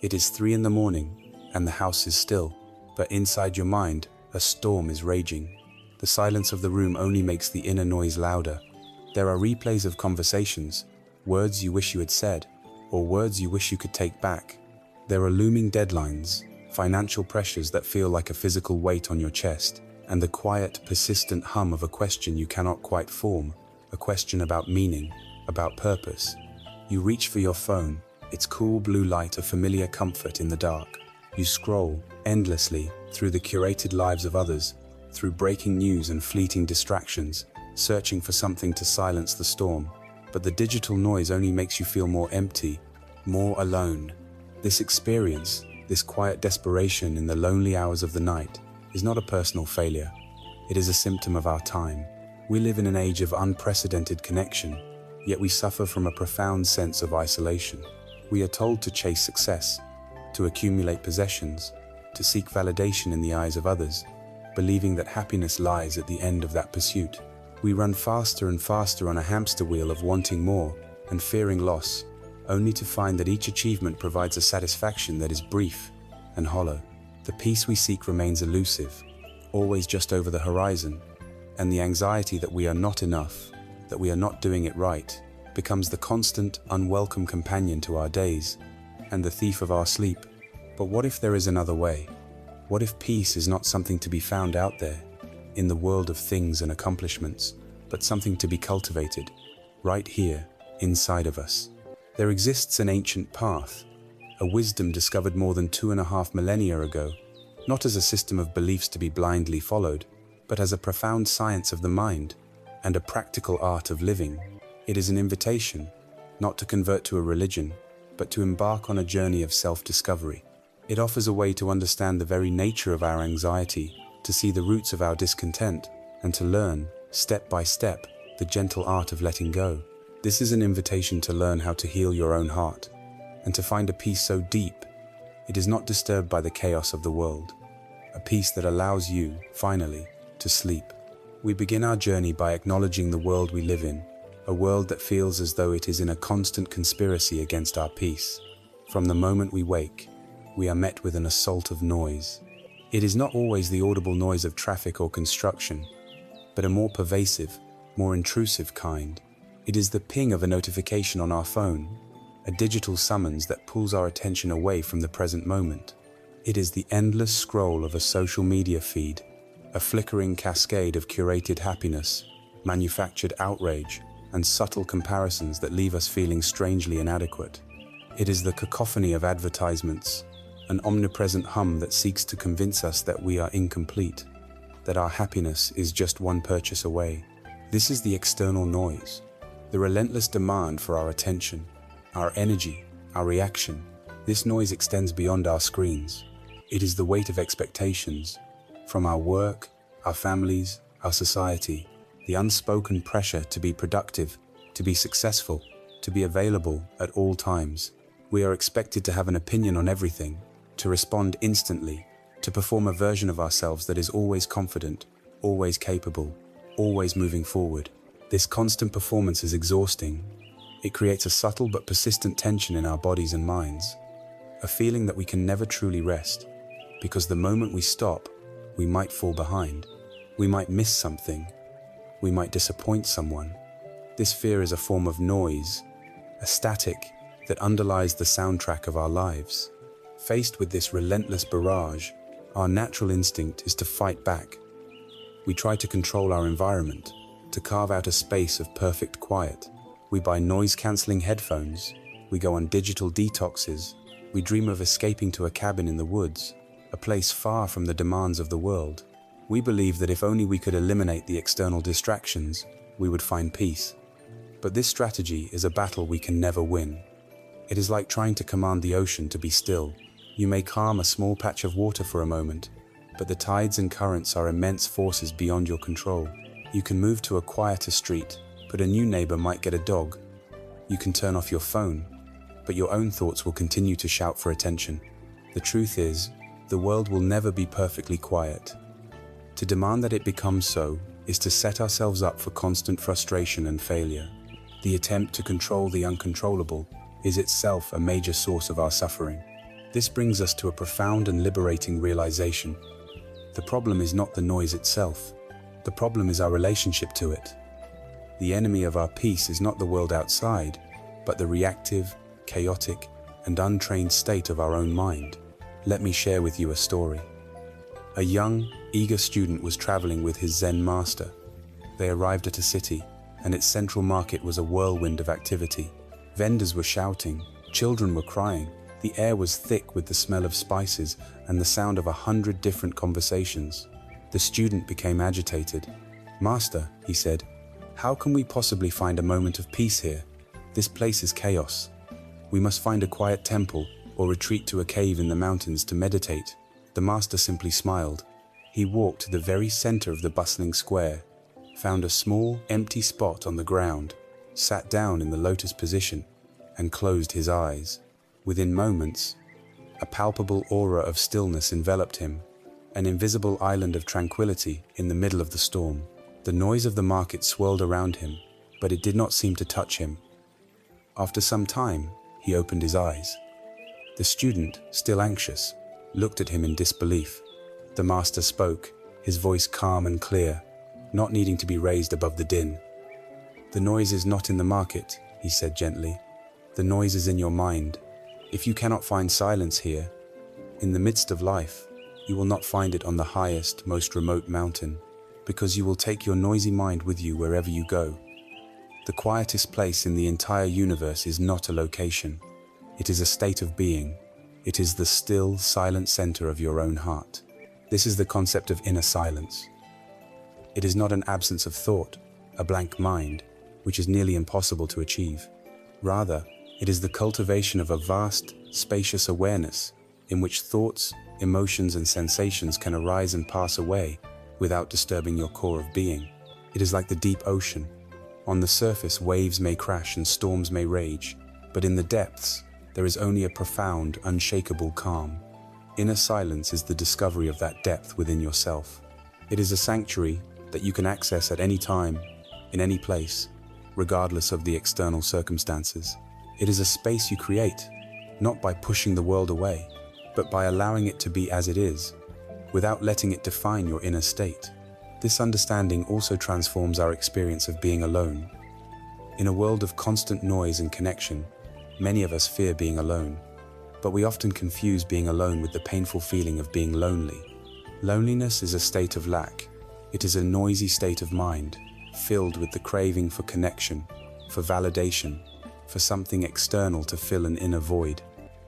It is 3 in the morning, and the house is still, but inside your mind, a storm is raging. The silence of the room only makes the inner noise louder. There are replays of conversations, words you wish you had said, or words you wish you could take back. There are looming deadlines, financial pressures that feel like a physical weight on your chest, and the quiet, persistent hum of a question you cannot quite form, a question about meaning, about purpose. You reach for your phone, its cool blue light a familiar comfort in the dark. You scroll endlessly through the curated lives of others, through breaking news and fleeting distractions, searching for something to silence the storm. But the digital noise only makes you feel more empty, more alone. This experience, this quiet desperation in the lonely hours of the night, is not a personal failure. It is a symptom of our time. We live in an age of unprecedented connection, yet we suffer from a profound sense of isolation. We are told to chase success, to accumulate possessions, to seek validation in the eyes of others, believing that happiness lies at the end of that pursuit. We run faster and faster on a hamster wheel of wanting more and fearing loss, only to find that each achievement provides a satisfaction that is brief and hollow. The peace we seek remains elusive, always just over the horizon, and the anxiety that we are not enough, that we are not doing it right, becomes the constant, unwelcome companion to our days and the thief of our sleep. But what if there is another way? What if peace is not something to be found out there, in the world of things and accomplishments, but something to be cultivated, right here, inside of us? There exists an ancient path, a wisdom discovered more than 2.5 millennia ago, not as a system of beliefs to be blindly followed, but as a profound science of the mind and a practical art of living. It is an invitation, not to convert to a religion, but to embark on a journey of self-discovery. It offers a way to understand the very nature of our anxiety, to see the roots of our discontent, and to learn, step by step, the gentle art of letting go. This is an invitation to learn how to heal your own heart, and to find a peace so deep, it is not disturbed by the chaos of the world. A peace that allows you, finally, to sleep. We begin our journey by acknowledging the world we live in, a world that feels as though it is in a constant conspiracy against our peace. From the moment we wake, we are met with an assault of noise. It is not always the audible noise of traffic or construction, but a more pervasive, more intrusive kind. It is the ping of a notification on our phone, a digital summons that pulls our attention away from the present moment. It is the endless scroll of a social media feed, a flickering cascade of curated happiness, manufactured outrage, and subtle comparisons that leave us feeling strangely inadequate. It is the cacophony of advertisements, an omnipresent hum that seeks to convince us that we are incomplete, that our happiness is just one purchase away. This is the external noise, the relentless demand for our attention, our energy, our reaction. This noise extends beyond our screens. It is the weight of expectations, from our work, our families, our society, the unspoken pressure to be productive, to be successful, to be available at all times. We are expected to have an opinion on everything, to respond instantly, to perform a version of ourselves that is always confident, always capable, always moving forward. This constant performance is exhausting. It creates a subtle but persistent tension in our bodies and minds, a feeling that we can never truly rest, because the moment we stop, we might fall behind. We might miss something. We might disappoint someone. This fear is a form of noise, a static that underlies the soundtrack of our lives. Faced with this relentless barrage, our natural instinct is to fight back. We try to control our environment, to carve out a space of perfect quiet. We buy noise-canceling headphones. We go on digital detoxes. We dream of escaping to a cabin in the woods, a place far from the demands of the world. We believe that if only we could eliminate the external distractions, we would find peace. But this strategy is a battle we can never win. It is like trying to command the ocean to be still. You may calm a small patch of water for a moment, but the tides and currents are immense forces beyond your control. You can move to a quieter street, but a new neighbor might get a dog. You can turn off your phone, but your own thoughts will continue to shout for attention. The truth is, the world will never be perfectly quiet. To demand that it becomes so is to set ourselves up for constant frustration and failure. The attempt to control the uncontrollable is itself a major source of our suffering. This brings us to a profound and liberating realization. The problem is not the noise itself. The problem is our relationship to it. The enemy of our peace is not the world outside, but the reactive, chaotic, and untrained state of our own mind. Let me share with you a story. A young, eager student was traveling with his Zen master. They arrived at a city, and its central market was a whirlwind of activity. Vendors were shouting, children were crying, the air was thick with the smell of spices and the sound of 100 different conversations. The student became agitated. "Master," he said, "how can we possibly find a moment of peace here? This place is chaos. We must find a quiet temple or retreat to a cave in the mountains to meditate." The master simply smiled. He walked to the very center of the bustling square, found a small, empty spot on the ground, sat down in the lotus position, and closed his eyes. Within moments, a palpable aura of stillness enveloped him, an invisible island of tranquility in the middle of the storm. The noise of the market swirled around him, but it did not seem to touch him. After some time, he opened his eyes. The student, still anxious, looked at him in disbelief. The master spoke, his voice calm and clear, not needing to be raised above the din. "The noise is not in the market," he said gently. "The noise is in your mind. If you cannot find silence here, in the midst of life, you will not find it on the highest, most remote mountain, because you will take your noisy mind with you wherever you go. The quietest place in the entire universe is not a location. It is a state of being. It is the still, silent center of your own heart." This is the concept of inner silence. It is not an absence of thought, a blank mind, which is nearly impossible to achieve. Rather, it is the cultivation of a vast, spacious awareness in which thoughts, emotions, and sensations can arise and pass away without disturbing your core of being. It is like the deep ocean. On the surface, waves may crash and storms may rage, but in the depths, there is only a profound, unshakable calm. Inner silence is the discovery of that depth within yourself. It is a sanctuary that you can access at any time, in any place, regardless of the external circumstances. It is a space you create, not by pushing the world away, but by allowing it to be as it is, without letting it define your inner state. This understanding also transforms our experience of being alone. In a world of constant noise and connection, many of us fear being alone, but we often confuse being alone with the painful feeling of being lonely. Loneliness is a state of lack. It is a noisy state of mind, filled with the craving for connection, for validation, for something external to fill an inner void.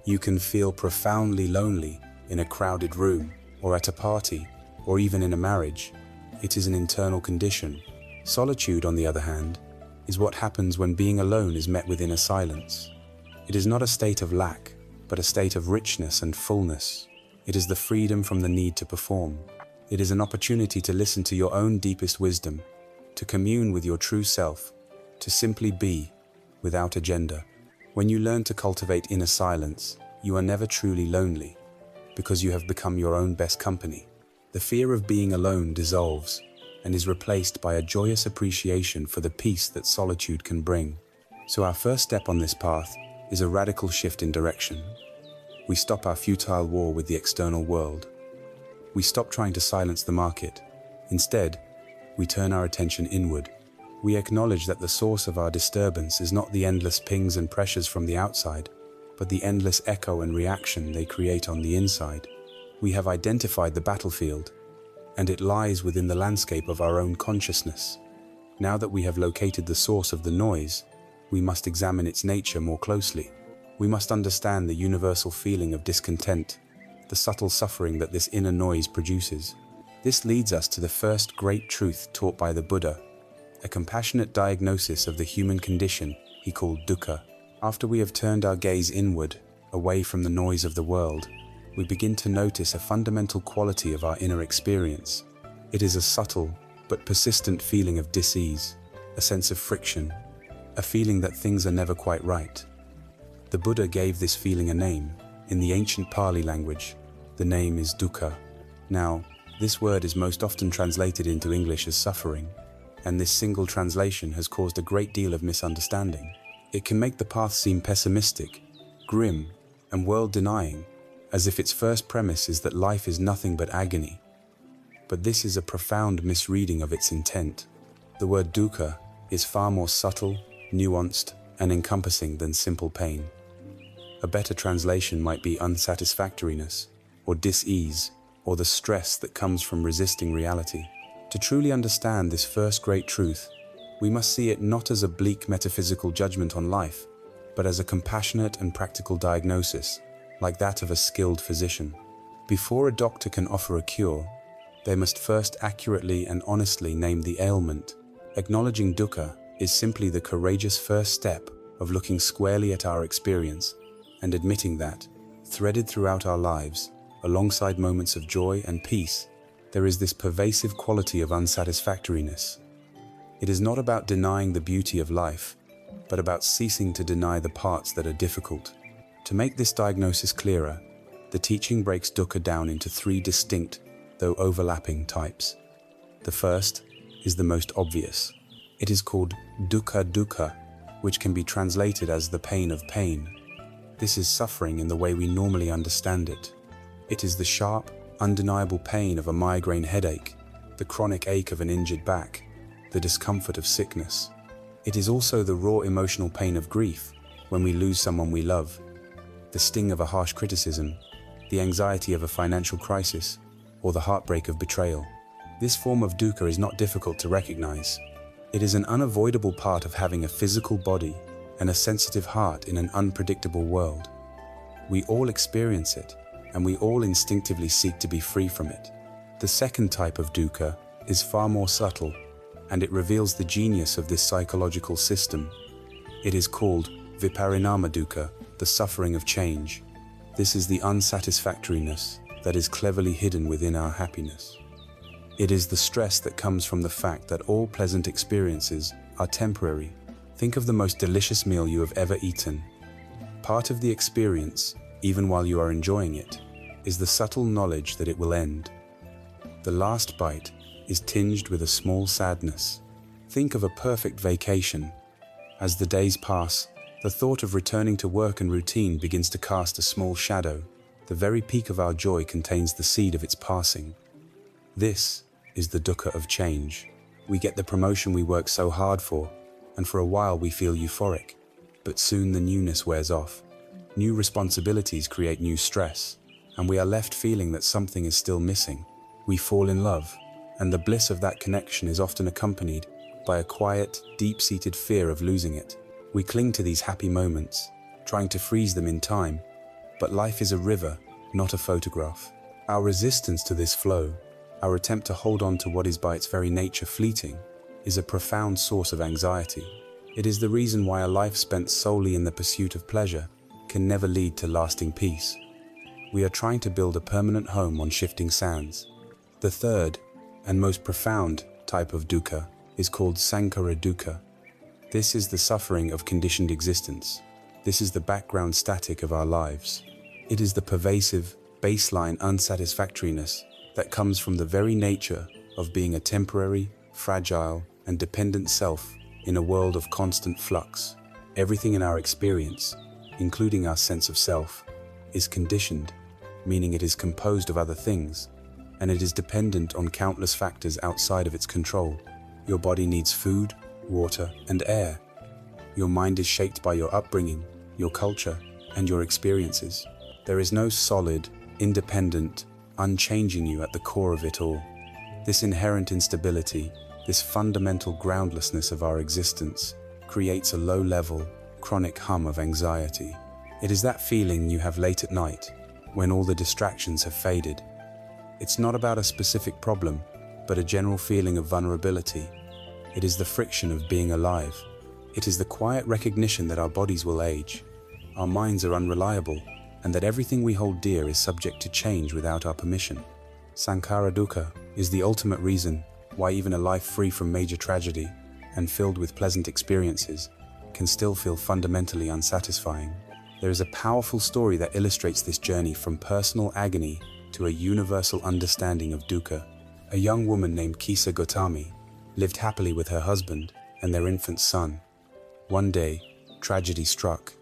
You can feel profoundly lonely in a crowded room, or at a party, or even in a marriage. It is an internal condition. Solitude, on the other hand, is what happens when being alone is met with inner silence. It is not a state of lack, but a state of richness and fullness. It is the freedom from the need to perform. It is an opportunity to listen to your own deepest wisdom, to commune with your true self, to simply be, without agenda. When you learn to cultivate inner silence, you are never truly lonely, because you have become your own best company. The fear of being alone dissolves and is replaced by a joyous appreciation for the peace that solitude can bring. So our first step on this path is a radical shift in direction. We stop our futile war with the external world. We stop trying to silence the market. Instead, we turn our attention inward. We acknowledge that the source of our disturbance is not the endless pings and pressures from the outside, but the endless echo and reaction they create on the inside. We have identified the battlefield, and it lies within the landscape of our own consciousness. Now that we have located the source of the noise, we must examine its nature more closely. We must understand the universal feeling of discontent, the subtle suffering that this inner noise produces. This leads us to the first great truth taught by the Buddha, a compassionate diagnosis of the human condition he called Dukkha. After we have turned our gaze inward, away from the noise of the world, we begin to notice a fundamental quality of our inner experience. It is a subtle but persistent feeling of dis-ease, a sense of friction, a feeling that things are never quite right. The Buddha gave this feeling a name. In the ancient Pali language, the name is Dukkha. Now, this word is most often translated into English as suffering, and this single translation has caused a great deal of misunderstanding. It can make the path seem pessimistic, grim, and world-denying, as if its first premise is that life is nothing but agony. But this is a profound misreading of its intent. The word dukkha is far more subtle, nuanced, and encompassing than simple pain. A better translation might be unsatisfactoriness, or dis-ease, or the stress that comes from resisting reality. To truly understand this first great truth, we must see it not as a bleak metaphysical judgment on life, but as a compassionate and practical diagnosis, like that of a skilled physician. Before a doctor can offer a cure, they must first accurately and honestly name the ailment. Acknowledging dukkha is simply the courageous first step of looking squarely at our experience and admitting that, threaded throughout our lives, alongside moments of joy and peace, there is this pervasive quality of unsatisfactoriness. It is not about denying the beauty of life, but about ceasing to deny the parts that are difficult. To make this diagnosis clearer, the teaching breaks dukkha down into three distinct, though overlapping types. The first is the most obvious. It is called dukkha, which can be translated as the pain of pain. This is suffering in the way we normally understand it. It is the sharp, undeniable pain of a migraine headache, the chronic ache of an injured back, the discomfort of sickness. It is also the raw emotional pain of grief when we lose someone we love, the sting of a harsh criticism, the anxiety of a financial crisis, or the heartbreak of betrayal. This form of dukkha is not difficult to recognize. It is an unavoidable part of having a physical body and a sensitive heart in an unpredictable world. We all experience it, and we all instinctively seek to be free from it. The second type of dukkha is far more subtle, and it reveals the genius of this psychological system. It is called viparinama dukkha, the suffering of change. This is the unsatisfactoriness that is cleverly hidden within our happiness. It is the stress that comes from the fact that all pleasant experiences are temporary. Think of the most delicious meal you have ever eaten. Part of the experience, even while you are enjoying it, is the subtle knowledge that it will end. The last bite is tinged with a small sadness. Think of a perfect vacation. As the days pass, the thought of returning to work and routine begins to cast a small shadow. The very peak of our joy contains the seed of its passing. This is the dukkha of change. We get the promotion we work so hard for, and for a while we feel euphoric, but soon the newness wears off. New responsibilities create new stress, and we are left feeling that something is still missing. We fall in love, and the bliss of that connection is often accompanied by a quiet, deep-seated fear of losing it. We cling to these happy moments, trying to freeze them in time, but life is a river, not a photograph. Our resistance to this flow, our attempt to hold on to what is by its very nature fleeting, is a profound source of anxiety. It is the reason why a life spent solely in the pursuit of pleasure can never lead to lasting peace. We are trying to build a permanent home on shifting sands. The third, and most profound, type of dukkha is called sankhara dukkha. This is the suffering of conditioned existence. This is the background static of our lives. It is the pervasive, baseline unsatisfactoriness that comes from the very nature of being a temporary, fragile, and dependent self in a world of constant flux. Everything in our experience, including our sense of self, is conditioned, meaning it is composed of other things, and it is dependent on countless factors outside of its control. Your body needs food, water, and air. Your mind is shaped by your upbringing, your culture, and your experiences. There is no solid, independent, unchanging you at the core of it all. This inherent instability, this fundamental groundlessness of our existence, creates a low-level, chronic hum of anxiety. It is that feeling you have late at night, when all the distractions have faded. It's not about a specific problem, but a general feeling of vulnerability. It is the friction of being alive. It is the quiet recognition that our bodies will age, our minds are unreliable, and that everything we hold dear is subject to change without our permission. Sankhara dukkha is the ultimate reason why even a life free from major tragedy and filled with pleasant experiences can still feel fundamentally unsatisfying. There is a powerful story that illustrates this journey from personal agony to a universal understanding of dukkha. A young woman named Kisa Gotami lived happily with her husband and their infant son. One day, tragedy struck,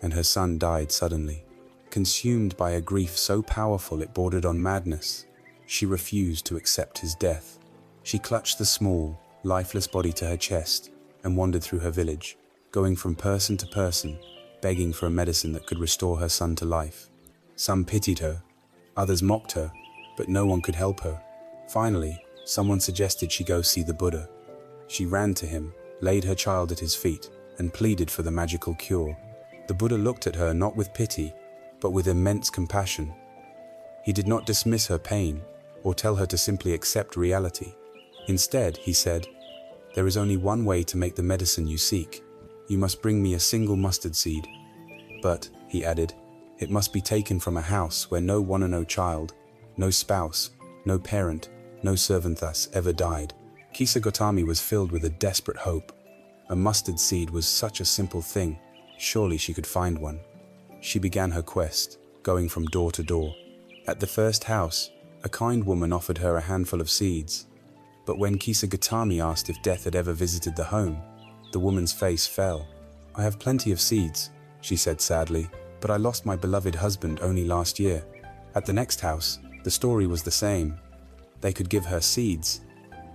and her son died suddenly. consumed by a grief so powerful it bordered on madness. She refused to accept his death. She clutched the small, lifeless body to her chest and wandered through her village, going from person to person, begging for a medicine that could restore her son to life. Some pitied her, others mocked her, but no one could help her. Finally, someone suggested she go see the Buddha. She ran to him, laid her child at his feet, and pleaded for the magical cure. The Buddha looked at her not with pity, but with immense compassion. He did not dismiss her pain or tell her to simply accept reality. Instead, he said, "There is only one way to make the medicine you seek. You must bring me a single mustard seed. But," he added, "it must be taken from a house where no one or no child, no spouse, no parent, no servant thus ever died." Kisa Gotami was filled with a desperate hope. A mustard seed was such a simple thing. Surely she could find one. She began her quest, going from door to door. At the first house, a kind woman offered her a handful of seeds. But when Kisa Gotami asked if death had ever visited the home, the woman's face fell. "I have plenty of seeds," she said sadly, "but I lost my beloved husband only last year." At the next house, the story was the same. They could give her seeds,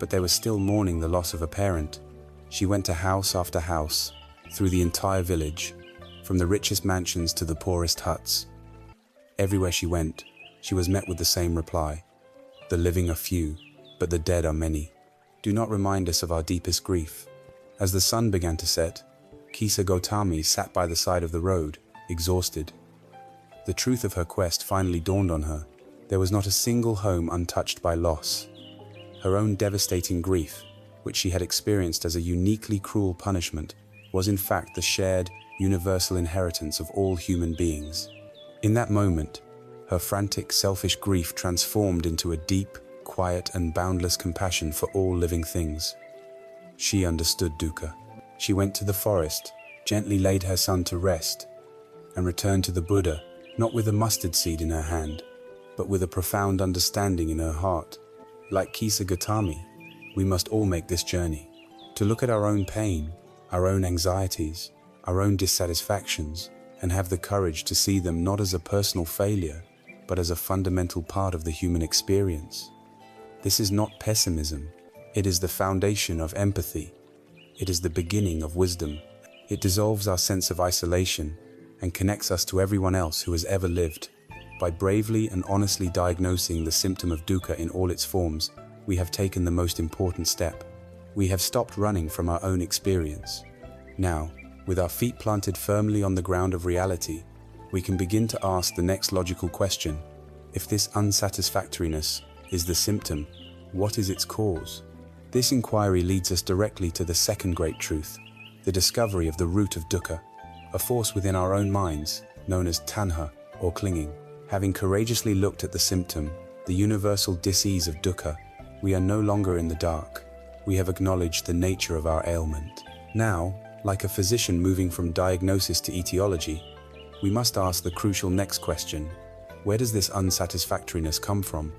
but they were still mourning the loss of a parent. She went to house after house, through the entire village, from the richest mansions to the poorest huts. Everywhere she went, she was met with the same reply: "The living are few, but the dead are many." Do not remind us of our deepest grief. As the sun began to set, Kisa Gotami sat by the side of the road, exhausted. The truth of her quest finally dawned on her. There was not a single home untouched by loss. Her own devastating grief, which she had experienced as a uniquely cruel punishment, was in fact the shared, universal inheritance of all human beings. In that moment, her frantic, selfish grief transformed into a deep, quiet, and boundless compassion for all living things. She understood Dukkha. She went to the forest, gently laid her son to rest, and returned to the Buddha, not with a mustard seed in her hand, but with a profound understanding in her heart. Like Kisa Gotami, we must all make this journey, to look at our own pain, our own anxieties, our own dissatisfactions, and have the courage to see them not as a personal failure, but as a fundamental part of the human experience. This is not pessimism. It is the foundation of empathy. It is the beginning of wisdom. It dissolves our sense of isolation and connects us to everyone else who has ever lived. By bravely and honestly diagnosing the symptom of dukkha in all its forms, we have taken the most important step. We have stopped running from our own experience. Now, with our feet planted firmly on the ground of reality, we can begin to ask the next logical question. If this unsatisfactoriness is the symptom, what is its cause? This inquiry leads us directly to the second great truth, the discovery of the root of dukkha, a force within our own minds, known as tanha, or clinging. Having courageously looked at the symptom, the universal dis-ease of dukkha, we are no longer in the dark. We have acknowledged the nature of our ailment. Now, like a physician moving from diagnosis to etiology, we must ask the crucial next question. Where does this unsatisfactoriness come from?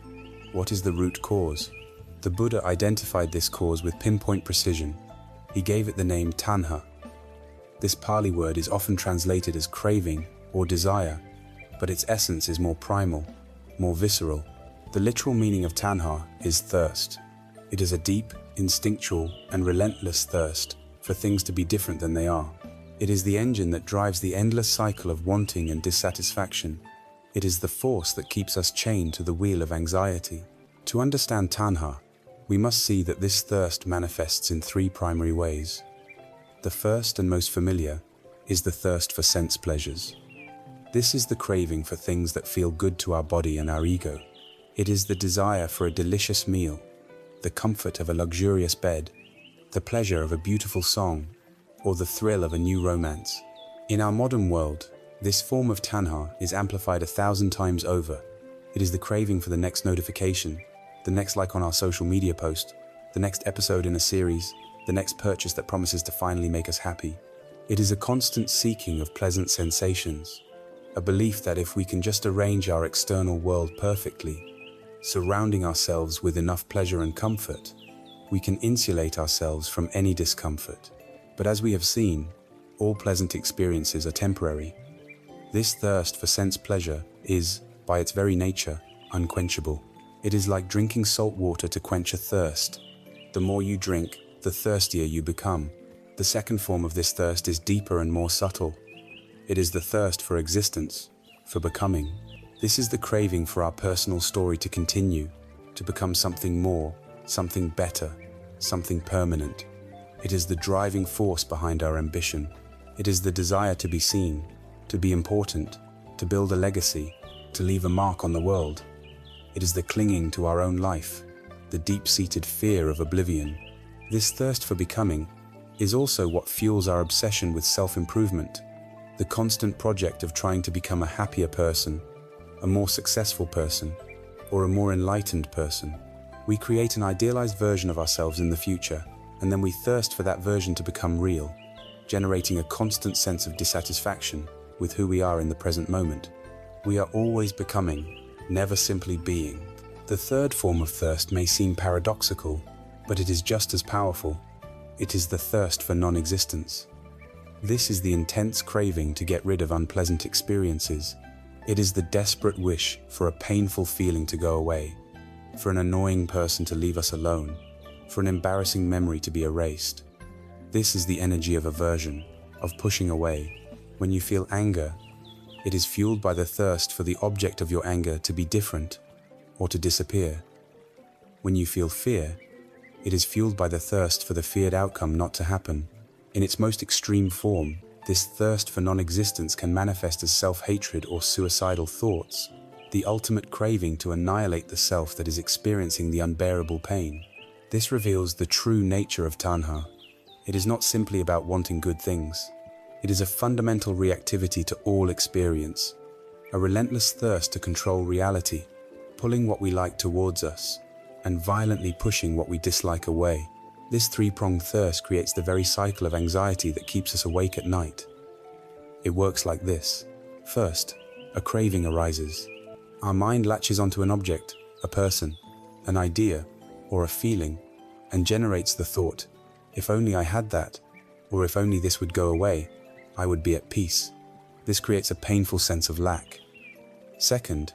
What is the root cause? The Buddha identified this cause with pinpoint precision. He gave it the name tanha. This Pali word is often translated as craving or desire, but its essence is more primal, more visceral. The literal meaning of tanha is thirst. It is a deep, instinctual, and relentless thirst for things to be different than they are. It is the engine that drives the endless cycle of wanting and dissatisfaction. It is the force that keeps us chained to the wheel of anxiety. To understand tanha, we must see that this thirst manifests in three primary ways. The first and most familiar is the thirst for sense pleasures. This is the craving for things that feel good to our body and our ego. It is the desire for a delicious meal, the comfort of a luxurious bed, the pleasure of a beautiful song, or the thrill of a new romance. In our modern world, this form of tanha is amplified 1,000 times over. It is the craving for the next notification, the next like on our social media post, the next episode in a series, the next purchase that promises to finally make us happy. It is a constant seeking of pleasant sensations, a belief that if we can just arrange our external world perfectly, surrounding ourselves with enough pleasure and comfort, we can insulate ourselves from any discomfort. But as we have seen, all pleasant experiences are temporary. This thirst for sense pleasure is, by its very nature, unquenchable. It is like drinking salt water to quench a thirst. The more you drink, the thirstier you become. The second form of this thirst is deeper and more subtle. It is the thirst for existence, for becoming. This is the craving for our personal story to continue, to become something more, something better, something permanent. It is the driving force behind our ambition. It is the desire to be seen, to be important, to build a legacy, to leave a mark on the world. It is the clinging to our own life, the deep-seated fear of oblivion. This thirst for becoming is also what fuels our obsession with self-improvement, the constant project of trying to become a happier person, a more successful person, or a more enlightened person. We create an idealized version of ourselves in the future, and then we thirst for that version to become real, generating a constant sense of dissatisfaction with who we are in the present moment. We are always becoming, never simply being. The third form of thirst may seem paradoxical, but it is just as powerful. It is the thirst for non-existence. This is the intense craving to get rid of unpleasant experiences. It is the desperate wish for a painful feeling to go away, for an annoying person to leave us alone, for an embarrassing memory to be erased. This is the energy of aversion, of pushing away. When you feel anger, it is fueled by the thirst for the object of your anger to be different or to disappear. When you feel fear, it is fueled by the thirst for the feared outcome not to happen. In its most extreme form, this thirst for non-existence can manifest as self-hatred or suicidal thoughts, the ultimate craving to annihilate the self that is experiencing the unbearable pain. This reveals the true nature of tanha. It is not simply about wanting good things. It is a fundamental reactivity to all experience, a relentless thirst to control reality, pulling what we like towards us, and violently pushing what we dislike away. This three-pronged thirst creates the very cycle of anxiety that keeps us awake at night. It works like this. First, a craving arises. Our mind latches onto an object, a person, an idea, or a feeling, and generates the thought, if only I had that, or if only this would go away, I would be at peace. This creates a painful sense of lack. Second,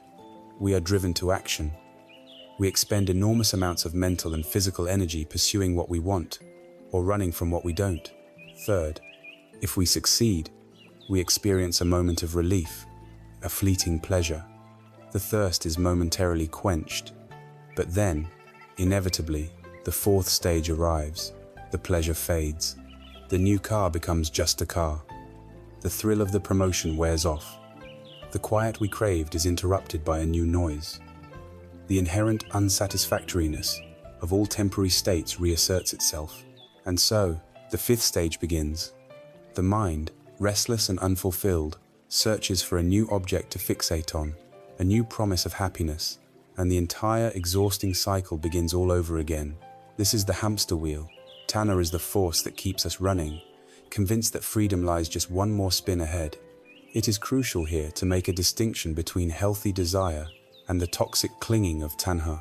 we are driven to action. We expend enormous amounts of mental and physical energy pursuing what we want, or running from what we don't. Third, if we succeed, we experience a moment of relief, a fleeting pleasure. The thirst is momentarily quenched, but then, inevitably, the fourth stage arrives. The pleasure fades. The new car becomes just a car. The thrill of the promotion wears off. The quiet we craved is interrupted by a new noise. The inherent unsatisfactoriness of all temporary states reasserts itself. And so, the fifth stage begins. The mind, restless and unfulfilled, searches for a new object to fixate on, a new promise of happiness, and the entire exhausting cycle begins all over again. This is the hamster wheel. Tanha is the force that keeps us running, convinced that freedom lies just one more spin ahead. It is crucial here to make a distinction between healthy desire and the toxic clinging of tanha.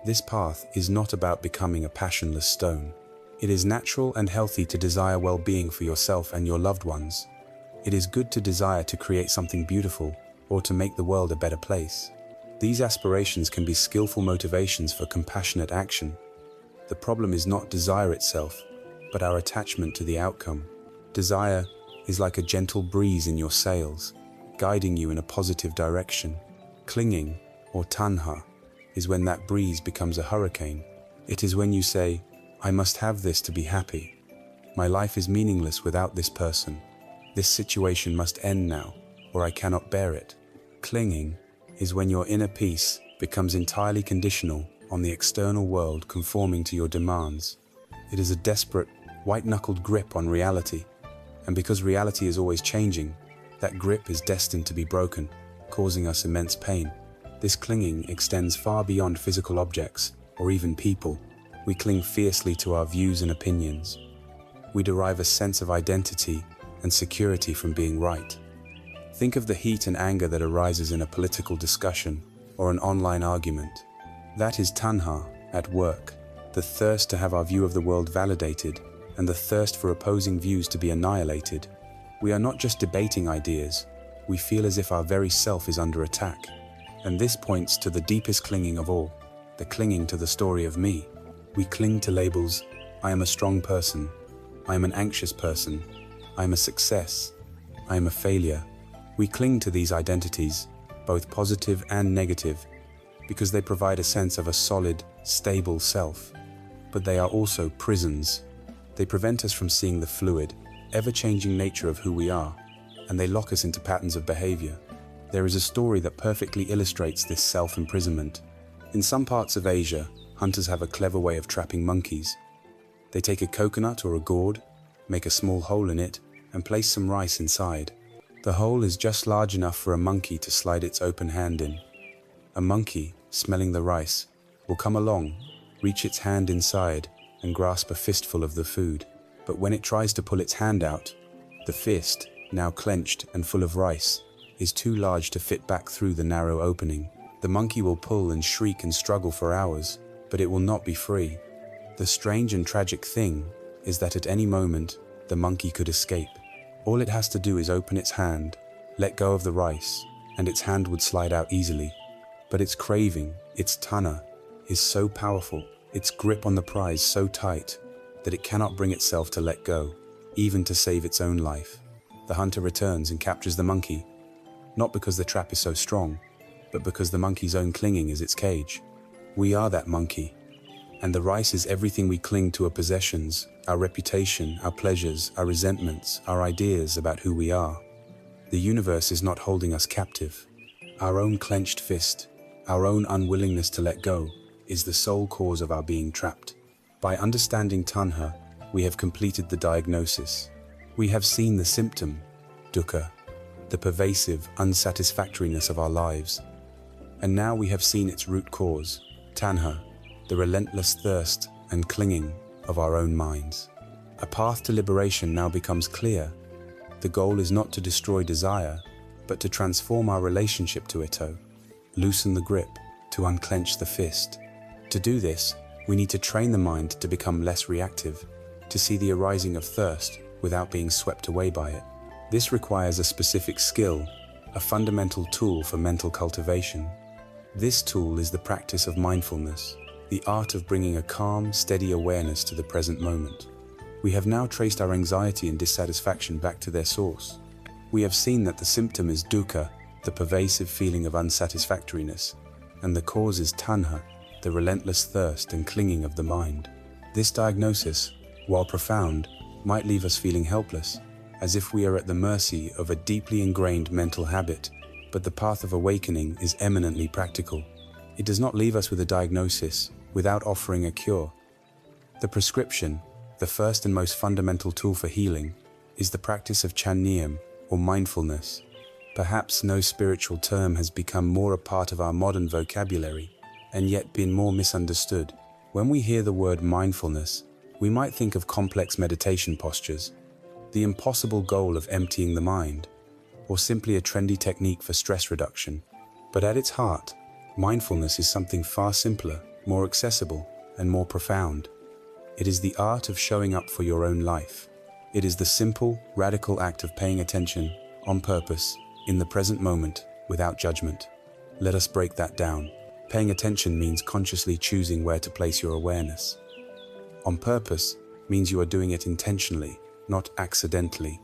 This path is not about becoming a passionless stone. It is natural and healthy to desire well-being for yourself and your loved ones. It is good to desire to create something beautiful or to make the world a better place. These aspirations can be skillful motivations for compassionate action. The problem is not desire itself, but our attachment to the outcome. Desire is like a gentle breeze in your sails, guiding you in a positive direction. Clinging, or tanha, is when that breeze becomes a hurricane. It is when you say, I must have this to be happy. My life is meaningless without this person. This situation must end now, or I cannot bear it. Clinging is when your inner peace becomes entirely conditional on the external world conforming to your demands. It is a desperate, white-knuckled grip on reality. And because reality is always changing, that grip is destined to be broken, causing us immense pain. This clinging extends far beyond physical objects, or even people. We cling fiercely to our views and opinions. We derive a sense of identity and security from being right. Think of the heat and anger that arises in a political discussion or an online argument. That is tanha at work, the thirst to have our view of the world validated and the thirst for opposing views to be annihilated. We are not just debating ideas, we feel as if our very self is under attack. And this points to the deepest clinging of all, the clinging to the story of me. We cling to labels. I am a strong person. I am an anxious person. I am a success. I am a failure. We cling to these identities, both positive and negative, because they provide a sense of a solid, stable self. But they are also prisons. They prevent us from seeing the fluid, ever-changing nature of who we are, and they lock us into patterns of behavior. There is a story that perfectly illustrates this self-imprisonment. In some parts of Asia, hunters have a clever way of trapping monkeys. They take a coconut or a gourd, make a small hole in it, and place some rice inside. The hole is just large enough for a monkey to slide its open hand in. A monkey, smelling the rice, will come along, reach its hand inside, and grasp a fistful of the food. But when it tries to pull its hand out, the fist, now clenched and full of rice, is too large to fit back through the narrow opening. The monkey will pull and shriek and struggle for hours, but it will not be free. The strange and tragic thing is that at any moment, the monkey could escape. All it has to do is open its hand, let go of the rice, and its hand would slide out easily. But its craving, its tanha, is so powerful, its grip on the prize so tight, that it cannot bring itself to let go, even to save its own life. The hunter returns and captures the monkey, not because the trap is so strong, but because the monkey's own clinging is its cage. We are that monkey, and the rice is everything we cling to: our possessions, our reputation, our pleasures, our resentments, our ideas about who we are. The universe is not holding us captive. Our own clenched fist, our own unwillingness to let go, is the sole cause of our being trapped. By understanding tanha, we have completed the diagnosis. We have seen the symptom, dukkha, the pervasive unsatisfactoriness of our lives. And now we have seen its root cause, tanha, the relentless thirst and clinging of our own minds. A path to liberation now becomes clear. The goal is not to destroy desire, but to transform our relationship to it, loosen the grip, to unclench the fist. To do this, we need to train the mind to become less reactive, to see the arising of thirst without being swept away by it. This requires a specific skill, a fundamental tool for mental cultivation. This tool is the practice of mindfulness, the art of bringing a calm, steady awareness to the present moment. We have now traced our anxiety and dissatisfaction back to their source. We have seen that the symptom is dukkha, the pervasive feeling of unsatisfactoriness, and the cause is tanha, the relentless thirst and clinging of the mind. This diagnosis, while profound, might leave us feeling helpless, as if we are at the mercy of a deeply ingrained mental habit, but the path of awakening is eminently practical. It does not leave us with a diagnosis without offering a cure. The prescription, the first and most fundamental tool for healing, is the practice of chaniyam, or mindfulness. Perhaps no spiritual term has become more a part of our modern vocabulary, and yet been more misunderstood. When we hear the word mindfulness, we might think of complex meditation postures, the impossible goal of emptying the mind, or simply a trendy technique for stress reduction. But at its heart, mindfulness is something far simpler, more accessible, and more profound. It is the art of showing up for your own life. It is the simple, radical act of paying attention, on purpose, in the present moment, without judgment. Let us break that down. Paying attention means consciously choosing where to place your awareness. On purpose means you are doing it intentionally, not accidentally.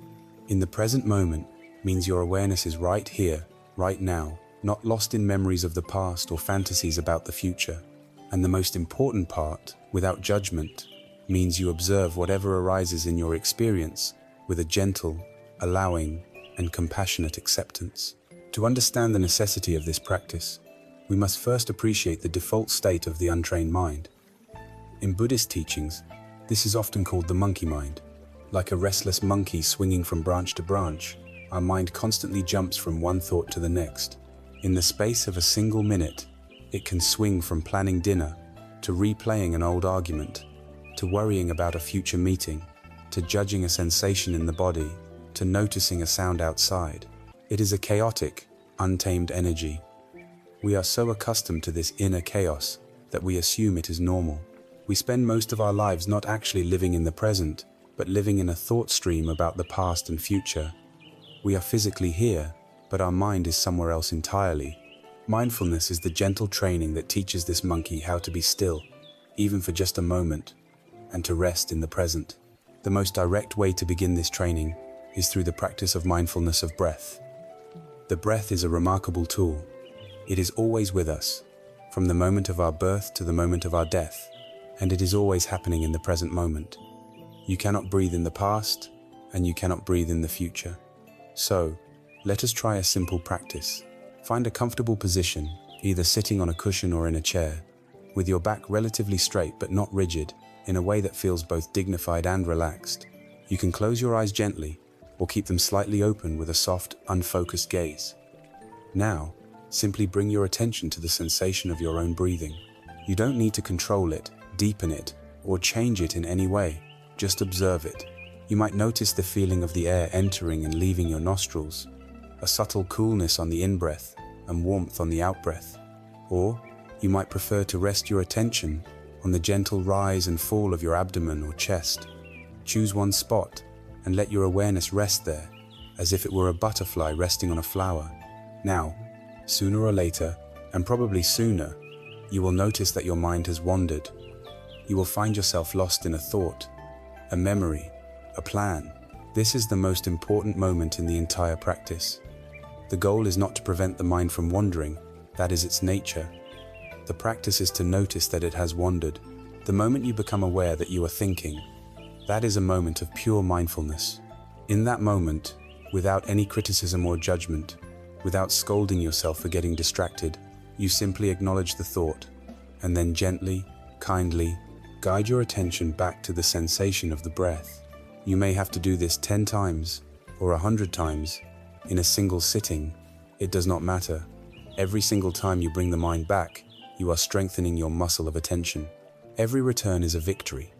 In the present moment means your awareness is right here, right now, not lost in memories of the past or fantasies about the future. And the most important part, without judgment, means you observe whatever arises in your experience with a gentle, allowing, and compassionate acceptance. To understand the necessity of this practice, we must first appreciate the default state of the untrained mind. In Buddhist teachings, this is often called the monkey mind. Like a restless monkey swinging from branch to branch, our mind constantly jumps from one thought to the next. In the space of a single minute, it can swing from planning dinner, to replaying an old argument, to worrying about a future meeting, to judging a sensation in the body, to noticing a sound outside. It is a chaotic, untamed energy. We are so accustomed to this inner chaos that we assume it is normal. We spend most of our lives not actually living in the present, but living in a thought stream about the past and future. We are physically here, but our mind is somewhere else entirely. Mindfulness is the gentle training that teaches this monkey how to be still, even for just a moment, and to rest in the present. The most direct way to begin this training is through the practice of mindfulness of breath. The breath is a remarkable tool. It is always with us, from the moment of our birth to the moment of our death, and it is always happening in the present moment. You cannot breathe in the past, and you cannot breathe in the future. So, let us try a simple practice. Find a comfortable position, either sitting on a cushion or in a chair, with your back relatively straight but not rigid, in a way that feels both dignified and relaxed. You can close your eyes gently, or keep them slightly open with a soft, unfocused gaze. Now, simply bring your attention to the sensation of your own breathing. You don't need to control it, deepen it, or change it in any way. Just observe it. You might notice the feeling of the air entering and leaving your nostrils, a subtle coolness on the in-breath and warmth on the out-breath. Or, you might prefer to rest your attention on the gentle rise and fall of your abdomen or chest. Choose one spot and let your awareness rest there, as if it were a butterfly resting on a flower. Now, sooner or later, and probably sooner, you will notice that your mind has wandered. You will find yourself lost in a thought, a memory, a plan. This is the most important moment in the entire practice. The goal is not to prevent the mind from wandering, that is its nature. The practice is to notice that it has wandered. The moment you become aware that you are thinking, that is a moment of pure mindfulness. In that moment, without any criticism or judgment, without scolding yourself for getting distracted, you simply acknowledge the thought, and then gently, kindly, guide your attention back to the sensation of the breath. You may have to do this 10 times or 100 times in a single sitting. It does not matter. Every single time you bring the mind back, you are strengthening your muscle of attention. Every return is a victory.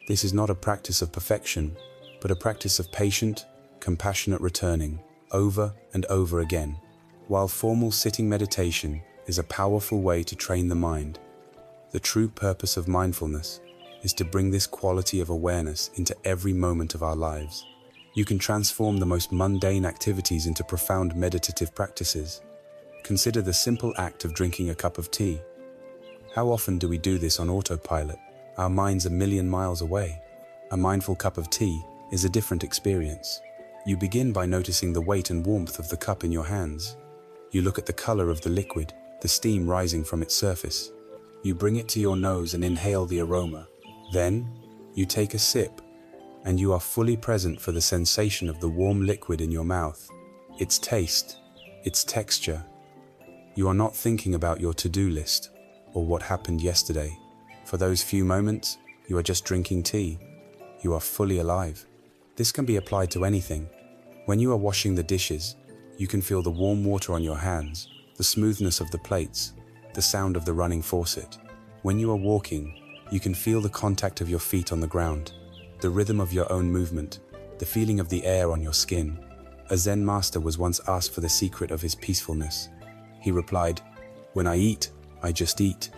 This is not a practice of perfection, but a practice of patient, compassionate returning, over and over again. While formal sitting meditation is a powerful way to train the mind, the true purpose of mindfulness is to bring this quality of awareness into every moment of our lives. You can transform the most mundane activities into profound meditative practices. Consider the simple act of drinking a cup of tea. How often do we do this on autopilot? Our minds a million miles away. A mindful cup of tea is a different experience. You begin by noticing the weight and warmth of the cup in your hands. You look at the color of the liquid, the steam rising from its surface. You bring it to your nose and inhale the aroma. Then, you take a sip, and you are fully present for the sensation of the warm liquid in your mouth, its taste, its texture. You are not thinking about your to-do list or what happened yesterday. For those few moments, you are just drinking tea. You are fully alive. This can be applied to anything. When you are washing the dishes, you can feel the warm water on your hands, the smoothness of the plates, the sound of the running faucet. When you are walking, you can feel the contact of your feet on the ground, the rhythm of your own movement, the feeling of the air on your skin. A Zen master was once asked for the secret of his peacefulness. He replied, "When I eat, I just eat.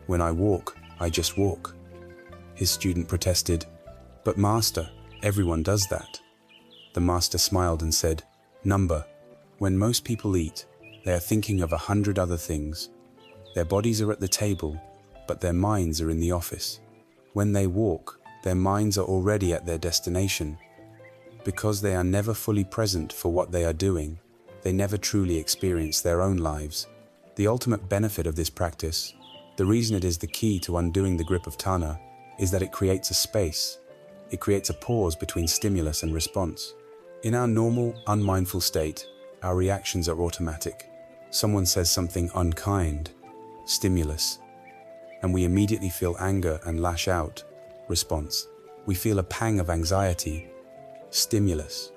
When I walk, I just walk." His student protested, "But master, everyone does that." The master smiled and said, "Number, when most people eat, they are thinking of 100 other things. Their bodies are at the table, but their minds are in the office. When they walk, their minds are already at their destination. Because they are never fully present for what they are doing, they never truly experience their own lives." The ultimate benefit of this practice, the reason it is the key to undoing the grip of Tanha, is that it creates a space. It creates a pause between stimulus and response. In our normal, unmindful state, our reactions are automatic. Someone says something unkind, stimulus, and we immediately feel anger and lash out, response. We feel a pang of anxiety, stimulus,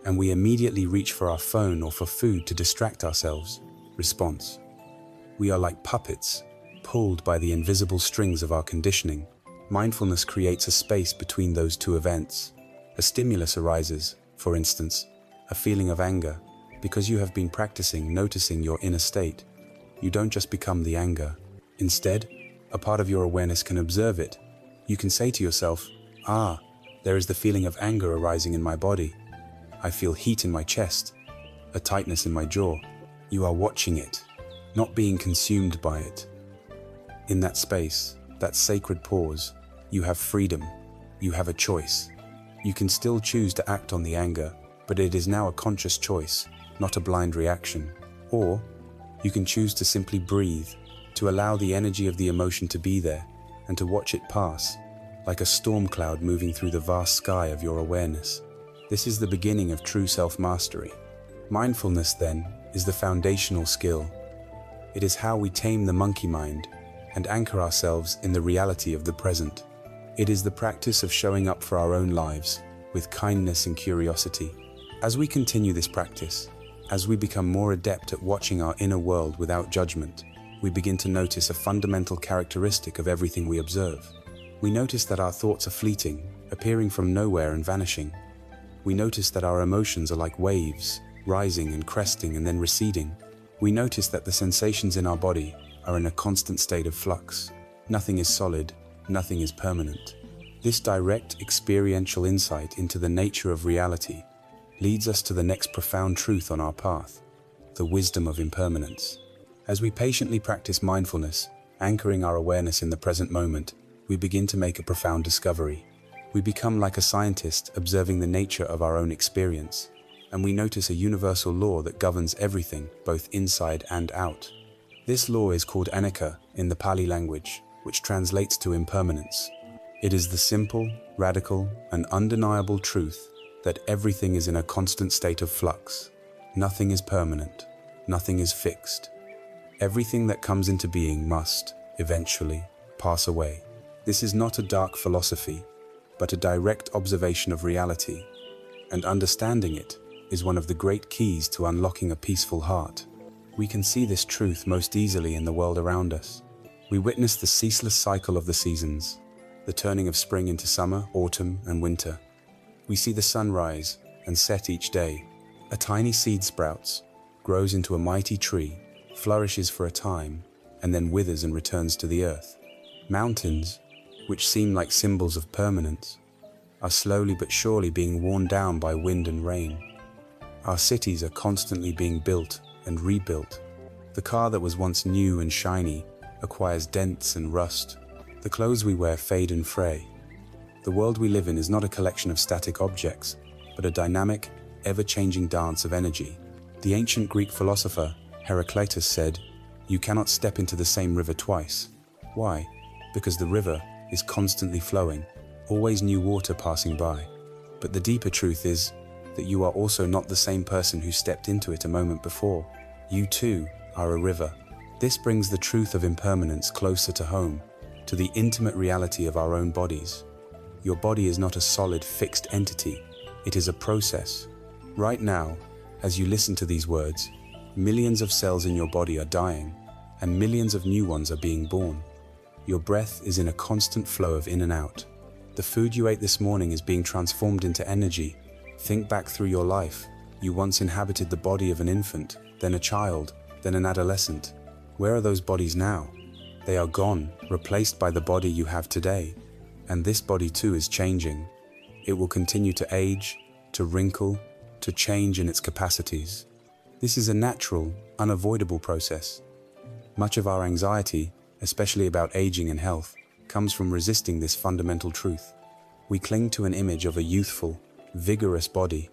and we immediately reach for our phone or for food to distract ourselves, response. We are like puppets, pulled by the invisible strings of our conditioning. Mindfulness creates a space between those two events. A stimulus arises, for instance, a feeling of anger, because you have been practicing noticing your inner state. You don't just become the anger. Instead, a part of your awareness can observe it. You can say to yourself, there is the feeling of anger arising in my body. I feel heat in my chest. a tightness in my jaw. You are watching it, not being consumed by it. In that space, that sacred pause, you have freedom, you have a choice. You can still choose to act on the anger, but it is now a conscious choice, not a blind reaction. Or, you can choose to simply breathe, to allow the energy of the emotion to be there, and to watch it pass, like a storm cloud moving through the vast sky of your awareness. This is the beginning of true self-mastery. Mindfulness, then, is the foundational skill. It is how we tame the monkey mind and anchor ourselves in the reality of the present. It is the practice of showing up for our own lives with kindness and curiosity. As we continue this practice, as we become more adept at watching our inner world without judgment, we begin to notice a fundamental characteristic of everything we observe. We notice that our thoughts are fleeting, appearing from nowhere and vanishing. We notice that our emotions are like waves, rising and cresting and then receding. We notice that the sensations in our body are in a constant state of flux. Nothing is solid, nothing is permanent. This direct experiential insight into the nature of reality leads us to the next profound truth on our path, the wisdom of impermanence. As we patiently practice mindfulness, anchoring our awareness in the present moment, we begin to make a profound discovery. We become like a scientist observing the nature of our own experience, and we notice a universal law that governs everything, both inside and out. This law is called Anicca in the Pali language, which translates to impermanence. It is the simple, radical, and undeniable truth that everything is in a constant state of flux. Nothing is permanent. Nothing is fixed. Everything that comes into being must, eventually, pass away. This is not a dark philosophy, but a direct observation of reality, and understanding it is one of the great keys to unlocking a peaceful heart. We can see this truth most easily in the world around us. We witness the ceaseless cycle of the seasons, the turning of spring into summer, autumn, and winter. We see the sun rise and set each day. A tiny seed sprouts, grows into a mighty tree, flourishes for a time, and then withers and returns to the earth. Mountains, which seem like symbols of permanence, are slowly but surely being worn down by wind and rain. Our cities are constantly being built and rebuilt. The car that was once new and shiny acquires dents and rust. The clothes we wear fade and fray. The world we live in is not a collection of static objects, but a dynamic, ever-changing dance of energy. The ancient Greek philosopher Heraclitus said, "You cannot step into the same river twice." Why? Because the river is constantly flowing, always new water passing by. But the deeper truth is that you are also not the same person who stepped into it a moment before. You too are a river. This brings the truth of impermanence closer to home, to the intimate reality of our own bodies. Your body is not a solid, fixed entity. It is a process. Right now, as you listen to these words, millions of cells in your body are dying, and millions of new ones are being born. Your breath is in a constant flow of in and out. The food you ate this morning is being transformed into energy. Think back through your life. You once inhabited the body of an infant, then a child, then an adolescent. Where are those bodies now? They are gone, replaced by the body you have today. And this body too is changing. It will continue to age, to wrinkle, to change in its capacities. This is a natural, unavoidable process. Much of our anxiety, especially about aging and health, comes from resisting this fundamental truth. We cling to an image of a youthful, vigorous body,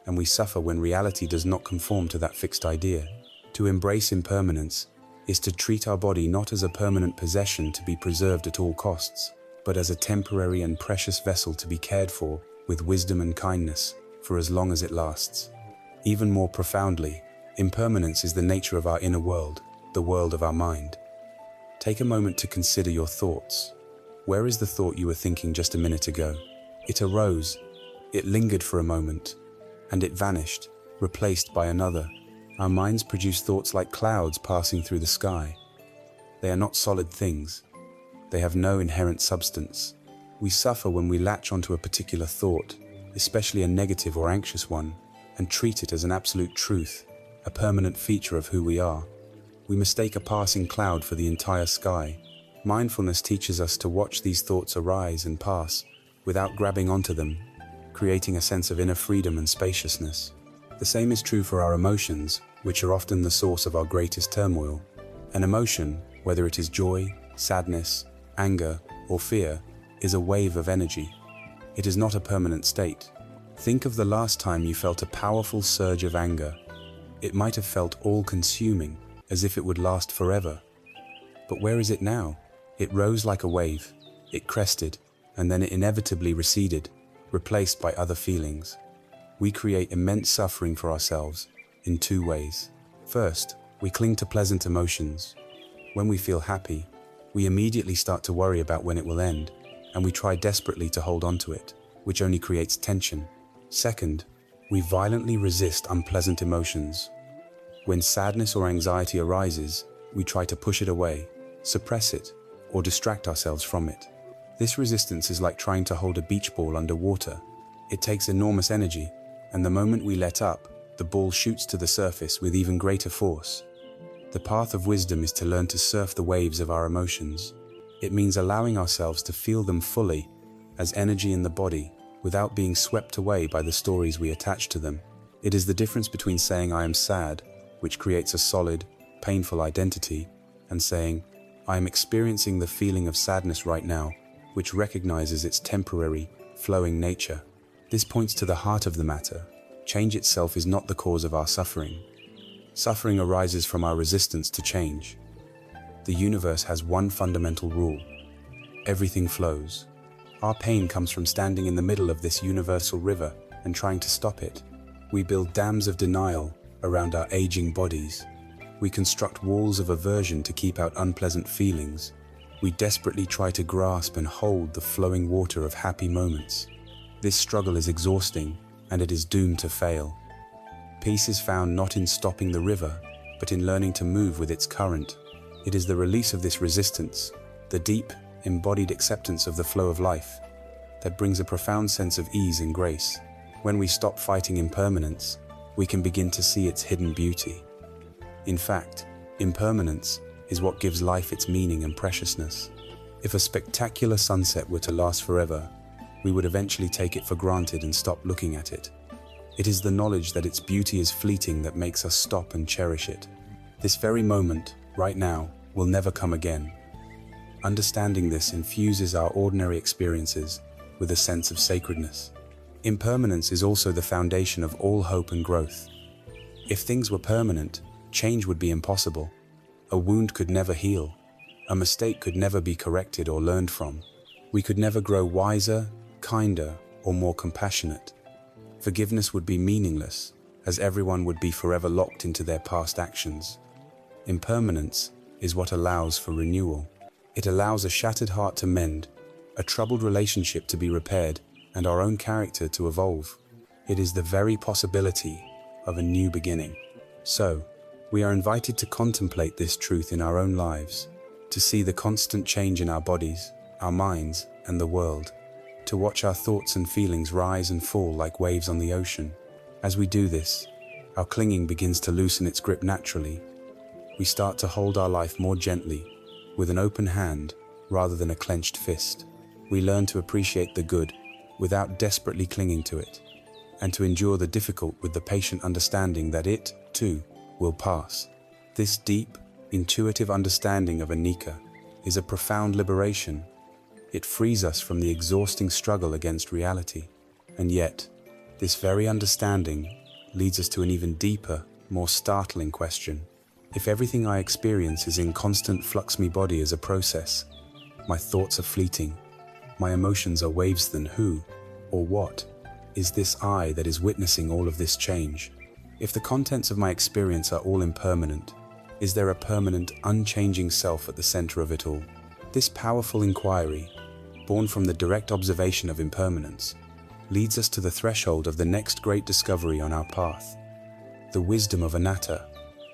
and we suffer when reality does not conform to that fixed idea. To embrace impermanence is to treat our body not as a permanent possession to be preserved at all costs, but as a temporary and precious vessel to be cared for with wisdom and kindness for as long as it lasts. Even more profoundly, impermanence is the nature of our inner world, the world of our mind. Take a moment to consider your thoughts. Where is the thought you were thinking just a minute ago? It arose, it lingered for a moment, and it vanished, replaced by another. Our minds produce thoughts like clouds passing through the sky. They are not solid things. They have no inherent substance. We suffer when we latch onto a particular thought, especially a negative or anxious one, and treat it as an absolute truth, a permanent feature of who we are. We mistake a passing cloud for the entire sky. Mindfulness teaches us to watch these thoughts arise and pass without grabbing onto them, creating a sense of inner freedom and spaciousness. The same is true for our emotions, which are often the source of our greatest turmoil. An emotion, whether it is joy, sadness, anger, or fear, is a wave of energy. It is not a permanent state. Think of the last time you felt a powerful surge of anger. It might have felt all-consuming, as if it would last forever. But where is it now? It rose like a wave, it crested, and then it inevitably receded, replaced by other feelings. We create immense suffering for ourselves in two ways. First, we cling to pleasant emotions. When we feel happy, we immediately start to worry about when it will end, and we try desperately to hold on to it, which only creates tension. Second, we violently resist unpleasant emotions. When sadness or anxiety arises, we try to push it away, suppress it, or distract ourselves from it. This resistance is like trying to hold a beach ball underwater. It takes enormous energy, and the moment we let up, the ball shoots to the surface with even greater force. The path of wisdom is to learn to surf the waves of our emotions. It means allowing ourselves to feel them fully, as energy in the body, without being swept away by the stories we attach to them. It is the difference between saying I am sad, which creates a solid, painful identity, and saying, I am experiencing the feeling of sadness right now, which recognizes its temporary, flowing nature. This points to the heart of the matter. Change itself is not the cause of our suffering. Suffering arises from our resistance to change. The universe has one fundamental rule. Everything flows. Our pain comes from standing in the middle of this universal river and trying to stop it. We build dams of denial around our aging bodies. We construct walls of aversion to keep out unpleasant feelings. We desperately try to grasp and hold the flowing water of happy moments. This struggle is exhausting, and it is doomed to fail. Peace is found not in stopping the river, but in learning to move with its current. It is the release of this resistance, the deep, embodied acceptance of the flow of life, that brings a profound sense of ease and grace. When we stop fighting impermanence, we can begin to see its hidden beauty. In fact, impermanence is what gives life its meaning and preciousness. If a spectacular sunset were to last forever, we would eventually take it for granted and stop looking at it. It is the knowledge that its beauty is fleeting that makes us stop and cherish it. This very moment, right now, will never come again. Understanding this infuses our ordinary experiences with a sense of sacredness. Impermanence is also the foundation of all hope and growth. If things were permanent, change would be impossible. A wound could never heal. A mistake could never be corrected or learned from. We could never grow wiser, kinder, or more compassionate. Forgiveness would be meaningless, as everyone would be forever locked into their past actions. Impermanence is what allows for renewal. It allows a shattered heart to mend, a troubled relationship to be repaired, and our own character to evolve. It is the very possibility of a new beginning. So, we are invited to contemplate this truth in our own lives, to see the constant change in our bodies, our minds, and the world, to watch our thoughts and feelings rise and fall like waves on the ocean. As we do this, our clinging begins to loosen its grip naturally. We start to hold our life more gently, with an open hand rather than a clenched fist. We learn to appreciate the good without desperately clinging to it, and to endure the difficult with the patient understanding that it, too, will pass. This deep, intuitive understanding of Anicca is a profound liberation. It frees us from the exhausting struggle against reality. And yet, this very understanding leads us to an even deeper, more startling question. If everything I experience is in constant flux, my body is a process, my thoughts are fleeting, my emotions are waves, then who, or what, is this I that is witnessing all of this change? If the contents of my experience are all impermanent, is there a permanent, unchanging self at the center of it all? This powerful inquiry, born from the direct observation of impermanence, leads us to the threshold of the next great discovery on our path, the wisdom of Anatta,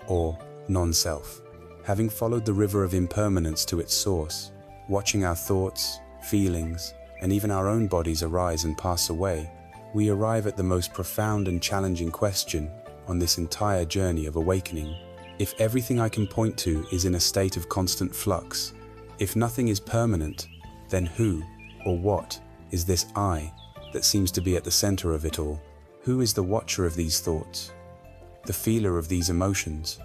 or non-self. Having followed the river of impermanence to its source, watching our thoughts, feelings, and even our own bodies arise and pass away, we arrive at the most profound and challenging question on this entire journey of awakening. If everything I can point to is in a state of constant flux, if nothing is permanent, then who or what is this I that seems to be at the center of it all? Who is the watcher of these thoughts? The feeler of these emotions?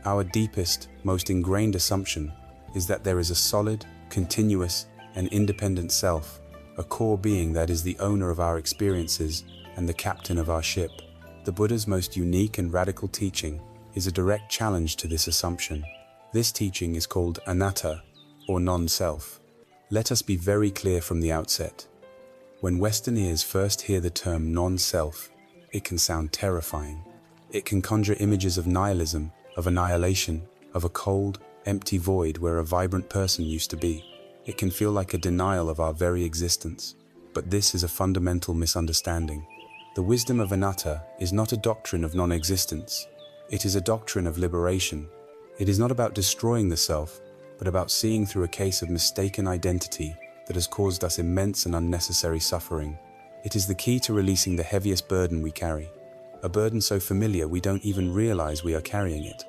Our deepest, most ingrained assumption is that there is a solid, continuous, and independent self, a core being that is the owner of our experiences and the captain of our ship. The Buddha's most unique and radical teaching is a direct challenge to this assumption. This teaching is called Anatta, or non-self. Let us be very clear from the outset. When Western ears first hear the term non-self, it can sound terrifying. It can conjure images of nihilism, of annihilation, of a cold, empty void where a vibrant person used to be. It can feel like a denial of our very existence. But this is a fundamental misunderstanding. The wisdom of Anatta is not a doctrine of non-existence. It is a doctrine of liberation. It is not about destroying the self, but about seeing through a case of mistaken identity that has caused us immense and unnecessary suffering. It is the key to releasing the heaviest burden we carry. A burden so familiar we don't even realize we are carrying it.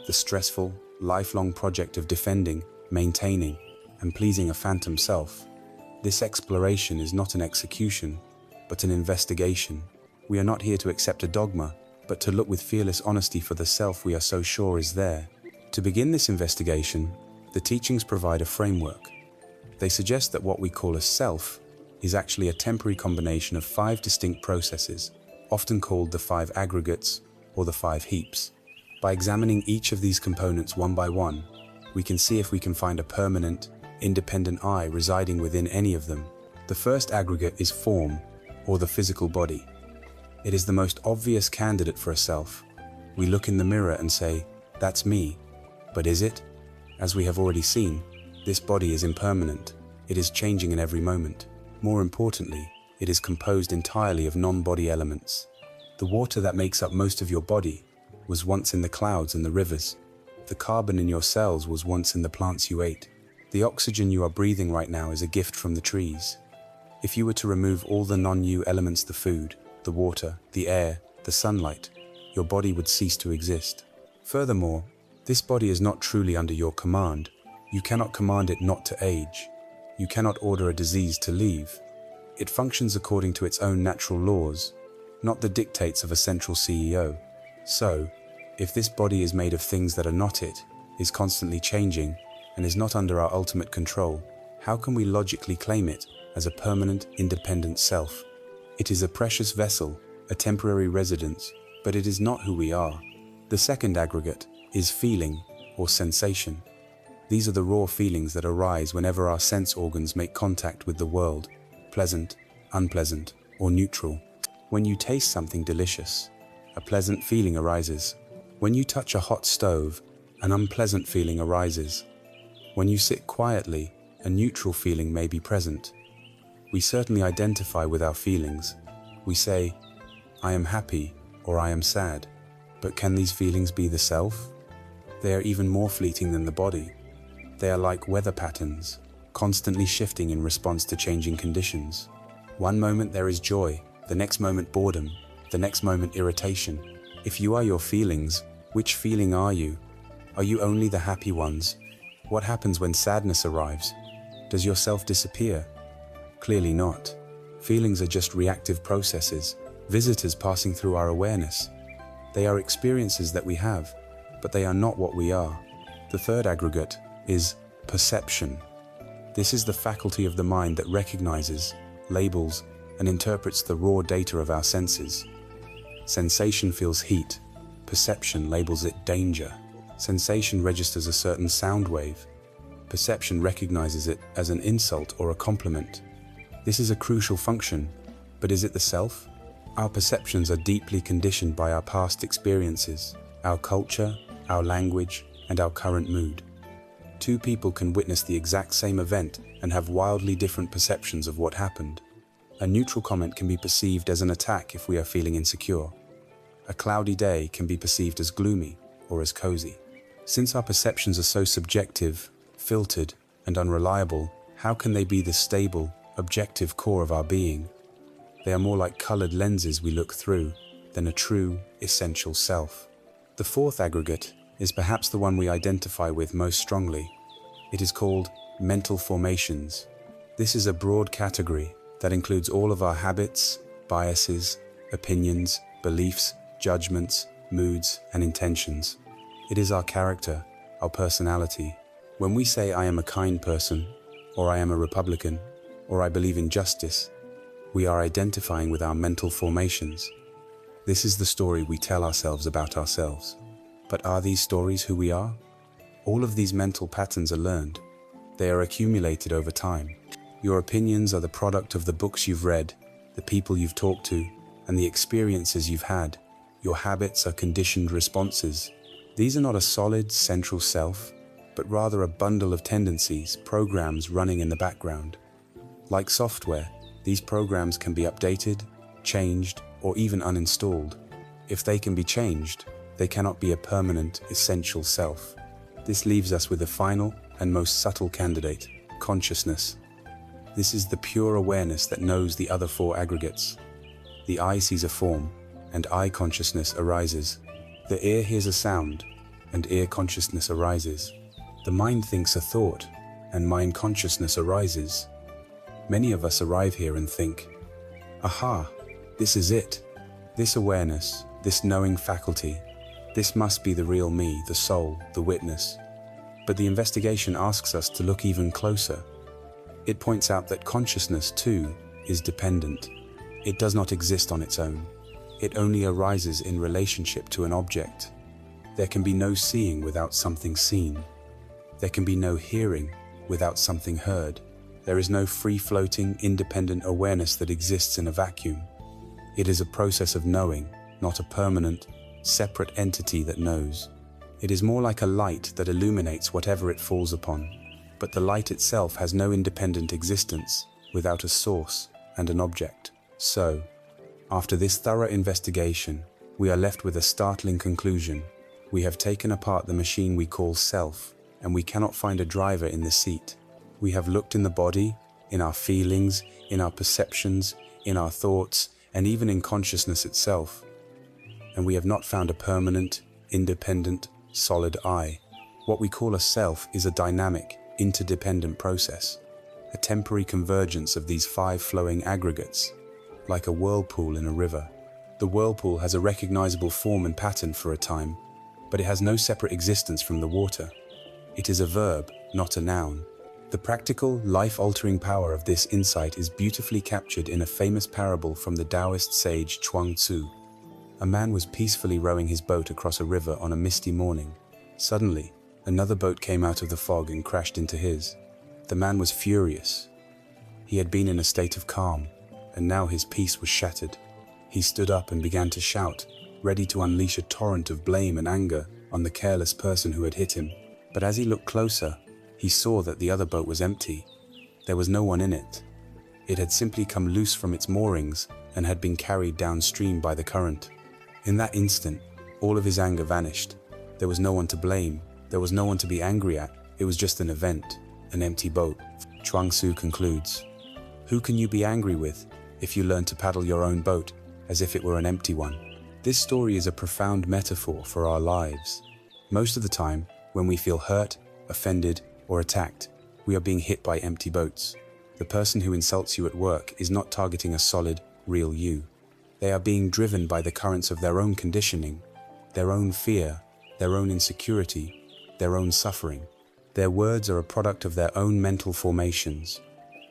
The stressful, lifelong project of defending, maintaining, and pleasing a phantom self. This exploration is not an execution, but an investigation. We are not here to accept a dogma, but to look with fearless honesty for the self we are so sure is there. To begin this investigation, the teachings provide a framework. They suggest that what we call a self is actually a temporary combination of 5 distinct processes, often called the 5 aggregates or the 5 heaps. By examining each of these components one by one, we can see if we can find a permanent, independent I residing within any of them. The first aggregate is form, or the physical body. It is the most obvious candidate for a self. We look in the mirror and say, "That's me." But is it? As we have already seen, this body is impermanent. It is changing in every moment. More importantly, it is composed entirely of non-body elements. The water that makes up most of your body was once in the clouds and the rivers. The carbon in your cells was once in the plants you ate. The oxygen you are breathing right now is a gift from the trees. If you were to remove all the non-you elements, the food, the water, the air, the sunlight, your body would cease to exist. Furthermore, this body is not truly under your command. You cannot command it not to age. You cannot order a disease to leave. It functions according to its own natural laws, not the dictates of a central CEO. So, if this body is made of things that are not it, is constantly changing, and is not under our ultimate control, how can we logically claim it as a permanent, independent self? It is a precious vessel, a temporary residence, but it is not who we are. The second aggregate is feeling, or sensation. These are the raw feelings that arise whenever our sense organs make contact with the world, pleasant, unpleasant, or neutral. When you taste something delicious, a pleasant feeling arises. When you touch a hot stove, an unpleasant feeling arises. When you sit quietly, a neutral feeling may be present. We certainly identify with our feelings. We say, "I am happy," or "I am sad." But can these feelings be the self? They are even more fleeting than the body. They are like weather patterns, constantly shifting in response to changing conditions. One moment there is joy, the next moment boredom, the next moment irritation. If you are your feelings, which feeling are you? Are you only the happy ones? What happens when sadness arrives? Does your self disappear? Clearly not. Feelings are just reactive processes, visitors passing through our awareness. They are experiences that we have, but they are not what we are. The third aggregate is perception. This is the faculty of the mind that recognizes, labels, and interprets the raw data of our senses. Sensation feels heat. Perception labels it danger. Sensation registers a certain sound wave. Perception recognizes it as an insult or a compliment. This is a crucial function, but is it the self? Our perceptions are deeply conditioned by our past experiences, our culture, our language, and our current mood. Two people can witness the exact same event and have wildly different perceptions of what happened. A neutral comment can be perceived as an attack if we are feeling insecure. A cloudy day can be perceived as gloomy or as cozy. Since our perceptions are so subjective, filtered, and unreliable, how can they be the stable, objective core of our being? They are more like colored lenses we look through than a true, essential self. The fourth aggregate is perhaps the one we identify with most strongly. It is called mental formations. This is a broad category that includes all of our habits, biases, opinions, beliefs, judgments, moods, and intentions. It is our character, our personality. When we say I am a kind person, or I am a Republican, or I believe in justice, we are identifying with our mental formations. This is the story we tell ourselves about ourselves. But are these stories who we are? All of these mental patterns are learned. They are accumulated over time. Your opinions are the product of the books you've read, the people you've talked to, and the experiences you've had. Your habits are conditioned responses. These are not a solid, central self, but rather a bundle of tendencies, programs running in the background. Like software, these programs can be updated, changed, or even uninstalled. If they can be changed, they cannot be a permanent, essential self. This leaves us with the final and most subtle candidate, consciousness. This is the pure awareness that knows the other four aggregates. The eye sees a form, and eye consciousness arises. The ear hears a sound, and ear consciousness arises. The mind thinks a thought, and mind consciousness arises. Many of us arrive here and think, aha, this is it. This awareness, this knowing faculty, this must be the real me, the soul, the witness. But the investigation asks us to look even closer. It points out that consciousness, too, is dependent. It does not exist on its own. It only arises in relationship to an object. There can be no seeing without something seen. There can be no hearing without something heard. There is no free-floating, independent awareness that exists in a vacuum. It is a process of knowing, not a permanent, separate entity that knows. It is more like a light that illuminates whatever it falls upon. But the light itself has no independent existence without a source and an object. So, after this thorough investigation, we are left with a startling conclusion. We have taken apart the machine we call self, and we cannot find a driver in the seat. We have looked in the body, in our feelings, in our perceptions, in our thoughts, and even in consciousness itself. And we have not found a permanent, independent, solid I. What we call a self is a dynamic, interdependent process, a temporary convergence of these five flowing aggregates, like a whirlpool in a river. The whirlpool has a recognizable form and pattern for a time, but it has no separate existence from the water. It is a verb, not a noun. The practical, life-altering power of this insight is beautifully captured in a famous parable from the Taoist sage Chuang Tzu. A man was peacefully rowing his boat across a river on a misty morning. Suddenly, another boat came out of the fog and crashed into his. The man was furious. He had been in a state of calm, and now his peace was shattered. He stood up and began to shout, ready to unleash a torrent of blame and anger on the careless person who had hit him. But as he looked closer, he saw that the other boat was empty. There was no one in it. It had simply come loose from its moorings and had been carried downstream by the current. In that instant, all of his anger vanished. There was no one to blame. There was no one to be angry at. It was just an event, an empty boat. Chuang Tzu concludes, "Who can you be angry with if you learn to paddle your own boat as if it were an empty one?" This story is a profound metaphor for our lives. Most of the time, when we feel hurt, offended, or attacked, we are being hit by empty boats. The person who insults you at work is not targeting a solid, real you. They are being driven by the currents of their own conditioning, their own fear, their own insecurity, their own suffering. Their words are a product of their own mental formations,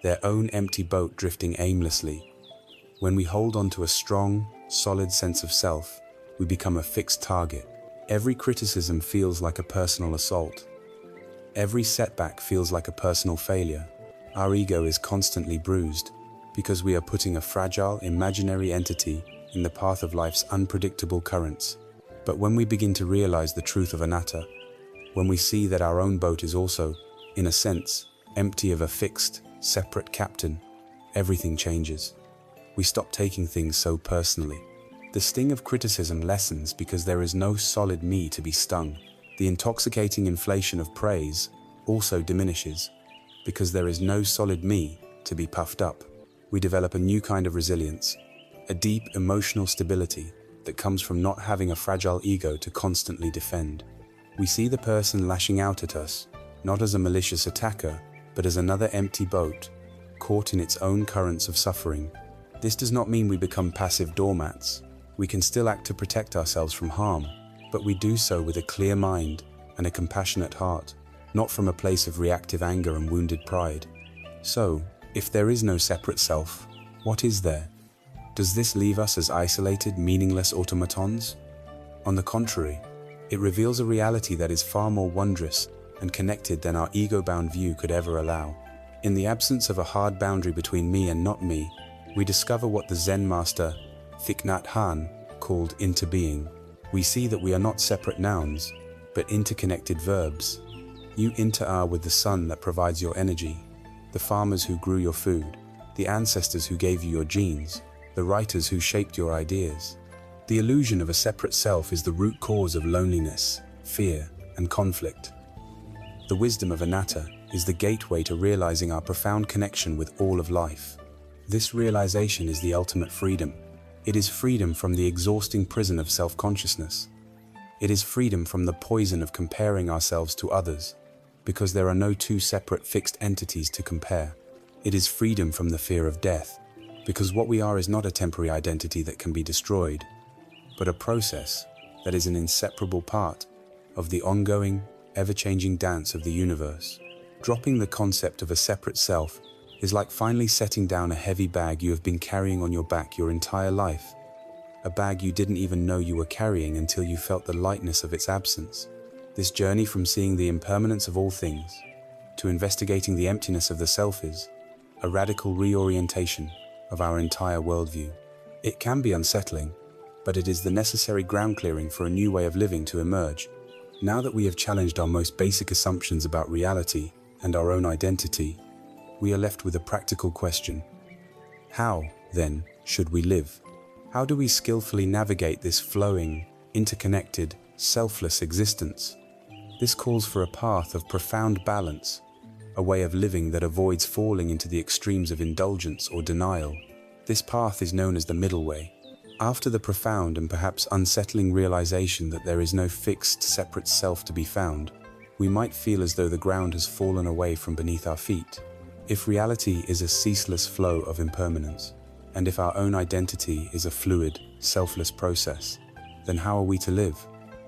their own empty boat drifting aimlessly. When we hold on to a strong, solid sense of self, we become a fixed target. Every criticism feels like a personal assault. Every setback feels like a personal failure. Our ego is constantly bruised because we are putting a fragile, imaginary entity in the path of life's unpredictable currents. But when we begin to realize the truth of Anatta, when we see that our own boat is also, in a sense, empty of a fixed, separate captain, everything changes. We stop taking things so personally. The sting of criticism lessens because there is no solid me to be stung. The intoxicating inflation of praise also diminishes because there is no solid me to be puffed up. We develop a new kind of resilience, a deep emotional stability that comes from not having a fragile ego to constantly defend. We see the person lashing out at us, not as a malicious attacker, but as another empty boat, caught in its own currents of suffering. This does not mean we become passive doormats. We can still act to protect ourselves from harm, but we do so with a clear mind and a compassionate heart, not from a place of reactive anger and wounded pride. So, if there is no separate self, what is there? Does this leave us as isolated, meaningless automatons? On the contrary, it reveals a reality that is far more wondrous and connected than our ego-bound view could ever allow. In the absence of a hard boundary between me and not me, we discover what the Zen master Thich Nhat Hanh called interbeing. We see that we are not separate nouns, but interconnected verbs. You inter-are with the sun that provides your energy, the farmers who grew your food, the ancestors who gave you your genes, the writers who shaped your ideas. The illusion of a separate self is the root cause of loneliness, fear, and conflict. The wisdom of Anatta is the gateway to realizing our profound connection with all of life. This realization is the ultimate freedom. It is freedom from the exhausting prison of self-consciousness. It is freedom from the poison of comparing ourselves to others, because there are no two separate fixed entities to compare. It is freedom from the fear of death, because what we are is not a temporary identity that can be destroyed, but a process that is an inseparable part of the ongoing, ever-changing dance of the universe. Dropping the concept of a separate self is like finally setting down a heavy bag you have been carrying on your back your entire life, a bag you didn't even know you were carrying until you felt the lightness of its absence. This journey from seeing the impermanence of all things to investigating the emptiness of the self is a radical reorientation of our entire worldview. It can be unsettling, but it is the necessary ground clearing for a new way of living to emerge. Now that we have challenged our most basic assumptions about reality and our own identity, we are left with a practical question. How, then, should we live? How do we skillfully navigate this flowing, interconnected, selfless existence? This calls for a path of profound balance, a way of living that avoids falling into the extremes of indulgence or denial. This path is known as the middle way. After the profound and perhaps unsettling realization that there is no fixed, separate self to be found, we might feel as though the ground has fallen away from beneath our feet. If reality is a ceaseless flow of impermanence, and if our own identity is a fluid, selfless process, then how are we to live?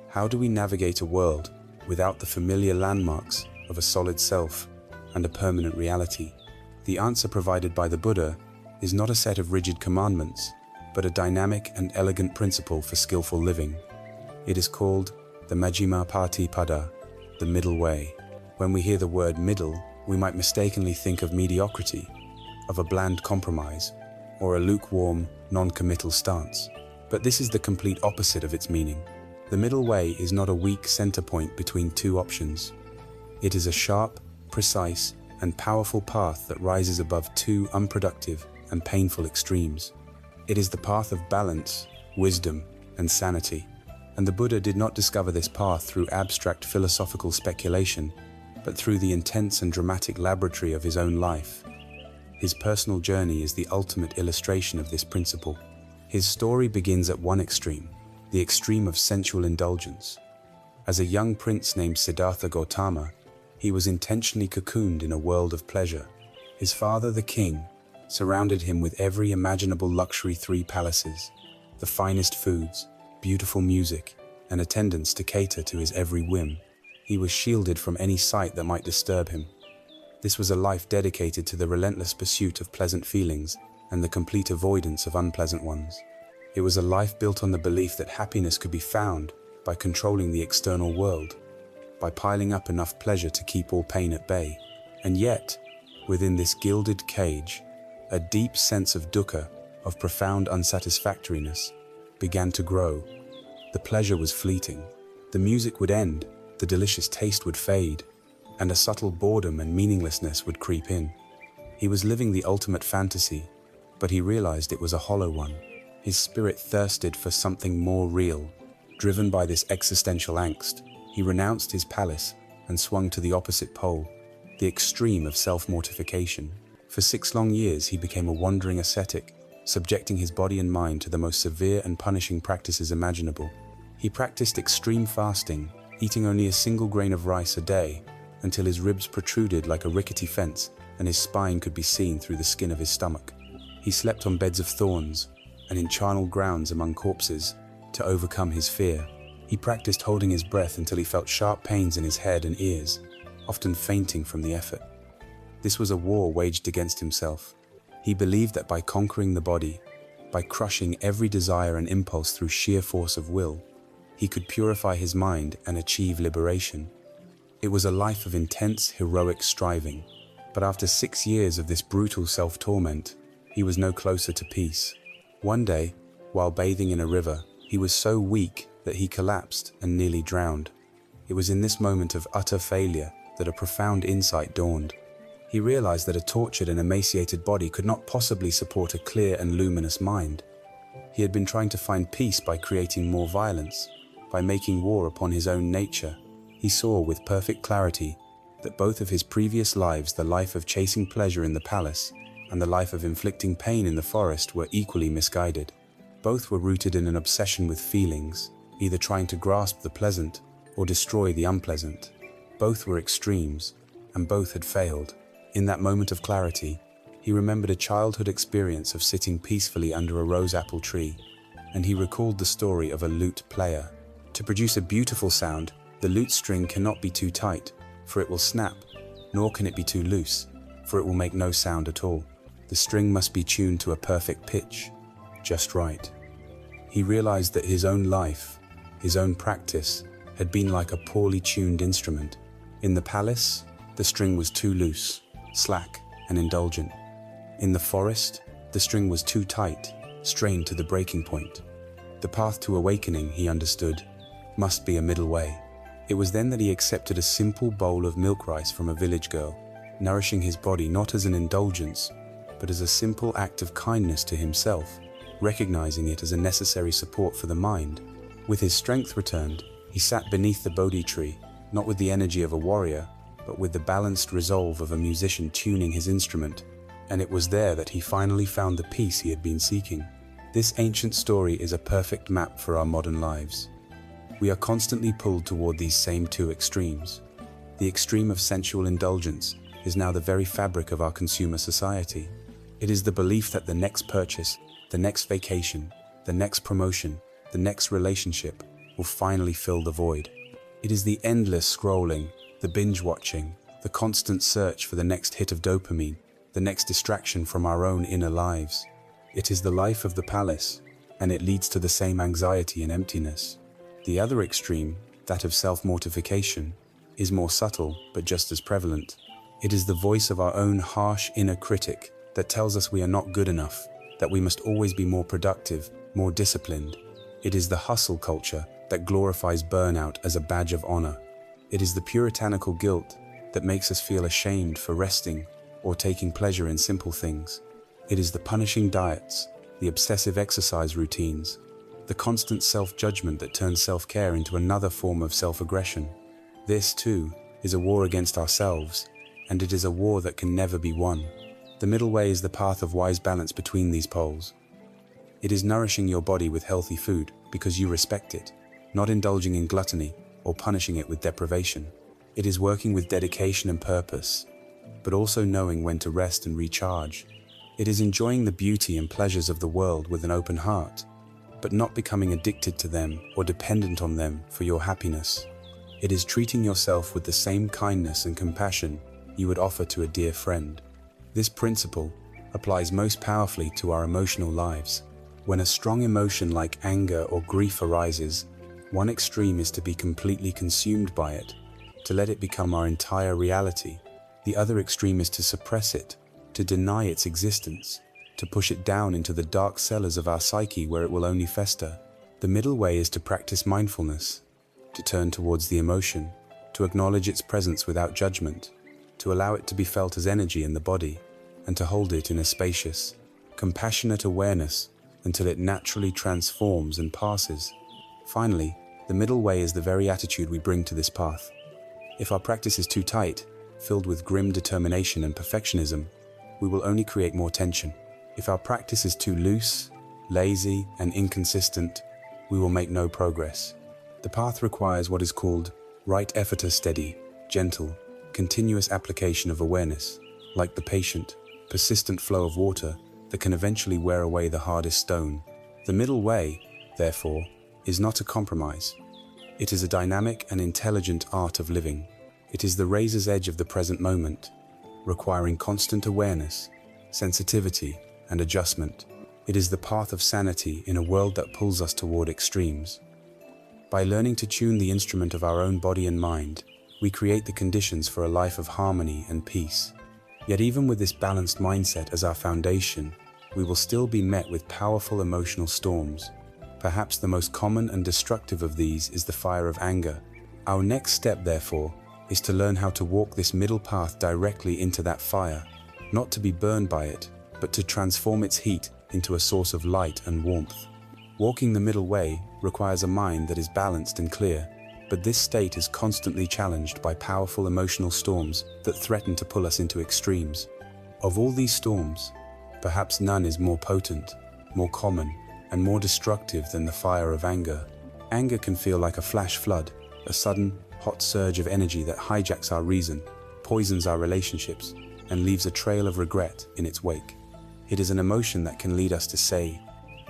How do we navigate a world without the familiar landmarks of a solid self and a permanent reality? The answer provided by the Buddha is not a set of rigid commandments, but a dynamic and elegant principle for skillful living. It is called the Majjhima Patipada, the middle way. When we hear the word middle, we might mistakenly think of mediocrity, of a bland compromise, or a lukewarm, non-committal stance. But this is the complete opposite of its meaning. The middle way is not a weak center point between two options. It is a sharp, precise, and powerful path that rises above two unproductive and painful extremes. It is the path of balance, wisdom, and sanity. And the Buddha did not discover this path through abstract philosophical speculation, but through the intense and dramatic laboratory of his own life. His personal journey is the ultimate illustration of this principle. His story begins at one extreme, the extreme of sensual indulgence. As a young prince named Siddhartha Gautama, he was intentionally cocooned in a world of pleasure. His father, the king, surrounded him with every imaginable luxury: 3 palaces, the finest foods, beautiful music, and attendants to cater to his every whim. He was shielded from any sight that might disturb him. This was a life dedicated to the relentless pursuit of pleasant feelings and the complete avoidance of unpleasant ones. It was a life built on the belief that happiness could be found by controlling the external world, by piling up enough pleasure to keep all pain at bay. And yet, within this gilded cage, a deep sense of dukkha, of profound unsatisfactoriness, began to grow. The pleasure was fleeting. The music would end, the delicious taste would fade, and a subtle boredom and meaninglessness would creep in. He was living the ultimate fantasy, but he realized it was a hollow one. His spirit thirsted for something more real. Driven by this existential angst, he renounced his palace and swung to the opposite pole, the extreme of self-mortification. For 6 long years he became a wandering ascetic, subjecting his body and mind to the most severe and punishing practices imaginable. He practiced extreme fasting, eating only a single grain of rice a day, until his ribs protruded like a rickety fence and his spine could be seen through the skin of his stomach. He slept on beds of thorns and in charnel grounds among corpses to overcome his fear. He practiced holding his breath until he felt sharp pains in his head and ears, often fainting from the effort. This was a war waged against himself. He believed that by conquering the body, by crushing every desire and impulse through sheer force of will, he could purify his mind and achieve liberation. It was a life of intense, heroic striving. But after 6 years of this brutal self-torment, he was no closer to peace. One day, while bathing in a river, he was so weak that he collapsed and nearly drowned. It was in this moment of utter failure that a profound insight dawned. He realized that a tortured and emaciated body could not possibly support a clear and luminous mind. He had been trying to find peace by creating more violence, by making war upon his own nature. He saw with perfect clarity that both of his previous lives, the life of chasing pleasure in the palace and the life of inflicting pain in the forest, were equally misguided. Both were rooted in an obsession with feelings, either trying to grasp the pleasant or destroy the unpleasant. Both were extremes, and both had failed. In that moment of clarity, he remembered a childhood experience of sitting peacefully under a rose apple tree, and he recalled the story of a lute player. To produce a beautiful sound, the lute string cannot be too tight, for it will snap, nor can it be too loose, for it will make no sound at all. The string must be tuned to a perfect pitch, just right. He realized that his own life, his own practice, had been like a poorly tuned instrument. In the palace, the string was too loose, slack, and indulgent. In the forest, the string was too tight, strained to the breaking point. The path to awakening, he understood, must be a middle way. It was then that he accepted a simple bowl of milk rice from a village girl, nourishing his body not as an indulgence, but as a simple act of kindness to himself, recognizing it as a necessary support for the mind. With his strength returned, he sat beneath the Bodhi tree, not with the energy of a warrior, but with the balanced resolve of a musician tuning his instrument, and it was there that he finally found the peace he had been seeking. This ancient story is a perfect map for our modern lives. We are constantly pulled toward these same two extremes. The extreme of sensual indulgence is now the very fabric of our consumer society. It is the belief that the next purchase, the next vacation, the next promotion, the next relationship will finally fill the void. It is the endless scrolling, the binge watching, the constant search for the next hit of dopamine, the next distraction from our own inner lives. It is the life of the palace, and it leads to the same anxiety and emptiness. The other extreme, that of self-mortification, is more subtle but just as prevalent. It is the voice of our own harsh inner critic that tells us we are not good enough, that we must always be more productive, more disciplined. It is the hustle culture that glorifies burnout as a badge of honor. It is the puritanical guilt that makes us feel ashamed for resting or taking pleasure in simple things. It is the punishing diets, the obsessive exercise routines, the constant self-judgment that turns self-care into another form of self-aggression. This, too, is a war against ourselves, and it is a war that can never be won. The middle way is the path of wise balance between these poles. It is nourishing your body with healthy food because you respect it, not indulging in gluttony or punishing it with deprivation. It is working with dedication and purpose, but also knowing when to rest and recharge. It is enjoying the beauty and pleasures of the world with an open heart, but not becoming addicted to them or dependent on them for your happiness. It is treating yourself with the same kindness and compassion you would offer to a dear friend. This principle applies most powerfully to our emotional lives. When a strong emotion like anger or grief arises, one extreme is to be completely consumed by it, to let it become our entire reality. The other extreme is to suppress it, to deny its existence, to push it down into the dark cellars of our psyche where it will only fester. The middle way is to practice mindfulness, to turn towards the emotion, to acknowledge its presence without judgment, to allow it to be felt as energy in the body, and to hold it in a spacious, compassionate awareness until it naturally transforms and passes. Finally, the middle way is the very attitude we bring to this path. If our practice is too tight, filled with grim determination and perfectionism, we will only create more tension. If our practice is too loose, lazy, and inconsistent, we will make no progress. The path requires what is called right effort, a steady, gentle, continuous application of awareness, like the patient, persistent flow of water that can eventually wear away the hardest stone. The middle way, therefore, is not a compromise. It is a dynamic and intelligent art of living. It is the razor's edge of the present moment, requiring constant awareness, sensitivity, and adjustment. It is the path of sanity in a world that pulls us toward extremes. By learning to tune the instrument of our own body and mind, we create the conditions for a life of harmony and peace. Yet even with this balanced mindset as our foundation, we will still be met with powerful emotional storms. Perhaps the most common and destructive of these is the fire of anger. Our next step, therefore, is to learn how to walk this middle path directly into that fire, not to be burned by it, but to transform its heat into a source of light and warmth. Walking the middle way requires a mind that is balanced and clear, but this state is constantly challenged by powerful emotional storms that threaten to pull us into extremes. Of all these storms, perhaps none is more potent, more common, and more destructive than the fire of anger. Anger can feel like a flash flood, a sudden, hot surge of energy that hijacks our reason, poisons our relationships, and leaves a trail of regret in its wake. It is an emotion that can lead us to say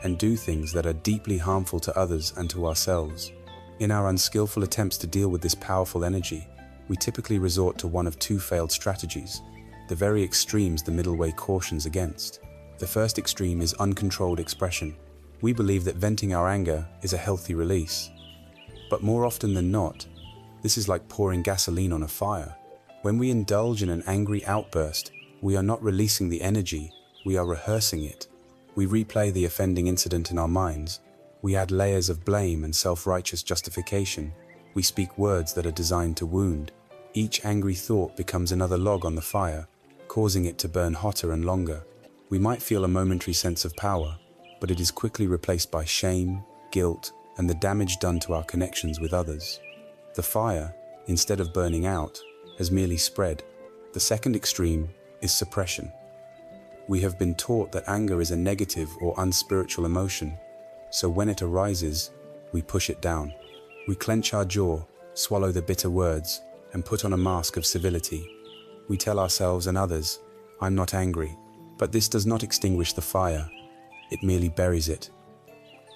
and do things that are deeply harmful to others and to ourselves. In our unskillful attempts to deal with this powerful energy, we typically resort to one of two failed strategies, the very extremes the middle way cautions against. The first extreme is uncontrolled expression. We believe that venting our anger is a healthy release. But more often than not, this is like pouring gasoline on a fire. When we indulge in an angry outburst, we are not releasing the energy, we are rehearsing it. We replay the offending incident in our minds. We add layers of blame and self-righteous justification. We speak words that are designed to wound. Each angry thought becomes another log on the fire, causing it to burn hotter and longer. We might feel a momentary sense of power, but it is quickly replaced by shame, guilt, and the damage done to our connections with others. The fire, instead of burning out, has merely spread. The second extreme is suppression. We have been taught that anger is a negative or unspiritual emotion, so when it arises, we push it down. We clench our jaw, swallow the bitter words, and put on a mask of civility. We tell ourselves and others, "I'm not angry," but this does not extinguish the fire. It merely buries it.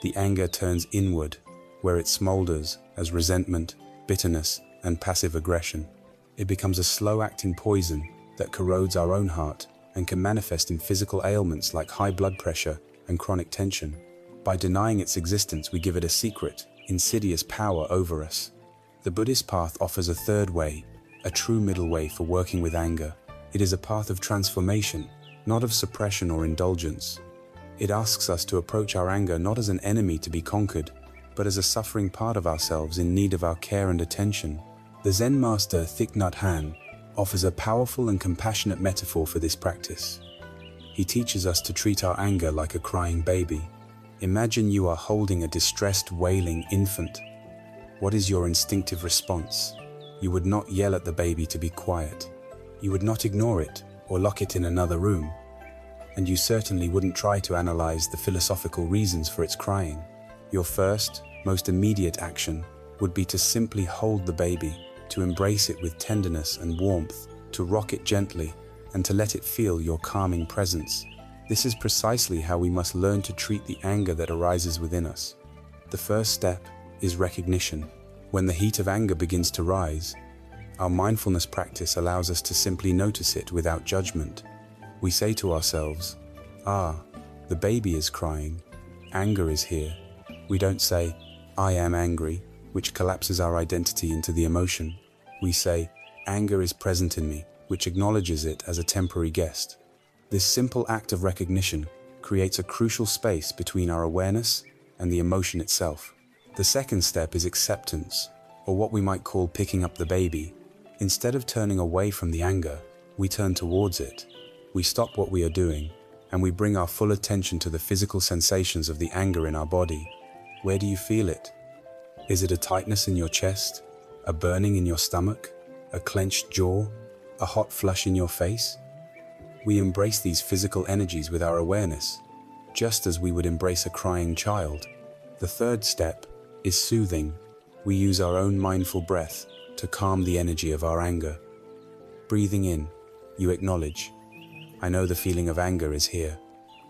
The anger turns inward, where it smolders as resentment, bitterness, and passive aggression. It becomes a slow-acting poison that corrodes our own heart and can manifest in physical ailments like high blood pressure and chronic tension. By denying its existence, we give it a secret, insidious power over us. The Buddhist path offers a third way, a true middle way for working with anger. It is a path of transformation, not of suppression or indulgence. It asks us to approach our anger not as an enemy to be conquered, but as a suffering part of ourselves in need of our care and attention. The Zen master Thich Nhat Hanh offers a powerful and compassionate metaphor for this practice. He teaches us to treat our anger like a crying baby. Imagine you are holding a distressed, wailing infant. What is your instinctive response? You would not yell at the baby to be quiet. You would not ignore it or lock it in another room. And you certainly wouldn't try to analyze the philosophical reasons for its crying. Your first, most immediate action would be to simply hold the baby, to embrace it with tenderness and warmth, to rock it gently, and to let it feel your calming presence. This is precisely how we must learn to treat the anger that arises within us. The first step is recognition. When the heat of anger begins to rise, our mindfulness practice allows us to simply notice it without judgment. We say to ourselves, the baby is crying, anger is here. We don't say, I am angry, which collapses our identity into the emotion. We say, anger is present in me, which acknowledges it as a temporary guest. This simple act of recognition creates a crucial space between our awareness and the emotion itself. The second step is acceptance, or what we might call picking up the baby. Instead of turning away from the anger, we turn towards it. We stop what we are doing, and we bring our full attention to the physical sensations of the anger in our body. Where do you feel it? Is it a tightness in your chest, a burning in your stomach, a clenched jaw, a hot flush in your face? We embrace these physical energies with our awareness, just as we would embrace a crying child. The third step is soothing. We use our own mindful breath to calm the energy of our anger. Breathing in, you acknowledge, I know the feeling of anger is here.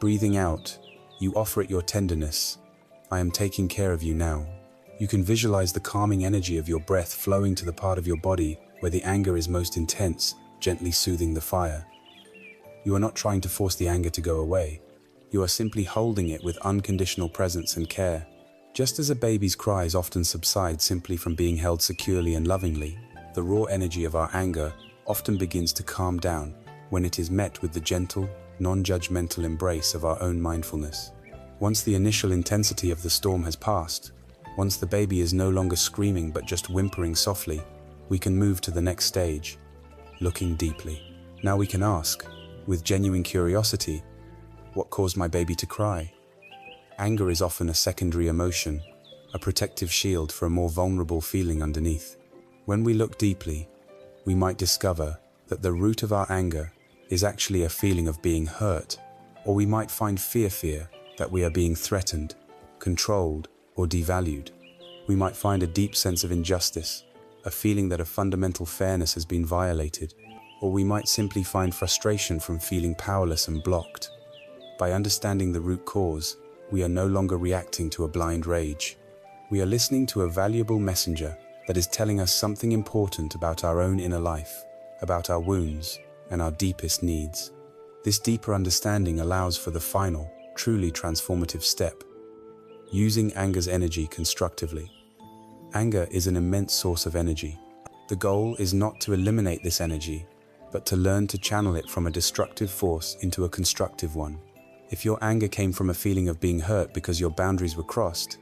Breathing out, you offer it your tenderness. I am taking care of you now. You can visualize the calming energy of your breath flowing to the part of your body where the anger is most intense, gently soothing the fire. You are not trying to force the anger to go away. You are simply holding it with unconditional presence and care. Just as a baby's cries often subside simply from being held securely and lovingly, the raw energy of our anger often begins to calm down when it is met with the gentle, non-judgmental embrace of our own mindfulness. Once the initial intensity of the storm has passed, once the baby is no longer screaming but just whimpering softly, we can move to the next stage, looking deeply. Now we can ask, with genuine curiosity, what caused my baby to cry? Anger is often a secondary emotion, a protective shield for a more vulnerable feeling underneath. When we look deeply, we might discover that the root of our anger is actually a feeling of being hurt, or we might find fear that we are being threatened, controlled, or devalued. We might find a deep sense of injustice, a feeling that a fundamental fairness has been violated, or we might simply find frustration from feeling powerless and blocked. By understanding the root cause, we are no longer reacting to a blind rage. We are listening to a valuable messenger that is telling us something important about our own inner life, about our wounds, and our deepest needs. This deeper understanding allows for the final, truly transformative step: using anger's energy constructively. Anger is an immense source of energy. The goal is not to eliminate this energy, but to learn to channel it from a destructive force into a constructive one. If your anger came from a feeling of being hurt because your boundaries were crossed,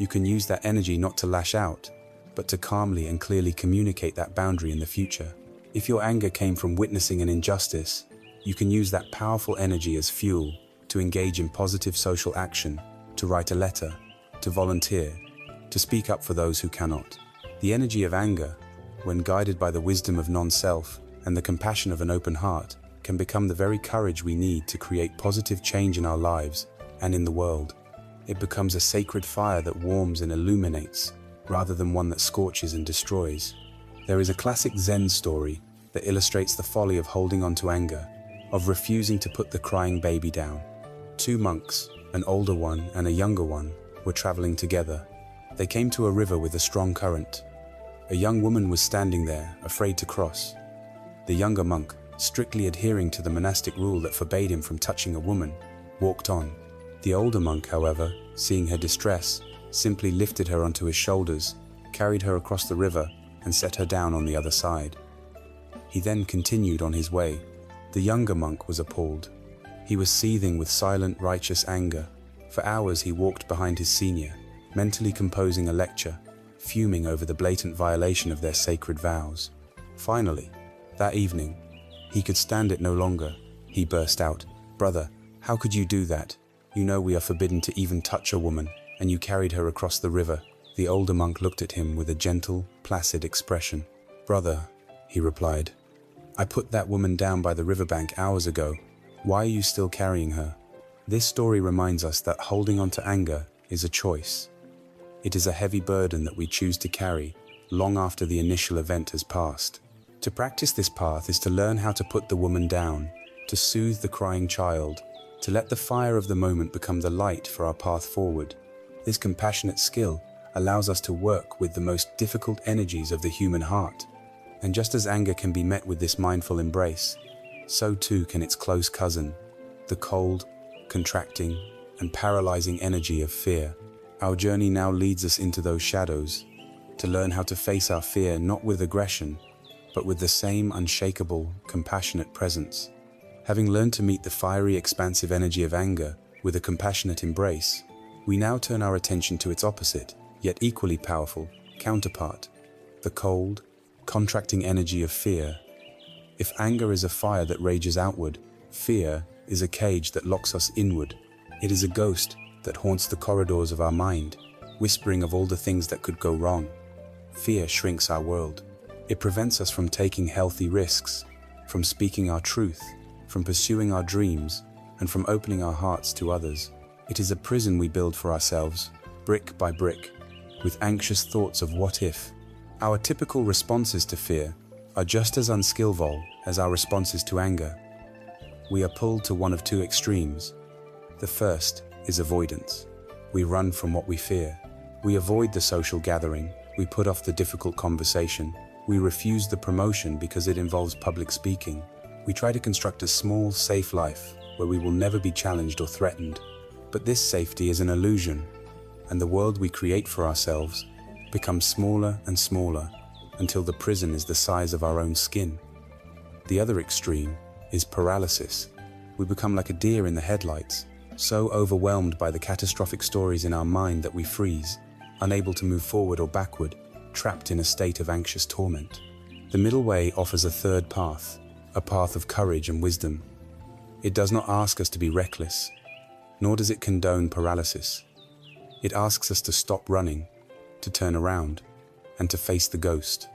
you can use that energy not to lash out, but to calmly and clearly communicate that boundary in the future. If your anger came from witnessing an injustice, you can use that powerful energy as fuel to engage in positive social action, to write a letter, to volunteer, to speak up for those who cannot. The energy of anger, when guided by the wisdom of non-self and the compassion of an open heart, can become the very courage we need to create positive change in our lives and in the world. It becomes a sacred fire that warms and illuminates, rather than one that scorches and destroys. There is a classic Zen story that illustrates the folly of holding on to anger, of refusing to put the crying baby down. Two monks, an older one and a younger one, were traveling together. They came to a river with a strong current. A young woman was standing there, afraid to cross. The younger monk, strictly adhering to the monastic rule that forbade him from touching a woman, walked on. The older monk, however, seeing her distress, simply lifted her onto his shoulders, carried her across the river, and set her down on the other side. He then continued on his way. The younger monk was appalled. He was seething with silent, righteous anger. For hours he walked behind his senior, mentally composing a lecture, fuming over the blatant violation of their sacred vows. Finally, that evening, he could stand it no longer. He burst out, "Brother, how could you do that? You know we are forbidden to even touch a woman, and you carried her across the river." The older monk looked at him with a gentle, placid expression. "Brother," he replied, "I put that woman down by the riverbank hours ago. Why are you still carrying her?" This story reminds us that holding on to anger is a choice. It is a heavy burden that we choose to carry long after the initial event has passed. To practice this path is to learn how to put the woman down, to soothe the crying child, to let the fire of the moment become the light for our path forward. This compassionate skill allows us to work with the most difficult energies of the human heart. And just as anger can be met with this mindful embrace, so too can its close cousin, the cold, contracting, and paralyzing energy of fear. Our journey now leads us into those shadows, to learn how to face our fear not with aggression, but with the same unshakable, compassionate presence. Having learned to meet the fiery, expansive energy of anger with a compassionate embrace, we now turn our attention to its opposite, yet equally powerful, counterpart, the cold, contracting energy of fear. If anger is a fire that rages outward, fear is a cage that locks us inward. It is a ghost that haunts the corridors of our mind, whispering of all the things that could go wrong. Fear shrinks our world. It prevents us from taking healthy risks, from speaking our truth, from pursuing our dreams, and from opening our hearts to others. It is a prison we build for ourselves, brick by brick, with anxious thoughts of what if. Our typical responses to fear are just as unskillful as our responses to anger. We are pulled to one of two extremes. The first is avoidance. We run from what we fear. We avoid the social gathering. We put off the difficult conversation. We refuse the promotion because it involves public speaking. We try to construct a small, safe life where we will never be challenged or threatened. But this safety is an illusion, and the world we create for ourselves becomes smaller and smaller until the prison is the size of our own skin. The other extreme is paralysis. We become like a deer in the headlights, so overwhelmed by the catastrophic stories in our mind that we freeze, unable to move forward or backward, trapped in a state of anxious torment. The middle way offers a third path, a path of courage and wisdom. It does not ask us to be reckless, nor does it condone paralysis. It asks us to stop running, to turn around, and to face the ghost.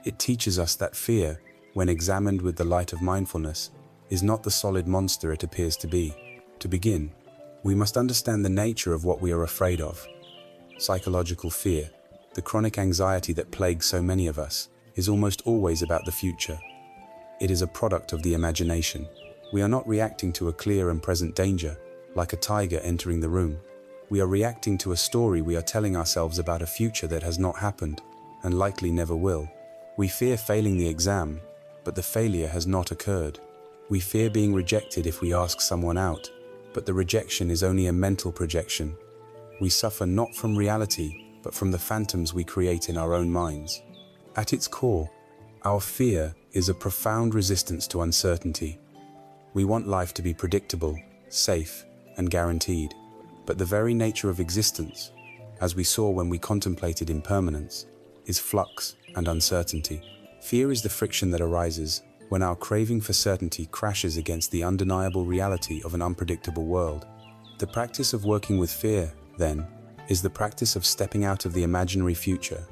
It teaches us that fear, when examined with the light of mindfulness, is not the solid monster it appears to be. To begin, we must understand the nature of what we are afraid of. Psychological fear, the chronic anxiety that plagues so many of us, is almost always about the future. It is a product of the imagination. We are not reacting to a clear and present danger, like a tiger entering the room. We are reacting to a story we are telling ourselves about a future that has not happened, and likely never will. We fear failing the exam, but the failure has not occurred. We fear being rejected if we ask someone out, but the rejection is only a mental projection. We suffer not from reality, but from the phantoms we create in our own minds. At its core, our fear is a profound resistance to uncertainty. We want life to be predictable, safe, and guaranteed. But the very nature of existence, as we saw when we contemplated impermanence, is flux and uncertainty. Fear is the friction that arises when our craving for certainty crashes against the undeniable reality of an unpredictable world. The practice of working with fear, then, is the practice of stepping out of the imaginary future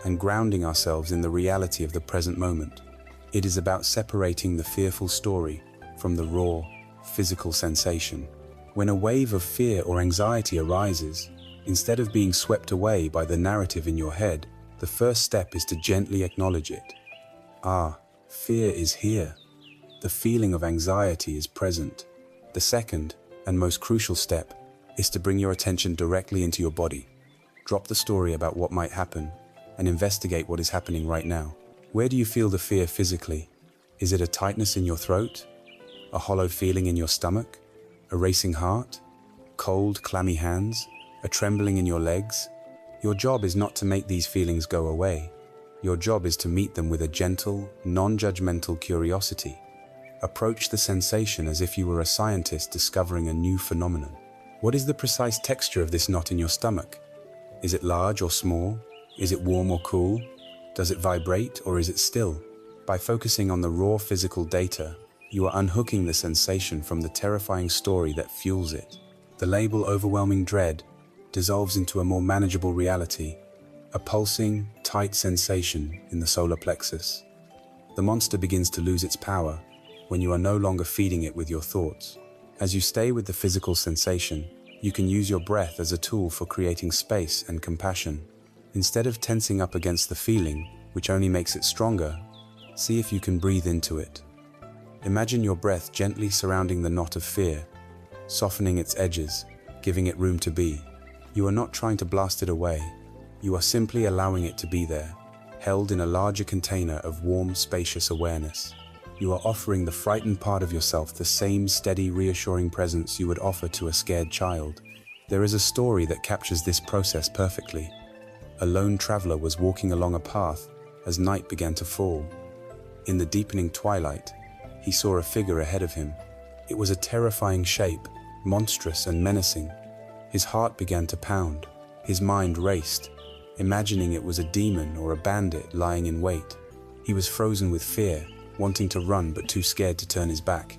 and grounding ourselves in the reality of the present moment. It is about separating the fearful story from the raw, physical sensation. When a wave of fear or anxiety arises, instead of being swept away by the narrative in your head, the first step is to gently acknowledge it. Fear is here. The feeling of anxiety is present. The second, and most crucial step, is to bring your attention directly into your body. Drop the story about what might happen and investigate what is happening right now. Where do you feel the fear physically? Is it a tightness in your throat? A hollow feeling in your stomach? A racing heart? Cold, clammy hands? A trembling in your legs? Your job is not to make these feelings go away. Your job is to meet them with a gentle, non-judgmental curiosity. Approach the sensation as if you were a scientist discovering a new phenomenon. What is the precise texture of this knot in your stomach? Is it large or small? Is it warm or cool? Does it vibrate or is it still? By focusing on the raw physical data, you are unhooking the sensation from the terrifying story that fuels it. The label overwhelming dread dissolves into a more manageable reality, a pulsing, tight sensation in the solar plexus. The monster begins to lose its power when you are no longer feeding it with your thoughts. As you stay with the physical sensation, you can use your breath as a tool for creating space and compassion. Instead of tensing up against the feeling, which only makes it stronger, see if you can breathe into it. Imagine your breath gently surrounding the knot of fear, softening its edges, giving it room to be. You are not trying to blast it away. You are simply allowing it to be there, held in a larger container of warm, spacious awareness. You are offering the frightened part of yourself the same steady, reassuring presence you would offer to a scared child. There is a story that captures this process perfectly. A lone traveler was walking along a path as night began to fall. In the deepening twilight, he saw a figure ahead of him. It was a terrifying shape, monstrous and menacing. His heart began to pound. His mind raced, imagining it was a demon or a bandit lying in wait. He was frozen with fear, wanting to run but too scared to turn his back.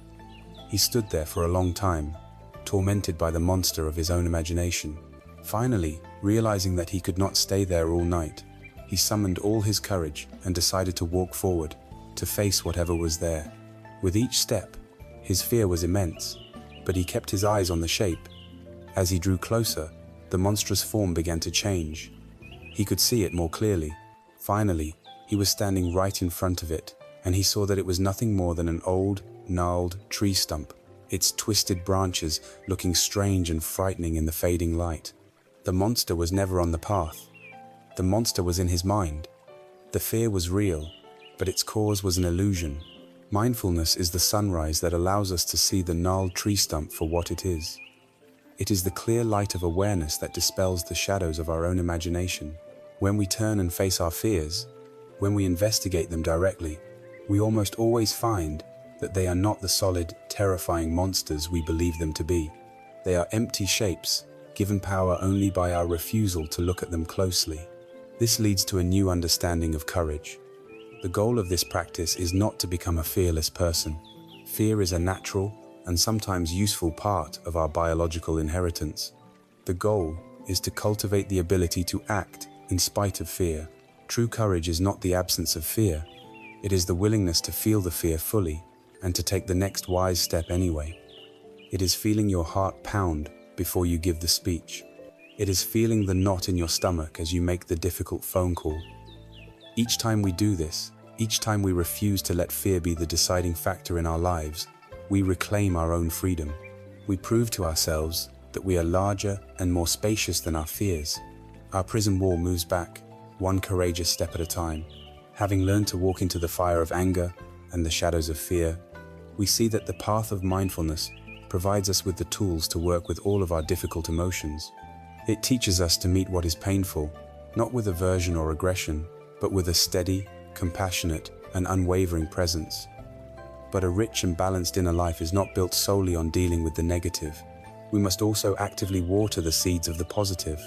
He stood there for a long time, tormented by the monster of his own imagination. Finally, realizing that he could not stay there all night, he summoned all his courage and decided to walk forward, to face whatever was there. With each step, his fear was immense, but he kept his eyes on the shape. As he drew closer, the monstrous form began to change. He could see it more clearly. Finally, he was standing right in front of it, and he saw that it was nothing more than an old, gnarled tree stump. its twisted branches looking strange and frightening in the fading light. The monster was never on the path. The monster was in his mind. The fear was real, but its cause was an illusion. Mindfulness is the sunrise that allows us to see the gnarled tree stump for what it is. It is the clear light of awareness that dispels the shadows of our own imagination. When we turn and face our fears, when we investigate them directly, we almost always find that they are not the solid, terrifying monsters we believe them to be. They are empty shapes, given power only by our refusal to look at them closely. This leads to a new understanding of courage. The goal of this practice is not to become a fearless person. Fear is a natural and sometimes useful part of our biological inheritance. The goal is to cultivate the ability to act in spite of fear. True courage is not the absence of fear. It is the willingness to feel the fear fully and to take the next wise step anyway. It is feeling your heart pound before you give the speech. It is feeling the knot in your stomach as you make the difficult phone call. Each time we do this, each time we refuse to let fear be the deciding factor in our lives, we reclaim our own freedom. We prove to ourselves that we are larger and more spacious than our fears. Our prison wall moves back, one courageous step at a time. Having learned to walk into the fire of anger and the shadows of fear, we see that the path of mindfulness provides us with the tools to work with all of our difficult emotions. It teaches us to meet what is painful, not with aversion or aggression, but with a steady, compassionate, and unwavering presence. But a rich and balanced inner life is not built solely on dealing with the negative. We must also actively water the seeds of the positive.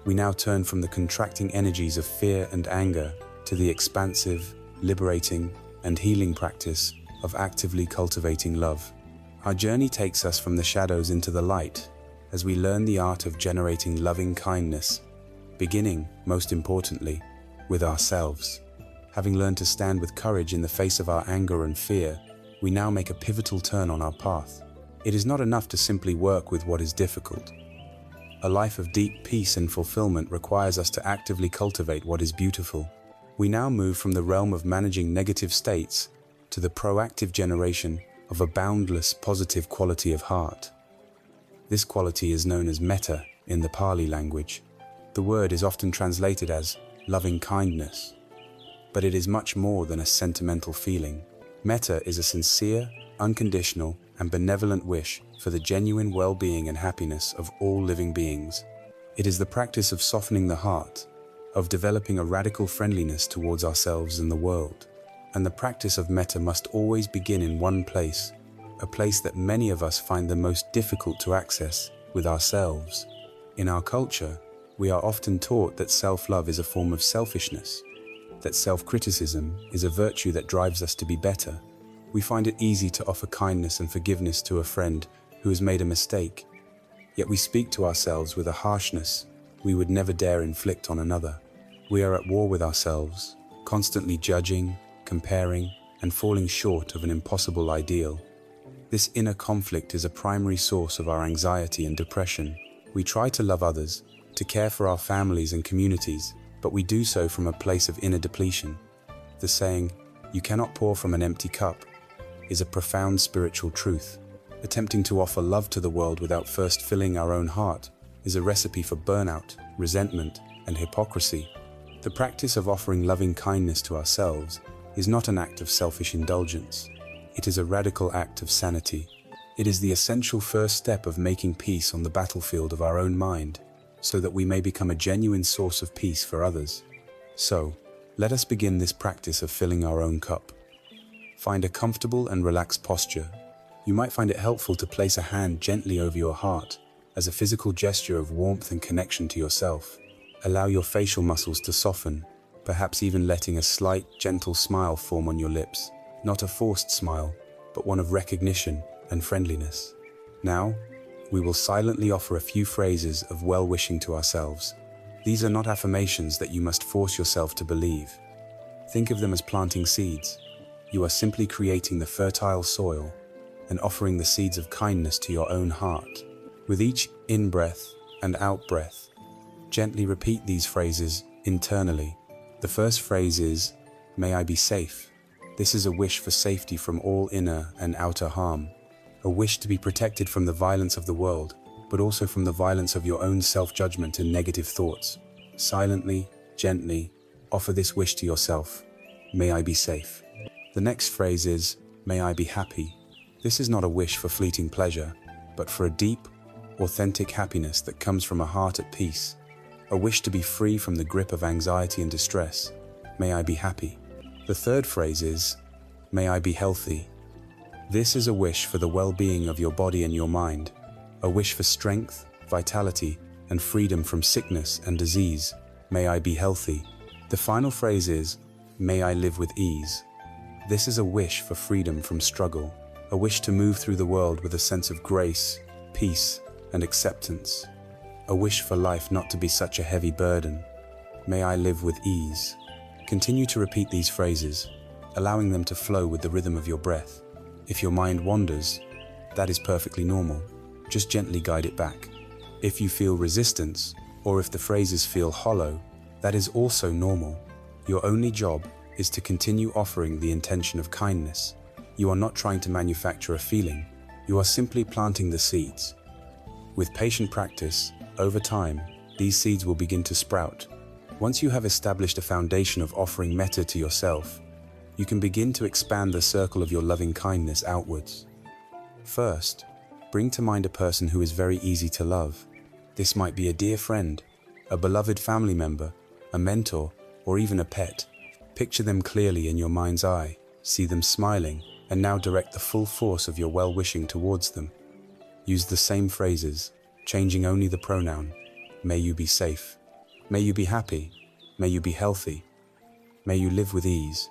We now turn from the contracting energies of fear and anger to the expansive, liberating, and healing practice of actively cultivating love. Our journey takes us from the shadows into the light as we learn the art of generating loving kindness, beginning, most importantly, with ourselves. Having learned to stand with courage in the face of our anger and fear, we now make a pivotal turn on our path. It is not enough to simply work with what is difficult. A life of deep peace and fulfillment requires us to actively cultivate what is beautiful. We now move from the realm of managing negative states to the proactive generation of a boundless positive quality of heart. This quality is known as Metta in the Pali language. The word is often translated as loving kindness, but it is much more than a sentimental feeling. Metta is a sincere, unconditional, and benevolent wish for the genuine well-being and happiness of all living beings. It is the practice of softening the heart, of developing a radical friendliness towards ourselves and the world. And the practice of Metta must always begin in one place, a place that many of us find the most difficult to access, with ourselves. In our culture, we are often taught that self-love is a form of selfishness, that self-criticism is a virtue that drives us to be better. We find it easy to offer kindness and forgiveness to a friend who has made a mistake, yet we speak to ourselves with a harshness we would never dare inflict on another. We are at war with ourselves, constantly judging, comparing, and falling short of an impossible ideal. This inner conflict is a primary source of our anxiety and depression. We try to love others, to care for our families and communities, but we do so from a place of inner depletion. The saying, "You cannot pour from an empty cup," is a profound spiritual truth. Attempting to offer love to the world without first filling our own heart is a recipe for burnout, resentment, and hypocrisy. The practice of offering loving kindness to ourselves is not an act of selfish indulgence. It is a radical act of sanity. It is the essential first step of making peace on the battlefield of our own mind, so that we may become a genuine source of peace for others. So, let us begin this practice of filling our own cup. Find a comfortable and relaxed posture. You might find it helpful to place a hand gently over your heart as a physical gesture of warmth and connection to yourself. Allow your facial muscles to soften, perhaps even letting a slight, gentle smile form on your lips. Not a forced smile, but one of recognition and friendliness. Now, we will silently offer a few phrases of well-wishing to ourselves. These are not affirmations that you must force yourself to believe. Think of them as planting seeds. You are simply creating the fertile soil and offering the seeds of kindness to your own heart. With each in-breath and out-breath, gently repeat these phrases internally. The first phrase is, "May I be safe." This is a wish for safety from all inner and outer harm, a wish to be protected from the violence of the world, but also from the violence of your own self-judgment and negative thoughts. Silently, gently, offer this wish to yourself. May I be safe. The next phrase is, may I be happy. This is not a wish for fleeting pleasure, but for a deep, authentic happiness that comes from a heart at peace. A wish to be free from the grip of anxiety and distress. May I be happy. The third phrase is, may I be healthy. This is a wish for the well-being of your body and your mind. A wish for strength, vitality, and freedom from sickness and disease. May I be healthy. The final phrase is, may I live with ease. This is a wish for freedom from struggle, a wish to move through the world with a sense of grace, peace, and acceptance. A wish for life not to be such a heavy burden. May I live with ease. Continue to repeat these phrases, allowing them to flow with the rhythm of your breath. If your mind wanders, that is perfectly normal. Just gently guide it back. If you feel resistance, or if the phrases feel hollow, that is also normal. Your only job is to continue offering the intention of kindness. You are not trying to manufacture a feeling. You are simply planting the seeds. With patient practice, over time, these seeds will begin to sprout. Once you have established a foundation of offering metta to yourself, you can begin to expand the circle of your loving kindness outwards. First, bring to mind a person who is very easy to love. This might be a dear friend, a beloved family member, a mentor, or even a pet. Picture them clearly in your mind's eye, see them smiling, and now direct the full force of your well-wishing towards them. Use the same phrases, changing only the pronoun. May you be safe. May you be happy. May you be healthy. May you live with ease.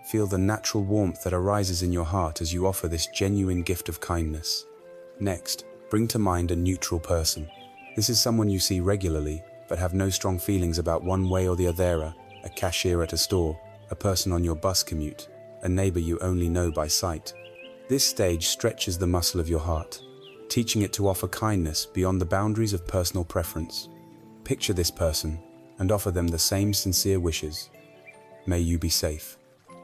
Feel the natural warmth that arises in your heart as you offer this genuine gift of kindness. Next, bring to mind a neutral person. This is someone you see regularly, but have no strong feelings about one way or the other. A cashier at a store, a person on your bus commute, a neighbor you only know by sight. This stage stretches the muscle of your heart, teaching it to offer kindness beyond the boundaries of personal preference. Picture this person and offer them the same sincere wishes. May you be safe.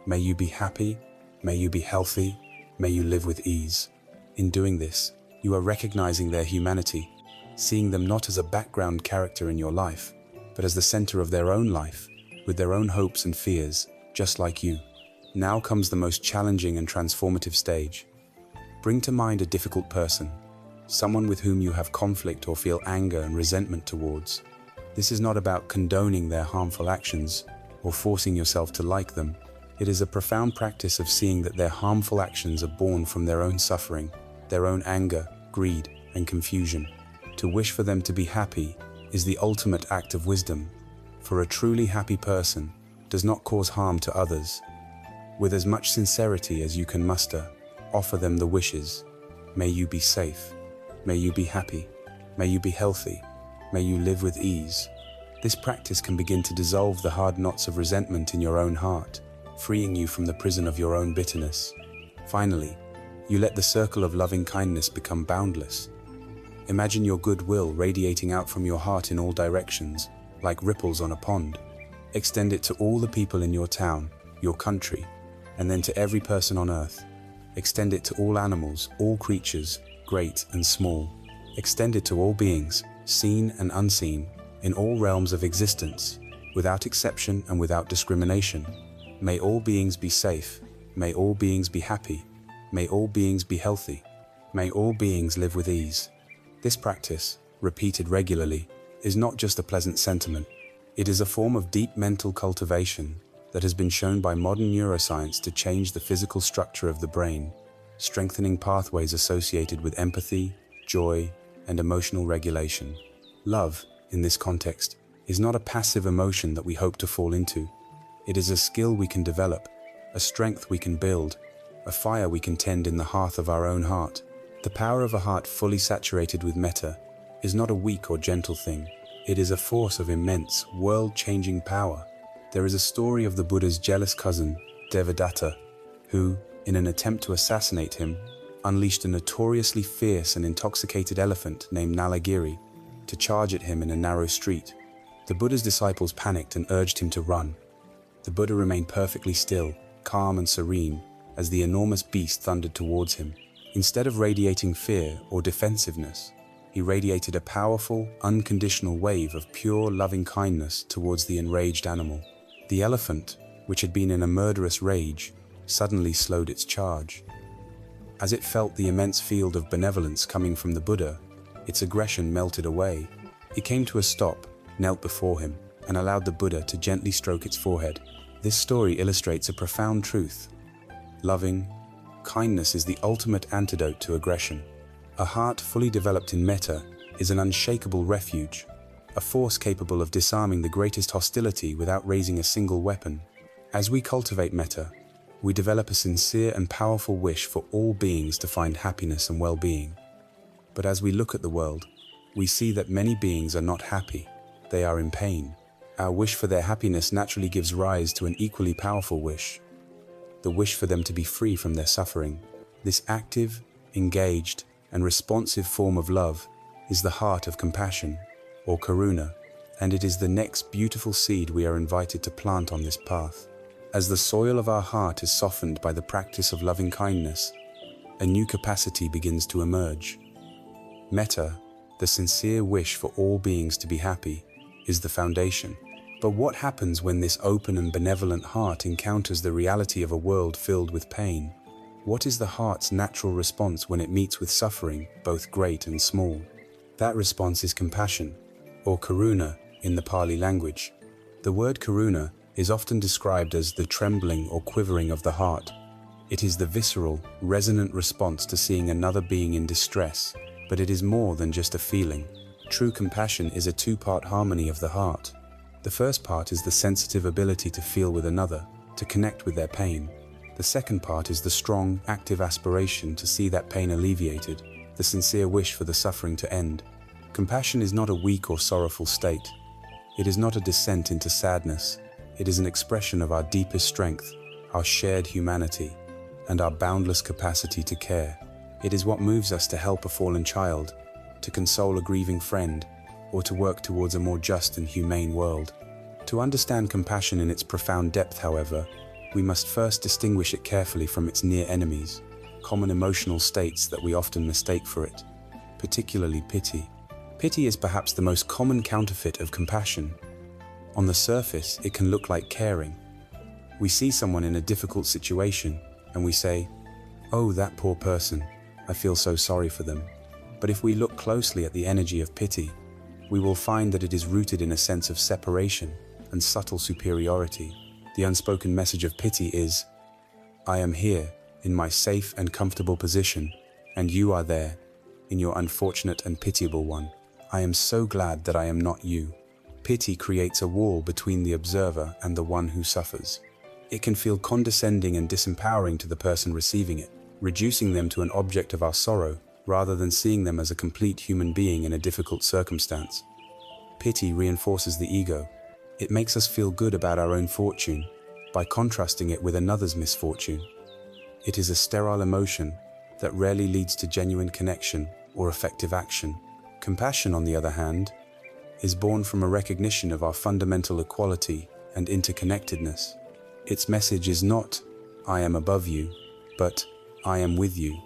May you be happy. May you be healthy. May you live with ease. In doing this, you are recognizing their humanity, seeing them not as a background character in your life, but as the center of their own life, with their own hopes and fears, just like you. Now comes the most challenging and transformative stage. Bring to mind a difficult person, someone with whom you have conflict or feel anger and resentment towards. This is not about condoning their harmful actions or forcing yourself to like them. It is a profound practice of seeing that their harmful actions are born from their own suffering, their own anger, greed, and confusion. To wish for them to be happy is the ultimate act of wisdom, for a truly happy person does not cause harm to others. With as much sincerity as you can muster, offer them the wishes. May you be safe. May you be happy. May you be healthy. May you live with ease. This practice can begin to dissolve the hard knots of resentment in your own heart, freeing you from the prison of your own bitterness. Finally, you let the circle of loving kindness become boundless. Imagine your goodwill radiating out from your heart in all directions, like ripples on a pond. Extend it to all the people in your town, your country, and then to every person on earth. Extend it to all animals, all creatures, great and small. Extend it to all beings, seen and unseen, in all realms of existence, without exception and without discrimination. May all beings be safe. May all beings be happy. May all beings be healthy. May all beings live with ease. This practice, repeated regularly, is not just a pleasant sentiment. It is a form of deep mental cultivation that has been shown by modern neuroscience to change the physical structure of the brain, strengthening pathways associated with empathy, joy, and emotional regulation. Love, in this context, is not a passive emotion that we hope to fall into. It is a skill we can develop, a strength we can build, a fire we can tend in the hearth of our own heart. The power of a heart fully saturated with metta is not a weak or gentle thing. It is a force of immense, world-changing power. There is a story of the Buddha's jealous cousin, Devadatta, who, in an attempt to assassinate him, unleashed a notoriously fierce and intoxicated elephant named Nalagiri to charge at him in a narrow street. The Buddha's disciples panicked and urged him to run. The Buddha remained perfectly still, calm and serene, as the enormous beast thundered towards him. Instead of radiating fear or defensiveness, he radiated a powerful, unconditional wave of pure, loving kindness towards the enraged animal. The elephant, which had been in a murderous rage, suddenly slowed its charge. As it felt the immense field of benevolence coming from the Buddha, its aggression melted away. It came to a stop, knelt before him, and allowed the Buddha to gently stroke its forehead. This story illustrates a profound truth. Loving kindness is the ultimate antidote to aggression. A heart fully developed in metta is an unshakable refuge, a force capable of disarming the greatest hostility without raising a single weapon. As we cultivate metta, we develop a sincere and powerful wish for all beings to find happiness and well-being. But as we look at the world, we see that many beings are not happy, they are in pain. Our wish for their happiness naturally gives rise to an equally powerful wish, the wish for them to be free from their suffering. This active, engaged, and responsive form of love is the heart of compassion, or karuna, and it is the next beautiful seed we are invited to plant on this path. As the soil of our heart is softened by the practice of loving kindness, a new capacity begins to emerge. Metta, the sincere wish for all beings to be happy, is the foundation. But what happens when this open and benevolent heart encounters the reality of a world filled with pain? What is the heart's natural response when it meets with suffering, both great and small? That response is compassion, or karuna in the Pali language. The word karuna is often described as the trembling or quivering of the heart. It is the visceral, resonant response to seeing another being in distress, but it is more than just a feeling. True compassion is a two-part harmony of the heart. The first part is the sensitive ability to feel with another, to connect with their pain. The second part is the strong, active aspiration to see that pain alleviated, the sincere wish for the suffering to end. Compassion is not a weak or sorrowful state. It is not a descent into sadness. It is an expression of our deepest strength, our shared humanity, and our boundless capacity to care. It is what moves us to help a fallen child, to console a grieving friend, or to work towards a more just and humane world. To understand compassion in its profound depth, however, we must first distinguish it carefully from its near enemies, common emotional states that we often mistake for it, particularly pity. Pity is perhaps the most common counterfeit of compassion. On the surface, it can look like caring. We see someone in a difficult situation, and we say, "Oh, that poor person, I feel so sorry for them." But if we look closely at the energy of pity, we will find that it is rooted in a sense of separation and subtle superiority. The unspoken message of pity is, "I am here, in my safe and comfortable position, and you are there, in your unfortunate and pitiable one. I am so glad that I am not you." Pity creates a wall between the observer and the one who suffers. It can feel condescending and disempowering to the person receiving it, reducing them to an object of our sorrow, rather than seeing them as a complete human being in a difficult circumstance. Pity reinforces the ego. It makes us feel good about our own fortune by contrasting it with another's misfortune. It is a sterile emotion that rarely leads to genuine connection or effective action. Compassion, on the other hand, is born from a recognition of our fundamental equality and interconnectedness. Its message is not, "I am above you," but "I am with you."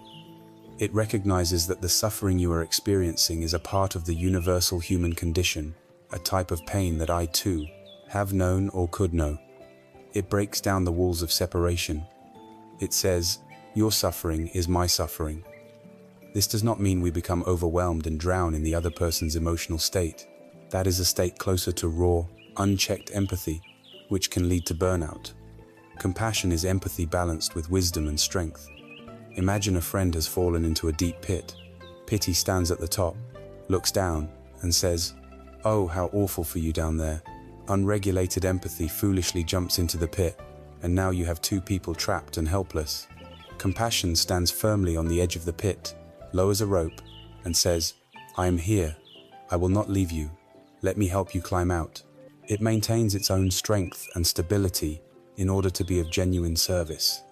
It recognizes that the suffering you are experiencing is a part of the universal human condition, a type of pain that I too have known or could know. It breaks down the walls of separation. It says, "Your suffering is my suffering." This does not mean we become overwhelmed and drown in the other person's emotional state. That is a state closer to raw, unchecked empathy, which can lead to burnout. Compassion is empathy balanced with wisdom and strength. Imagine a friend has fallen into a deep pit. Pity stands at the top, looks down, and says, "Oh, how awful for you down there." Unregulated empathy foolishly jumps into the pit, and now you have two people trapped and helpless. Compassion stands firmly on the edge of the pit, lowers a rope, and says, "I am here. I will not leave you. Let me help you climb out." It maintains its own strength and stability in order to be of genuine service.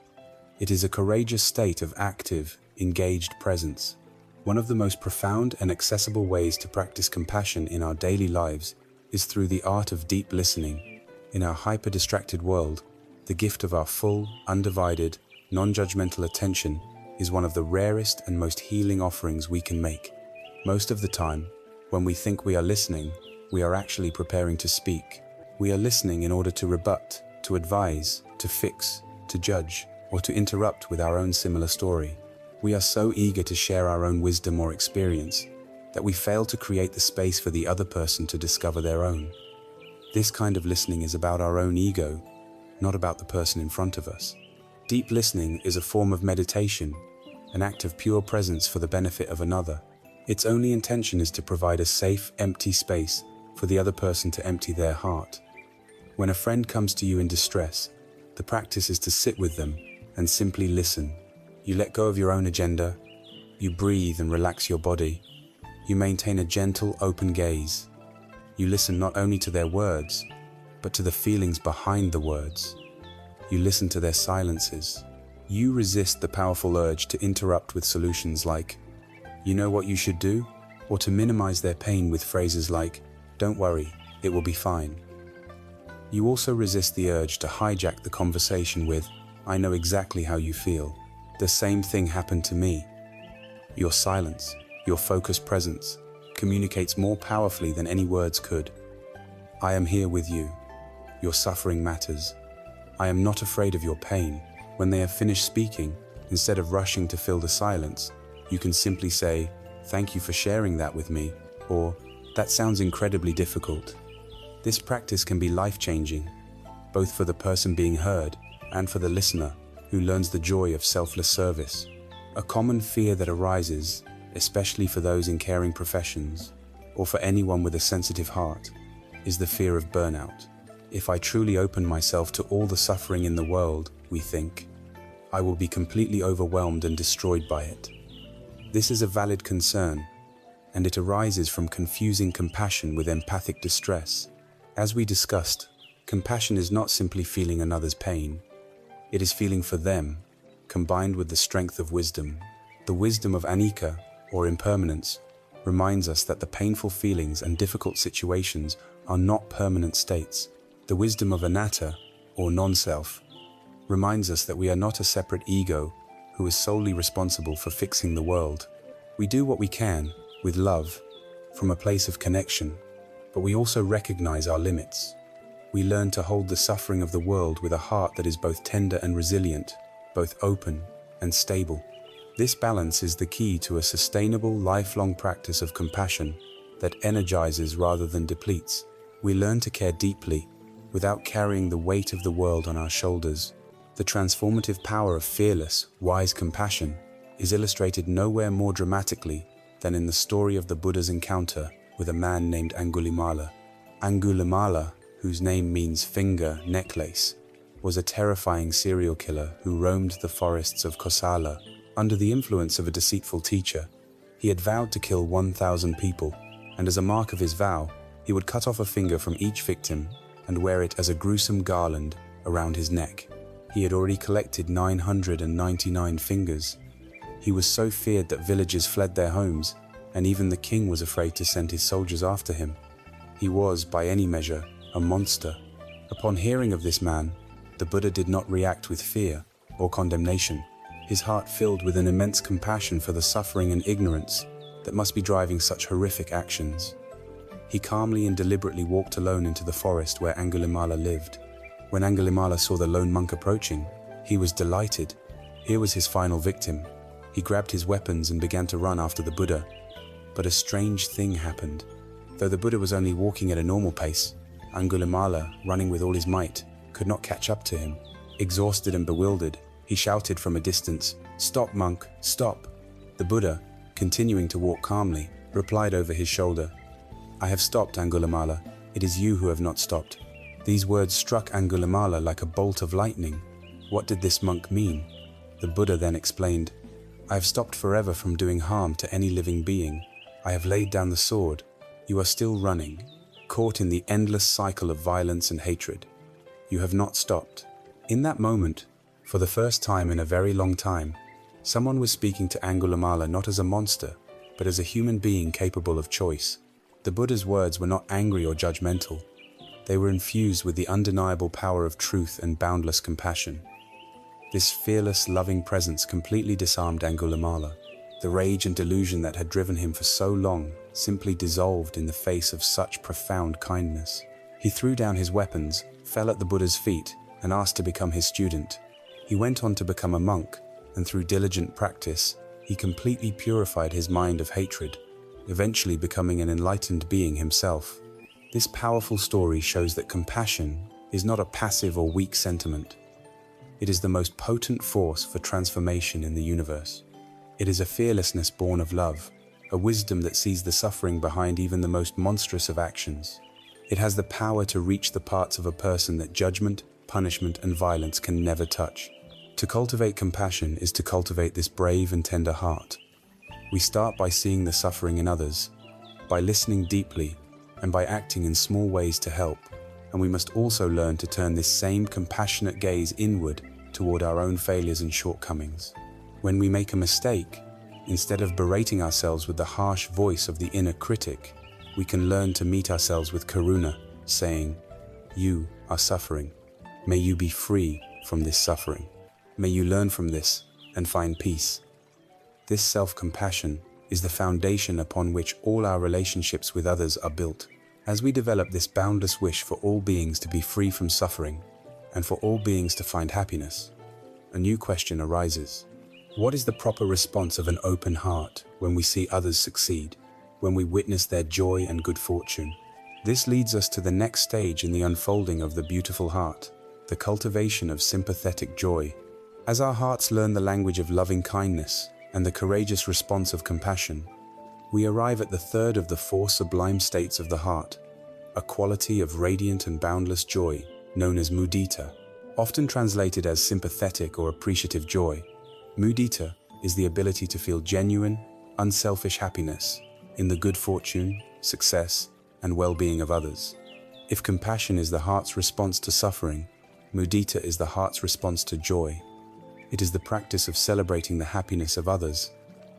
It is a courageous state of active, engaged presence. One of the most profound and accessible ways to practice compassion in our daily lives is through the art of deep listening. In our hyper-distracted world, the gift of our full, undivided, non-judgmental attention is one of the rarest and most healing offerings we can make. Most of the time, when we think we are listening, we are actually preparing to speak. We are listening in order to rebut, to advise, to fix, to judge, or to interrupt with our own similar story. We are so eager to share our own wisdom or experience that we fail to create the space for the other person to discover their own. This kind of listening is about our own ego, not about the person in front of us. Deep listening is a form of meditation, an act of pure presence for the benefit of another. Its only intention is to provide a safe, empty space for the other person to empty their heart. When a friend comes to you in distress, the practice is to sit with them and simply listen. You let go of your own agenda, you breathe and relax your body, you maintain a gentle, open gaze. You listen not only to their words, but to the feelings behind the words. You listen to their silences. You resist the powerful urge to interrupt with solutions like, "You know what you should do?" or to minimize their pain with phrases like, "Don't worry, it will be fine." You also resist the urge to hijack the conversation with, "I know exactly how you feel. The same thing happened to me." Your silence, your focused presence, communicates more powerfully than any words could. "I am here with you. Your suffering matters. I am not afraid of your pain." When they have finished speaking, instead of rushing to fill the silence, you can simply say, "Thank you for sharing that with me," or "That sounds incredibly difficult." This practice can be life-changing, both for the person being heard and for the listener, who learns the joy of selfless service. A common fear that arises, especially for those in caring professions, or for anyone with a sensitive heart, is the fear of burnout. If I truly open myself to all the suffering in the world, we think, I will be completely overwhelmed and destroyed by it. This is a valid concern, and it arises from confusing compassion with empathic distress. As we discussed, compassion is not simply feeling another's pain. It is feeling for them, combined with the strength of wisdom. The wisdom of Anicca, or impermanence, reminds us that the painful feelings and difficult situations are not permanent states. The wisdom of Anatta, or non-self, reminds us that we are not a separate ego who is solely responsible for fixing the world. We do what we can, with love, from a place of connection, but we also recognize our limits. We learn to hold the suffering of the world with a heart that is both tender and resilient, both open and stable. This balance is the key to a sustainable, lifelong practice of compassion that energizes rather than depletes. We learn to care deeply, without carrying the weight of the world on our shoulders. The transformative power of fearless, wise compassion is illustrated nowhere more dramatically than in the story of the Buddha's encounter with a man named Angulimala. Angulimala, whose name means finger necklace, was a terrifying serial killer who roamed the forests of Kosala. Under the influence of a deceitful teacher, he had vowed to kill 1,000 people, and as a mark of his vow, he would cut off a finger from each victim and wear it as a gruesome garland around his neck. He had already collected 999 fingers. He was so feared that villagers fled their homes, and even the king was afraid to send his soldiers after him. He was, by any measure, a monster. Upon hearing of this man, the Buddha did not react with fear or condemnation. His heart filled with an immense compassion for the suffering and ignorance that must be driving such horrific actions. He calmly and deliberately walked alone into the forest where Angulimala lived. When Angulimala saw the lone monk approaching, he was delighted. Here was his final victim. He grabbed his weapons and began to run after the Buddha. But a strange thing happened. Though the Buddha was only walking at a normal pace, Angulimala, running with all his might, could not catch up to him. Exhausted and bewildered, he shouted from a distance, "Stop, monk, stop!" The Buddha, continuing to walk calmly, replied over his shoulder, "I have stopped, Angulimala. It is you who have not stopped." These words struck Angulimala like a bolt of lightning. What did this monk mean? The Buddha then explained, "I have stopped forever from doing harm to any living being. I have laid down the sword. You are still running, caught in the endless cycle of violence and hatred. You have not stopped." In that moment, for the first time in a very long time, someone was speaking to Angulimala not as a monster, but as a human being capable of choice. The Buddha's words were not angry or judgmental. They were infused with the undeniable power of truth and boundless compassion. This fearless, loving presence completely disarmed Angulimala. The rage and delusion that had driven him for so long simply dissolved in the face of such profound kindness. He threw down his weapons, fell at the Buddha's feet, and asked to become his student. He went on to become a monk, and through diligent practice, he completely purified his mind of hatred, eventually becoming an enlightened being himself. This powerful story shows that compassion is not a passive or weak sentiment. It is the most potent force for transformation in the universe. It is a fearlessness born of love, a wisdom that sees the suffering behind even the most monstrous of actions. It has the power to reach the parts of a person that judgment, punishment, and violence can never touch. To cultivate compassion is to cultivate this brave and tender heart. We start by seeing the suffering in others, by listening deeply, and by acting in small ways to help. And we must also learn to turn this same compassionate gaze inward toward our own failures and shortcomings. When we make a mistake, instead of berating ourselves with the harsh voice of the inner critic, we can learn to meet ourselves with karuna, saying, "You are suffering. May you be free from this suffering. May you learn from this and find peace." This self-compassion is the foundation upon which all our relationships with others are built. As we develop this boundless wish for all beings to be free from suffering and for all beings to find happiness, a new question arises. What is the proper response of an open heart when we see others succeed, when we witness their joy and good fortune? This leads us to the next stage in the unfolding of the beautiful heart, the cultivation of sympathetic joy. As our hearts learn the language of loving kindness and the courageous response of compassion, we arrive at the third of the four sublime states of the heart, a quality of radiant and boundless joy known as mudita. Often translated as sympathetic or appreciative joy, mudita is the ability to feel genuine, unselfish happiness in the good fortune, success, and well-being of others. If compassion is the heart's response to suffering, mudita is the heart's response to joy. It is the practice of celebrating the happiness of others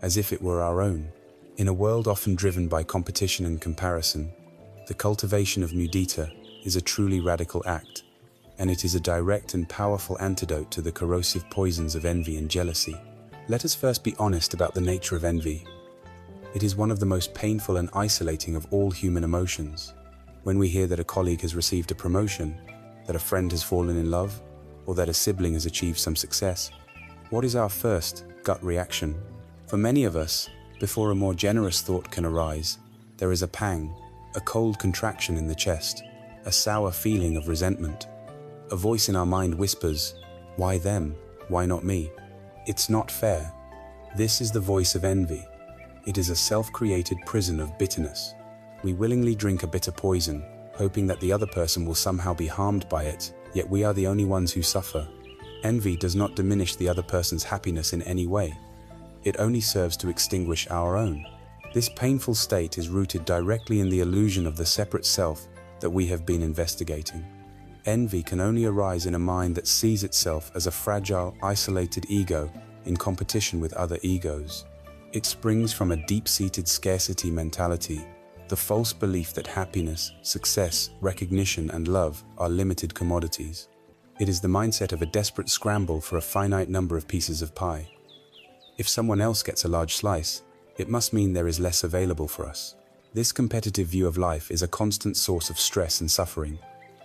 as if it were our own. In a world often driven by competition and comparison, the cultivation of mudita is a truly radical act, and it is a direct and powerful antidote to the corrosive poisons of envy and jealousy. Let us first be honest about the nature of envy. It is one of the most painful and isolating of all human emotions. When we hear that a colleague has received a promotion, that a friend has fallen in love, or that a sibling has achieved some success, what is our first gut reaction? For many of us, before a more generous thought can arise, there is a pang, a cold contraction in the chest, a sour feeling of resentment. A voice in our mind whispers, "Why them? Why not me? It's not fair." This is the voice of envy. It is a self-created prison of bitterness. We willingly drink a bitter poison, hoping that the other person will somehow be harmed by it, yet we are the only ones who suffer. Envy does not diminish the other person's happiness in any way. It only serves to extinguish our own. This painful state is rooted directly in the illusion of the separate self that we have been investigating. Envy can only arise in a mind that sees itself as a fragile, isolated ego in competition with other egos. It springs from a deep-seated scarcity mentality, the false belief that happiness, success, recognition, and love are limited commodities. It is the mindset of a desperate scramble for a finite number of pieces of pie. If someone else gets a large slice, it must mean there is less available for us. This competitive view of life is a constant source of stress and suffering,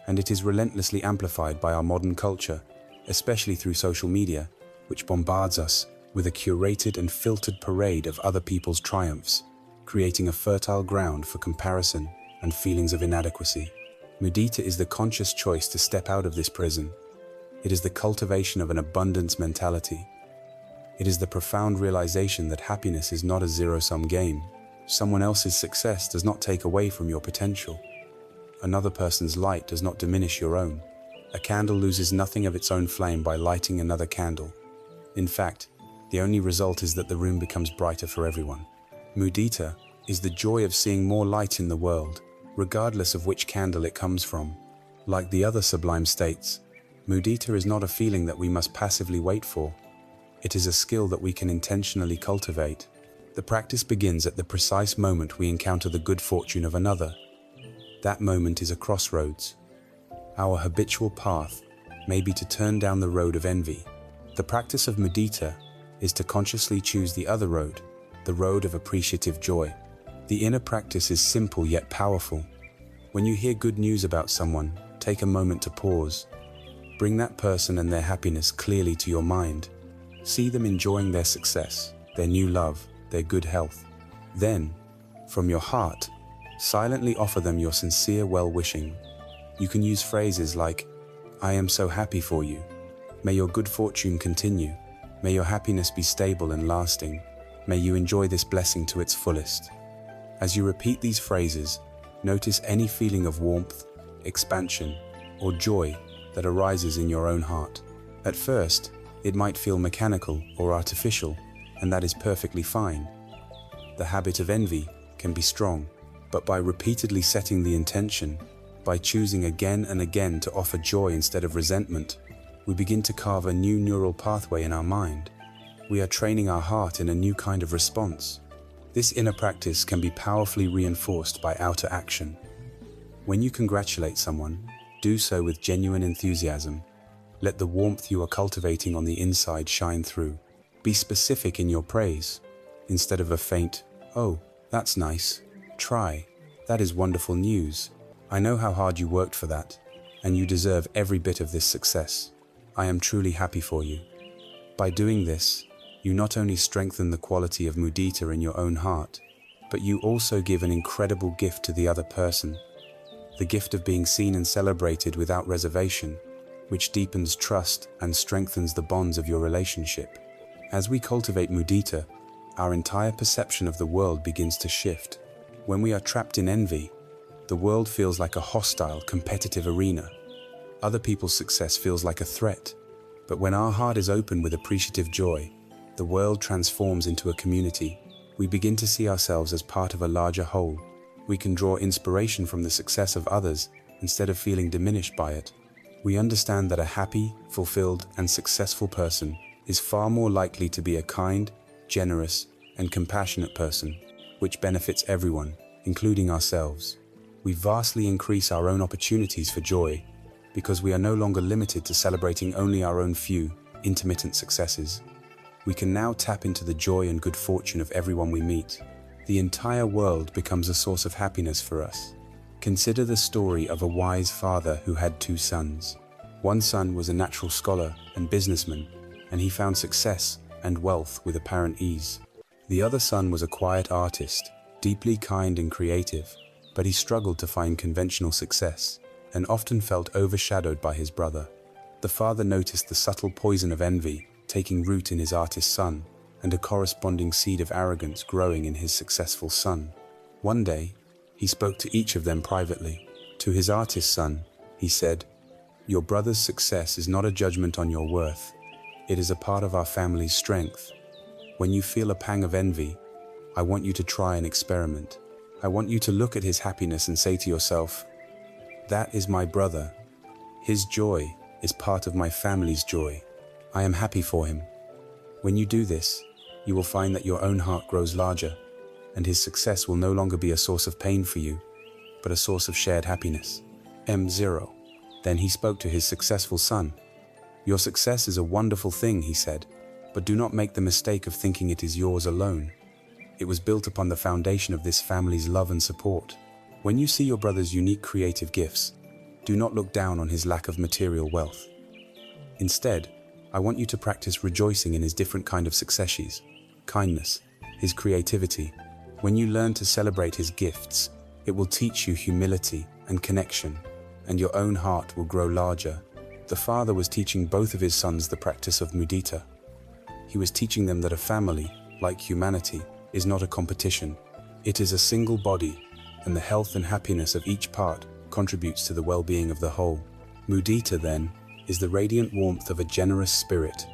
and it is relentlessly amplified by our modern culture, especially through social media, which bombards us with a curated and filtered parade of other people's triumphs, creating a fertile ground for comparison and feelings of inadequacy. Mudita is the conscious choice to step out of this prison. It is the cultivation of an abundance mentality. It is the profound realization that happiness is not a zero-sum game. Someone else's success does not take away from your potential. Another person's light does not diminish your own. A candle loses nothing of its own flame by lighting another candle. In fact, the only result is that the room becomes brighter for everyone. Mudita is the joy of seeing more light in the world, regardless of which candle it comes from. Like the other sublime states, mudita is not a feeling that we must passively wait for. It is a skill that we can intentionally cultivate. The practice begins at the precise moment we encounter the good fortune of another. That moment is a crossroads. Our habitual path may be to turn down the road of envy, The practice of mudita is to consciously choose the other road, the road of appreciative joy. The inner practice is simple yet powerful. When you hear good news about someone, take a moment to pause. Bring that person and their happiness clearly to your mind. See them enjoying their success, their new love, their good health. Then, from your heart, silently offer them your sincere well-wishing. You can use phrases like, "I am so happy for you. May your good fortune continue. May your happiness be stable and lasting. May you enjoy this blessing to its fullest." As you repeat these phrases, notice any feeling of warmth, expansion, or joy that arises in your own heart. At first, it might feel mechanical or artificial, and that is perfectly fine. The habit of envy can be strong, but by repeatedly setting the intention, by choosing again and again to offer joy instead of resentment, we begin to carve a new neural pathway in our mind. We are training our heart in a new kind of response. This inner practice can be powerfully reinforced by outer action. When you congratulate someone, do so with genuine enthusiasm. Let the warmth you are cultivating on the inside shine through. Be specific in your praise. Instead of a faint, "Oh, that's nice. Try. That is wonderful news. I know how hard you worked for that, and you deserve every bit of this success. I am truly happy for you." By doing this, you not only strengthen the quality of mudita in your own heart, but you also give an incredible gift to the other person. The gift of being seen and celebrated without reservation, which deepens trust and strengthens the bonds of your relationship. As we cultivate mudita, our entire perception of the world begins to shift. When we are trapped in envy, the world feels like a hostile, competitive arena. Other people's success feels like a threat. But when our heart is open with appreciative joy, the world transforms into a community. We begin to see ourselves as part of a larger whole. We can draw inspiration from the success of others instead of feeling diminished by it. We understand that a happy, fulfilled, and successful person is far more likely to be a kind, generous, and compassionate person, which benefits everyone, including ourselves. We vastly increase our own opportunities for joy because we are no longer limited to celebrating only our own few, intermittent successes. We can now tap into the joy and good fortune of everyone we meet. The entire world becomes a source of happiness for us. Consider the story of a wise father who had two sons. One son was a natural scholar and businessman, and he found success and wealth with apparent ease. The other son was a quiet artist, deeply kind and creative, but he struggled to find conventional success and often felt overshadowed by his brother. The father noticed the subtle poison of envy taking root in his artist son and a corresponding seed of arrogance growing in his successful son. One day, he spoke to each of them privately. To his artist son, he said, "Your brother's success is not a judgment on your worth. It is a part of our family's strength. When you feel a pang of envy, I want you to try an experiment. I want you to look at his happiness and say to yourself, 'That is my brother. His joy is part of my family's joy. I am happy for him.' When you do this, you will find that your own heart grows larger, and his success will no longer be a source of pain for you, but a source of shared happiness." M0. Then he spoke to his successful son. "Your success is a wonderful thing," he said, "but do not make the mistake of thinking it is yours alone. It was built upon the foundation of this family's love and support. When you see your brother's unique creative gifts, do not look down on his lack of material wealth. Instead, I want you to practice rejoicing in his different kind of successes, kindness, his creativity. When you learn to celebrate his gifts, it will teach you humility and connection, and your own heart will grow larger." The father was teaching both of his sons the practice of mudita. He was teaching them that a family, like humanity, is not a competition. It is a single body, and the health and happiness of each part contributes to the well-being of the whole. Mudita, then, is the radiant warmth of a generous spirit.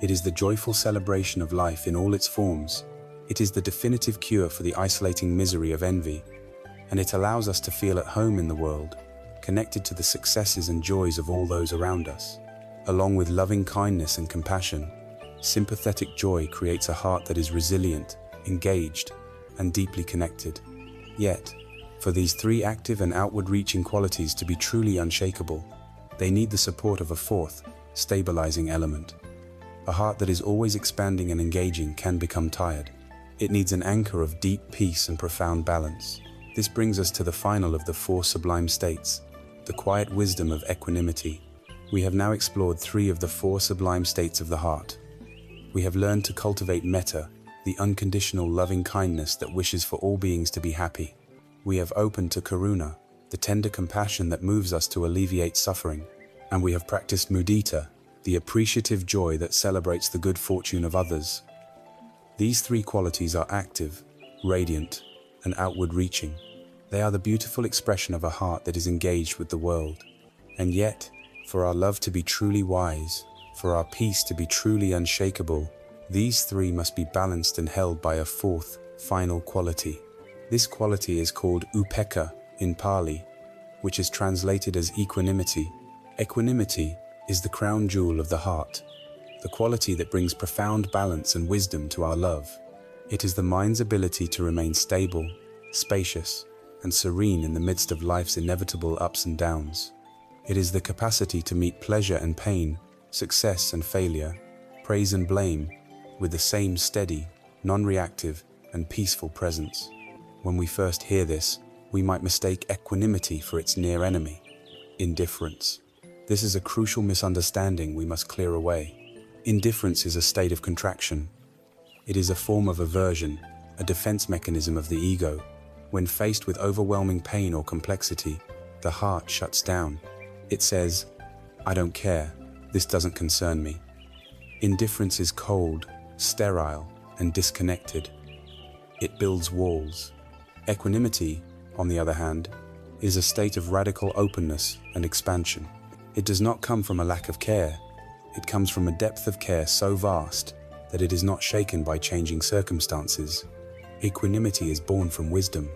It is the joyful celebration of life in all its forms. It is the definitive cure for the isolating misery of envy, and it allows us to feel at home in the world, connected to the successes and joys of all those around us. Along with loving kindness and compassion, sympathetic joy creates a heart that is resilient, engaged, and deeply connected. Yet, for these three active and outward-reaching qualities to be truly unshakable, they need the support of a fourth, stabilizing element. A heart that is always expanding and engaging can become tired. It needs an anchor of deep peace and profound balance. This brings us to the final of the four sublime states, the quiet wisdom of equanimity. We have now explored 3 of the 4 sublime states of the heart. We have learned to cultivate metta, the unconditional loving kindness that wishes for all beings to be happy. We have opened to karuna, the tender compassion that moves us to alleviate suffering. And we have practiced mudita, the appreciative joy that celebrates the good fortune of others. These 3 qualities are active, radiant, and outward-reaching. They are the beautiful expression of a heart that is engaged with the world. And yet, for our love to be truly wise, for our peace to be truly unshakable, these 3 must be balanced and held by a 4th, final quality. This quality is called upekkha in Pali, which is translated as equanimity. Equanimity is the crown jewel of the heart, the quality that brings profound balance and wisdom to our love. It is the mind's ability to remain stable, spacious, and serene in the midst of life's inevitable ups and downs. It is the capacity to meet pleasure and pain, success and failure, praise and blame, with the same steady, non-reactive, and peaceful presence. When we first hear this, we might mistake equanimity for its near enemy, indifference. This is a crucial misunderstanding we must clear away. Indifference is a state of contraction. It is a form of aversion, a defense mechanism of the ego. When faced with overwhelming pain or complexity, the heart shuts down. It says, "I don't care, this doesn't concern me." Indifference is cold, sterile, and disconnected. It builds walls. Equanimity, on the other hand, is a state of radical openness and expansion. It does not come from a lack of care. It comes from a depth of care so vast that it is not shaken by changing circumstances. Equanimity is born from wisdom.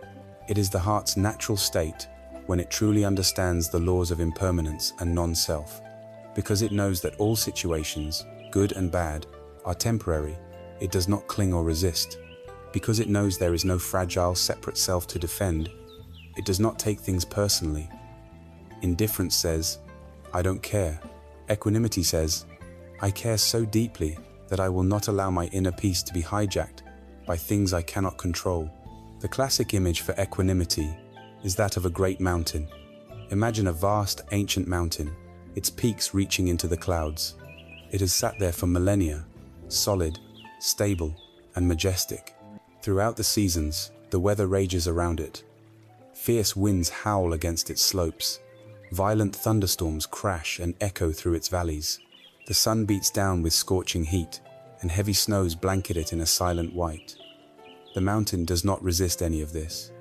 It is the heart's natural state when it truly understands the laws of impermanence and non-self. Because it knows that all situations, good and bad, are temporary, it does not cling or resist. Because it knows there is no fragile, separate self to defend, it does not take things personally. Indifference says, "I don't care." Equanimity says, "I care so deeply that I will not allow my inner peace to be hijacked by things I cannot control." The classic image for equanimity is that of a great mountain. Imagine a vast, ancient mountain, its peaks reaching into the clouds. It has sat there for millennia, solid, stable, and majestic. Throughout the seasons, the weather rages around it. Fierce winds howl against its slopes. Violent thunderstorms crash and echo through its valleys. The sun beats down with scorching heat, and heavy snows blanket it in a silent white. The mountain does not resist any of this.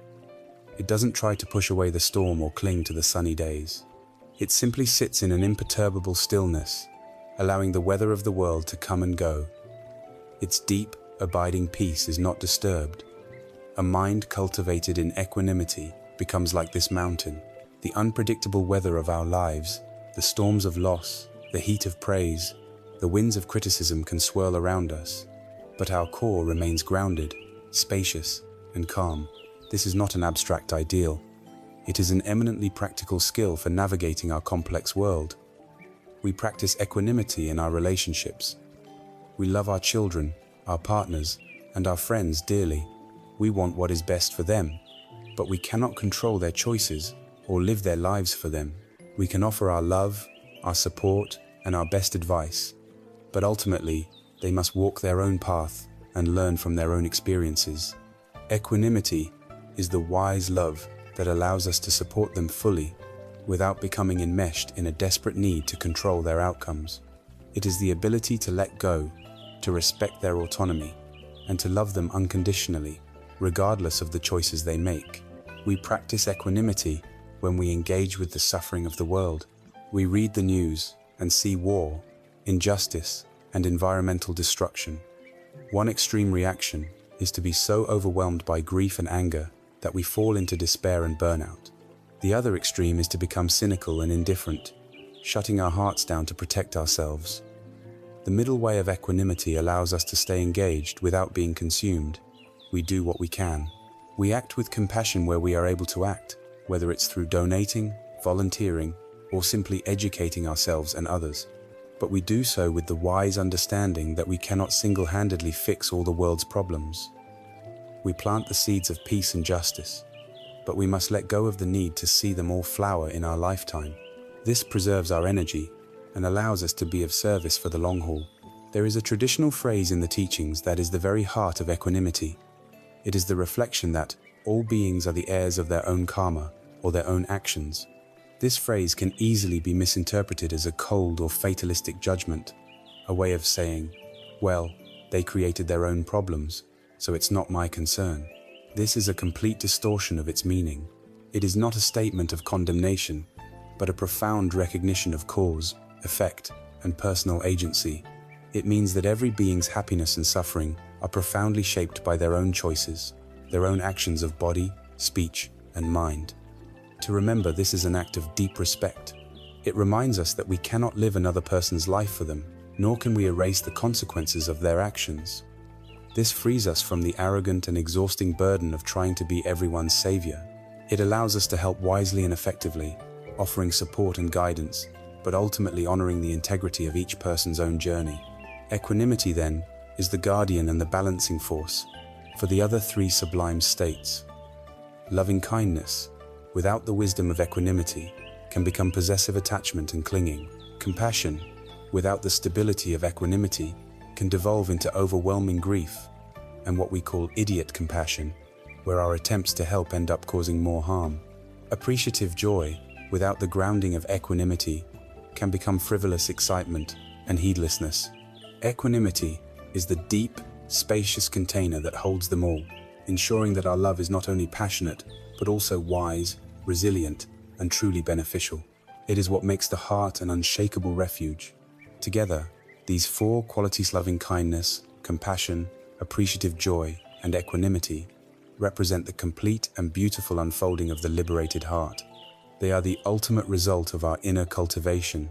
It doesn't try to push away the storm or cling to the sunny days. It simply sits in an imperturbable stillness, allowing the weather of the world to come and go. Its deep, abiding peace is not disturbed. A mind cultivated in equanimity becomes like this mountain. The unpredictable weather of our lives, the storms of loss, the heat of praise, the winds of criticism can swirl around us, but our core remains grounded, spacious, and calm. This is not an abstract ideal. It is an eminently practical skill for navigating our complex world. We practice equanimity in our relationships. We love our children, our partners, and our friends dearly. We want what is best for them, but we cannot control their choices or live their lives for them. We can offer our love, our support, and our best advice, but ultimately, they must walk their own path and learn from their own experiences. Equanimity is the wise love that allows us to support them fully without becoming enmeshed in a desperate need to control their outcomes. It is the ability to let go, to respect their autonomy, and to love them unconditionally, regardless of the choices they make. We practice equanimity when we engage with the suffering of the world. We read the news and see war, injustice, and environmental destruction. One extreme reaction is to be so overwhelmed by grief and anger that we fall into despair and burnout. The other extreme is to become cynical and indifferent, shutting our hearts down to protect ourselves. The middle way of equanimity allows us to stay engaged without being consumed. We do what we can. We act with compassion where we are able to act, whether it's through donating, volunteering, or simply educating ourselves and others. but we do so with the wise understanding that we cannot single-handedly fix all the world's problems. We plant the seeds of peace and justice, but we must let go of the need to see them all flower in our lifetime. This preserves our energy and allows us to be of service for the long haul. There is a traditional phrase in the teachings that is the very heart of equanimity. It is the reflection that all beings are the heirs of their own karma or their own actions. This phrase can easily be misinterpreted as a cold or fatalistic judgment, a way of saying, well, they created their own problems, so it's not my concern. This is a complete distortion of its meaning. It is not a statement of condemnation, but a profound recognition of cause, effect, and personal agency. It means that every being's happiness and suffering are profoundly shaped by their own choices, their own actions of body, speech, and mind. To remember this is an act of deep respect. It reminds us that we cannot live another person's life for them, nor can we erase the consequences of their actions. This frees us from the arrogant and exhausting burden of trying to be everyone's savior. It allows us to help wisely and effectively, offering support and guidance, but ultimately honoring the integrity of each person's own journey. Equanimity, then, is the guardian and the balancing force for the other three sublime states. Loving kindness, without the wisdom of equanimity, can become possessive attachment and clinging. Compassion, without the stability of equanimity, can devolve into overwhelming grief, and what we call idiot compassion, where our attempts to help end up causing more harm. Appreciative joy, without the grounding of equanimity, can become frivolous excitement and heedlessness. Equanimity is the deep, spacious container that holds them all, ensuring that our love is not only passionate, but also wise, resilient, and truly beneficial. It is what makes the heart an unshakable refuge. Together, these four qualities, loving kindness, compassion, appreciative joy, and equanimity, represent the complete and beautiful unfolding of the liberated heart. They are the ultimate result of our inner cultivation.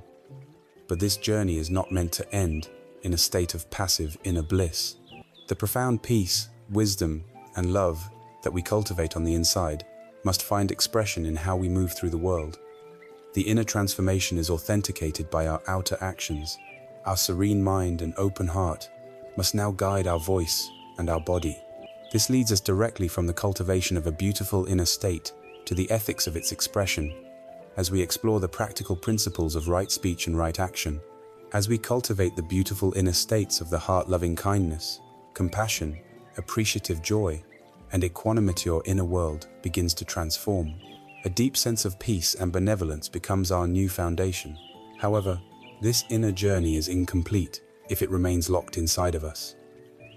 But this journey is not meant to end in a state of passive inner bliss. The profound peace, wisdom, and love that we cultivate on the inside must find expression in how we move through the world. The inner transformation is authenticated by our outer actions. Our serene mind and open heart must now guide our voice and our body. This leads us directly from the cultivation of a beautiful inner state to the ethics of its expression, as we explore the practical principles of right speech and right action. As we cultivate the beautiful inner states of the heart, loving kindness, compassion, appreciative joy, and equanimity, our inner world begins to transform. A deep sense of peace and benevolence becomes our new foundation. However, this inner journey is incomplete if it remains locked inside of us.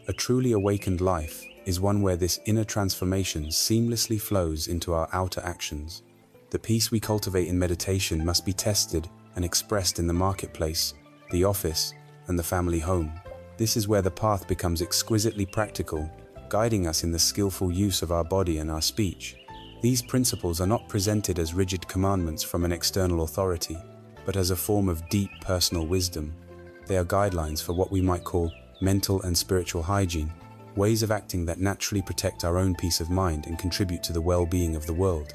A truly awakened life is one where this inner transformation seamlessly flows into our outer actions. The peace we cultivate in meditation must be tested and expressed in the marketplace, the office, and the family home. This is where the path becomes exquisitely practical, guiding us in the skillful use of our body and our speech. These principles are not presented as rigid commandments from an external authority, but as a form of deep personal wisdom. They are guidelines for what we might call mental and spiritual hygiene, ways of acting that naturally protect our own peace of mind and contribute to the well-being of the world.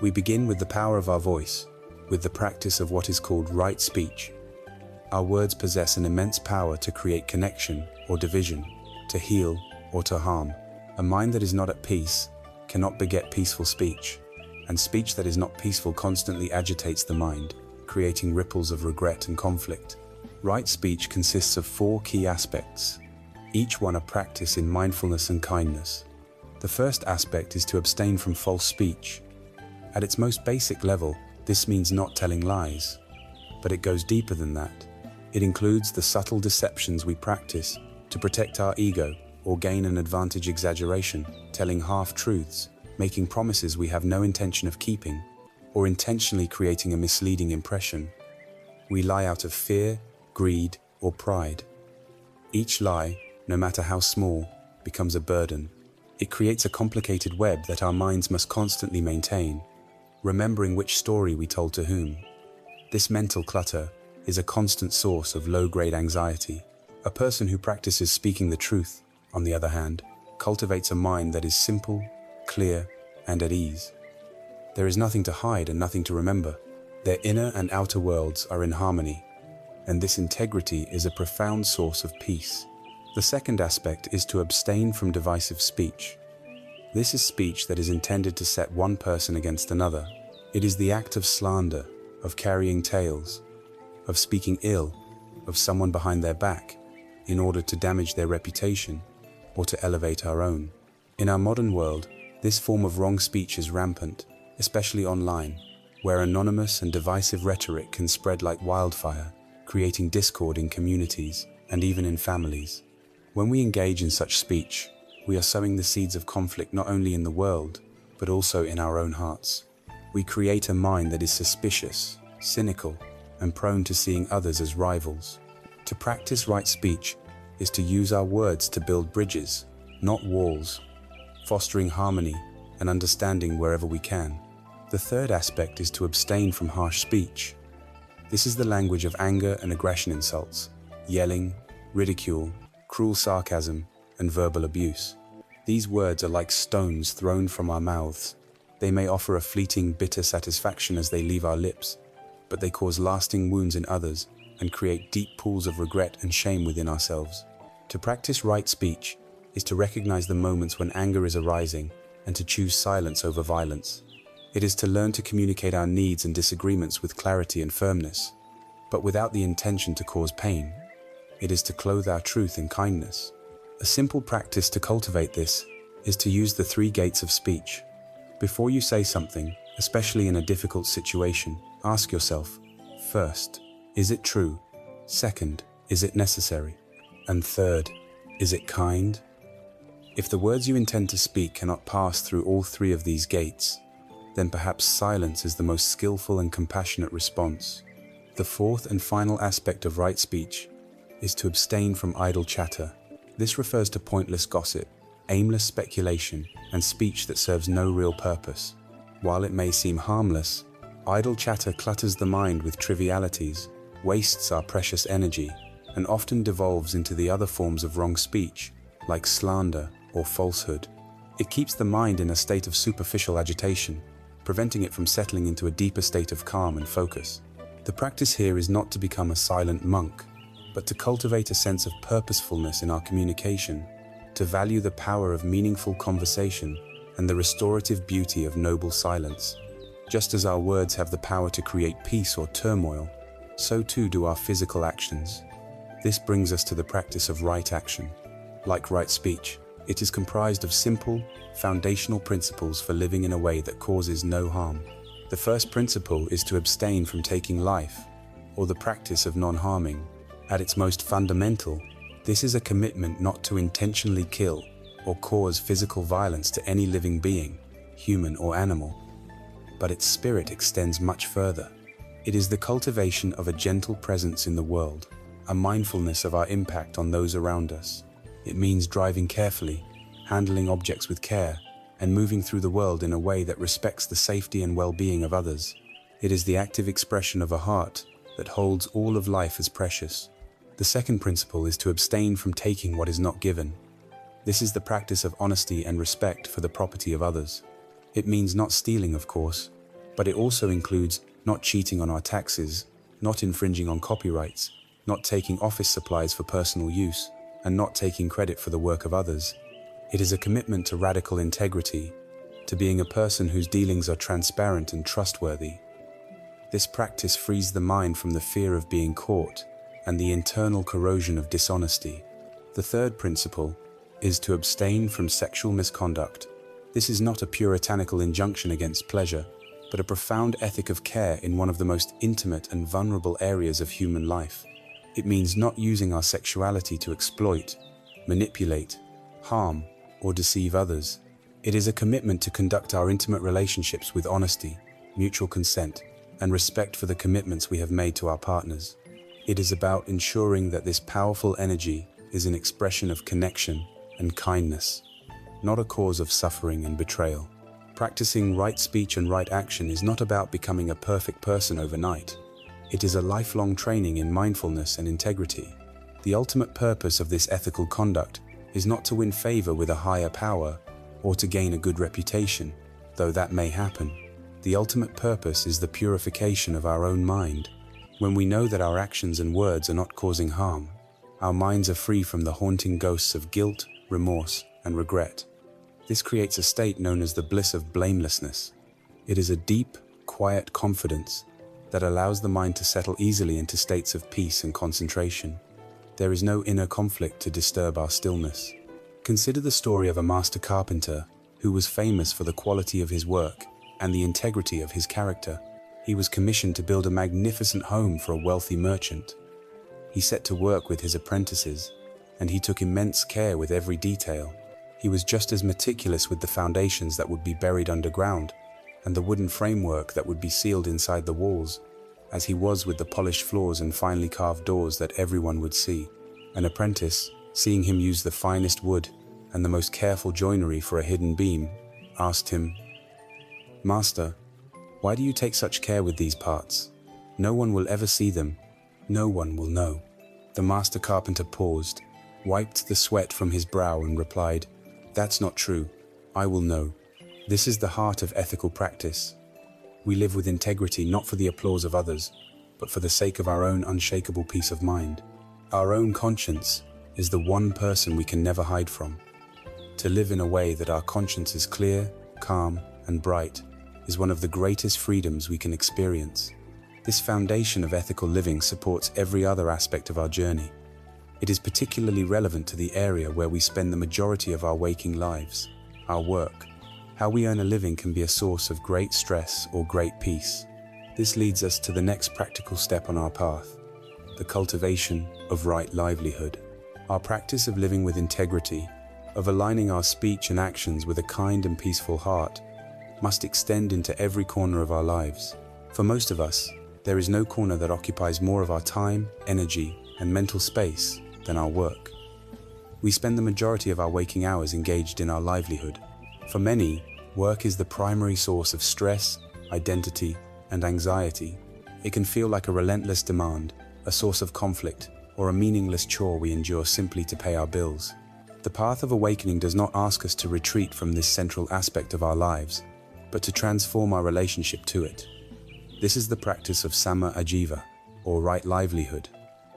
We begin with the power of our voice, with the practice of what is called right speech. Our words possess an immense power to create connection or division, to heal or to harm. A mind that is not at peace cannot beget peaceful speech, and speech that is not peaceful constantly agitates the mind, creating ripples of regret and conflict. Right speech consists of 4 key aspects, each one a practice in mindfulness and kindness. The first aspect is to abstain from false speech. At its most basic level, this means not telling lies, but it goes deeper than that. It includes the subtle deceptions we practice to protect our ego or gain an advantage, exaggeration, telling half-truths, making promises we have no intention of keeping, or intentionally creating a misleading impression. We lie out of fear, greed, or pride. Each lie, no matter how small, becomes a burden. It creates a complicated web that our minds must constantly maintain, remembering which story we told to whom. This mental clutter is a constant source of low-grade anxiety. A person who practices speaking the truth, on the other hand, cultivates a mind that is simple, clear, and at ease. There is nothing to hide and nothing to remember. Their inner and outer worlds are in harmony. and this integrity is a profound source of peace. The second aspect is to abstain from divisive speech. This is speech that is intended to set one person against another. It is the act of slander, of carrying tales, of speaking ill of someone behind their back in order to damage their reputation or to elevate our own. In our modern world, this form of wrong speech is rampant, especially online, where anonymous and divisive rhetoric can spread like wildfire, creating discord in communities and even in families. When we engage in such speech, we are sowing the seeds of conflict not only in the world, but also in our own hearts. We create a mind that is suspicious, cynical, and prone to seeing others as rivals. To practice right speech is to use our words to build bridges, not walls, fostering harmony and understanding wherever we can. The third aspect is to abstain from harsh speech. This is the language of anger and aggression insults, yelling, ridicule, cruel sarcasm, and verbal abuse. These words are like stones thrown from our mouths. They may offer a fleeting, bitter satisfaction as they leave our lips, but they cause lasting wounds in others and create deep pools of regret and shame within ourselves. To practice right speech is to recognize the moments when anger is arising and to choose silence over violence. It is to learn to communicate our needs and disagreements with clarity and firmness, but without the intention to cause pain. It is to clothe our truth in kindness. A simple practice to cultivate this is to use the 3 gates of speech. Before you say something, especially in a difficult situation, ask yourself, first, is it true? Second, is it necessary? And third, is it kind? If the words you intend to speak cannot pass through all 3 of these gates, then perhaps silence is the most skillful and compassionate response. The fourth and final aspect of right speech is to abstain from idle chatter. This refers to pointless gossip, aimless speculation, and speech that serves no real purpose. While it may seem harmless, idle chatter clutters the mind with trivialities, wastes our precious energy, and often devolves into the other forms of wrong speech, like slander or falsehood. It keeps the mind in a state of superficial agitation, preventing it from settling into a deeper state of calm and focus. The practice here is not to become a silent monk, but to cultivate a sense of purposefulness in our communication, to value the power of meaningful conversation and the restorative beauty of noble silence. Just as our words have the power to create peace or turmoil, so too do our physical actions. This brings us to the practice of right action. Like right speech, it is comprised of simple, foundational principles for living in a way that causes no harm. The first principle is to abstain from taking life, or the practice of non-harming. At its most fundamental, this is a commitment not to intentionally kill or cause physical violence to any living being, human or animal. But its spirit extends much further. It is the cultivation of a gentle presence in the world, a mindfulness of our impact on those around us. It means driving carefully, handling objects with care, and moving through the world in a way that respects the safety and well-being of others. It is the active expression of a heart that holds all of life as precious. The second principle is to abstain from taking what is not given. This is the practice of honesty and respect for the property of others. It means not stealing, of course, but it also includes not cheating on our taxes, not infringing on copyrights, not taking office supplies for personal use, and not taking credit for the work of others. It is a commitment to radical integrity, to being a person whose dealings are transparent and trustworthy. This practice frees the mind from the fear of being caught and the internal corrosion of dishonesty. The third principle is to abstain from sexual misconduct. This is not a puritanical injunction against pleasure, but a profound ethic of care in one of the most intimate and vulnerable areas of human life. It means not using our sexuality to exploit, manipulate, harm, or deceive others. It is a commitment to conduct our intimate relationships with honesty, mutual consent, and respect for the commitments we have made to our partners. It is about ensuring that this powerful energy is an expression of connection and kindness, not a cause of suffering and betrayal. Practicing right speech and right action is not about becoming a perfect person overnight. It is a lifelong training in mindfulness and integrity. The ultimate purpose of this ethical conduct is not to win favor with a higher power or to gain a good reputation, though that may happen. The ultimate purpose is the purification of our own mind, When we know that our actions and words are not causing harm, our minds are free from the haunting ghosts of guilt, remorse, and regret. This creates a state known as the bliss of blamelessness. It is a deep, quiet confidence that allows the mind to settle easily into states of peace and concentration. There is no inner conflict to disturb our stillness. Consider the story of a master carpenter who was famous for the quality of his work and the integrity of his character. He was commissioned to build a magnificent home for a wealthy merchant. He set to work with his apprentices, and he took immense care with every detail. He was just as meticulous with the foundations that would be buried underground and the wooden framework that would be sealed inside the walls, as he was with the polished floors and finely carved doors that everyone would see. An apprentice, seeing him use the finest wood and the most careful joinery for a hidden beam, asked him, "Master, why do you take such care with these parts? No one will ever see them. No one will know." The master carpenter paused, wiped the sweat from his brow and replied, "That's not true. I will know." This is the heart of ethical practice. We live with integrity not for the applause of others, but for the sake of our own unshakable peace of mind. Our own conscience is the one person we can never hide from. To live in a way that our conscience is clear, calm, and bright is one of the greatest freedoms we can experience. This foundation of ethical living supports every other aspect of our journey. It is particularly relevant to the area where we spend the majority of our waking lives, our work. How we earn a living can be a source of great stress or great peace. This leads us to the next practical step on our path, the cultivation of right livelihood. Our practice of living with integrity, of aligning our speech and actions with a kind and peaceful heart, must extend into every corner of our lives. For most of us, there is no corner that occupies more of our time, energy, and mental space than our work. We spend the majority of our waking hours engaged in our livelihood. For many, work is the primary source of stress, identity, and anxiety. It can feel like a relentless demand, a source of conflict, or a meaningless chore we endure simply to pay our bills. The path of awakening does not ask us to retreat from this central aspect of our lives, but to transform our relationship to it. This is the practice of samma ajiva, or right livelihood.